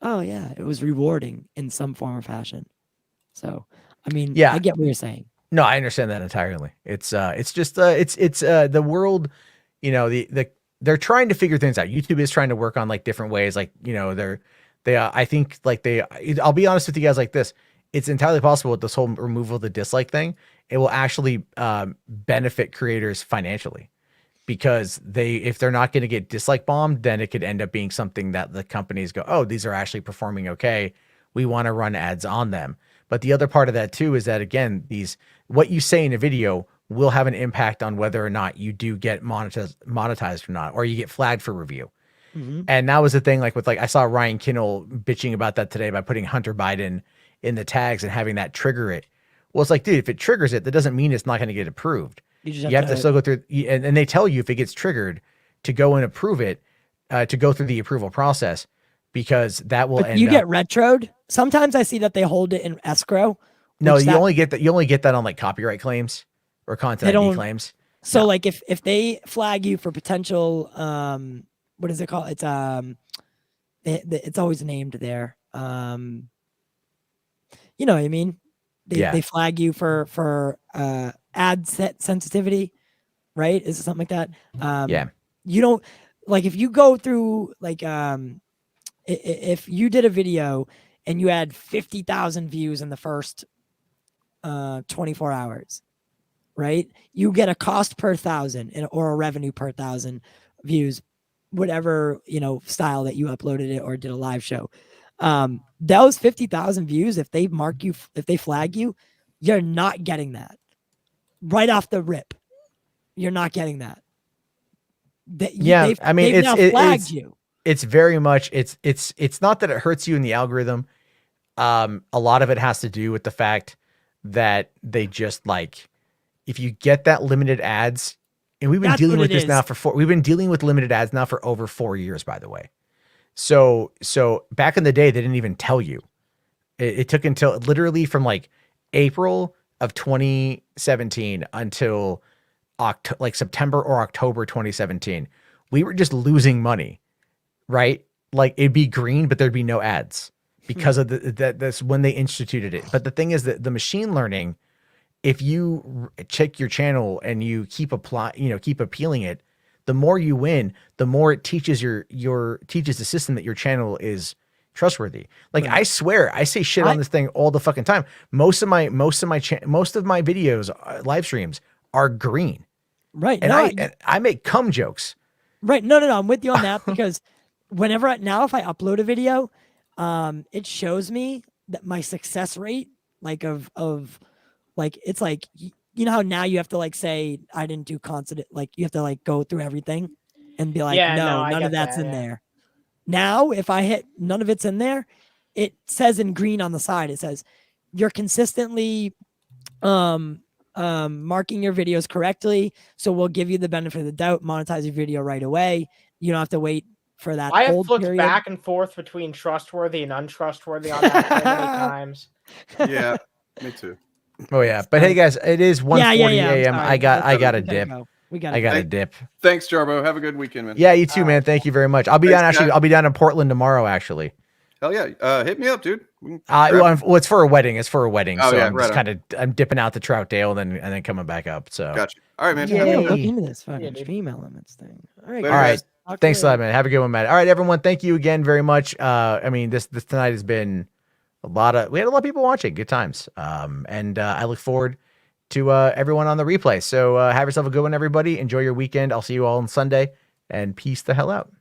oh yeah, it was rewarding in some form or fashion. So, I mean, yeah, I get what you're saying. No, I understand that entirely. It's just the world, they're trying to figure things out. YouTube is trying to work on like different ways. Like, I think like I'll be honest with you guys like this. It's entirely possible with this whole removal of the dislike thing, it will actually benefit creators financially because if they're not going to get dislike bombed, then it could end up being something that the companies go, oh, these are actually performing okay. We want to run ads on them. But the other part of that too is that, again, what you say in a video will have an impact on whether or not you do get monetized or not, or you get flagged for review. Mm-hmm. And that was the thing, like I saw Ryan Kinnell bitching about that today by putting Hunter Biden in the tags and having that trigger it. Well, it's like, dude, if it triggers it, that doesn't mean it's not going to get approved. You have to still go through, and they tell you if it gets triggered to go and approve it, to go through the approval process, because that will end up. You get retroed. Sometimes I see that they hold it in escrow. No, you only get that on like copyright claims or content ID claims. So like if they flag you for potential, what is it called? It's always named there. You know what I mean? They flag you for ad set sensitivity, right? Is it something like that? You don't like if you go through like if you did a video and you had 50,000 views in the first 24 hours, right? You get a cost per 1,000 or a revenue per 1,000 views, whatever, style that you uploaded it or did a live show. Those 50,000 views, if they flag you, you're not getting that right off the rip. You're not getting that. I mean, they've flagged you. It's very much, it's not that it hurts you in the algorithm. A lot of it has to do with the fact that they just like, if you get that limited ads, and we've been dealing with this now we've been dealing with limited ads now for over 4 years, by the way. So back in the day, they didn't even tell you. It took until literally from like April of 2017 until September or October 2017, we were just losing money. Right? Like it'd be green, but there'd be no ads because of that's when they instituted it. But the thing is that the machine learning, if you check your channel and you keep appealing it, the more you win, the more it teaches teaches the system that your channel is trustworthy. Like I swear, I say shit on this thing all the fucking time. most of my videos, live streams are green. Right. And I make cum jokes. Right. No, I'm with you on that because whenever if I upload a video, it shows me that my success rate, like of like, it's like, you know how now you have to like say I didn't do constant, like you have to like go through everything and be like, none of that's in there. Now, if I hit none of it's in there, it says in green on the side, it says you're consistently marking your videos correctly. So we'll give you the benefit of the doubt, monetize your video right away. You don't have to wait for that. I have flipped back and forth between trustworthy and untrustworthy on that so many times. Yeah, me too. Oh yeah, but hey guys, it is 1:40 a.m. I got a dip. I got a dip. Thanks, Jarbo. Have a good weekend, man. Yeah, you too, man. Thank you very much. I'll be I'll be down in Portland tomorrow, actually. Hell yeah. Hit me up, dude. Well, it's for a wedding. Oh, so yeah, I'm just I'm dipping out to Troutdale and then coming back up. So gotcha. All right, man. Look into this fucking stream elements thing. All right. All right. Thanks a lot, man. Have a good one, man. All right, everyone. Thank you again very much. I mean, this tonight has been we had a lot of people watching. Good times. And I look forward to everyone on the replay. So have yourself a good one, everybody. Enjoy your weekend. I'll see you all on Sunday, and peace the hell out.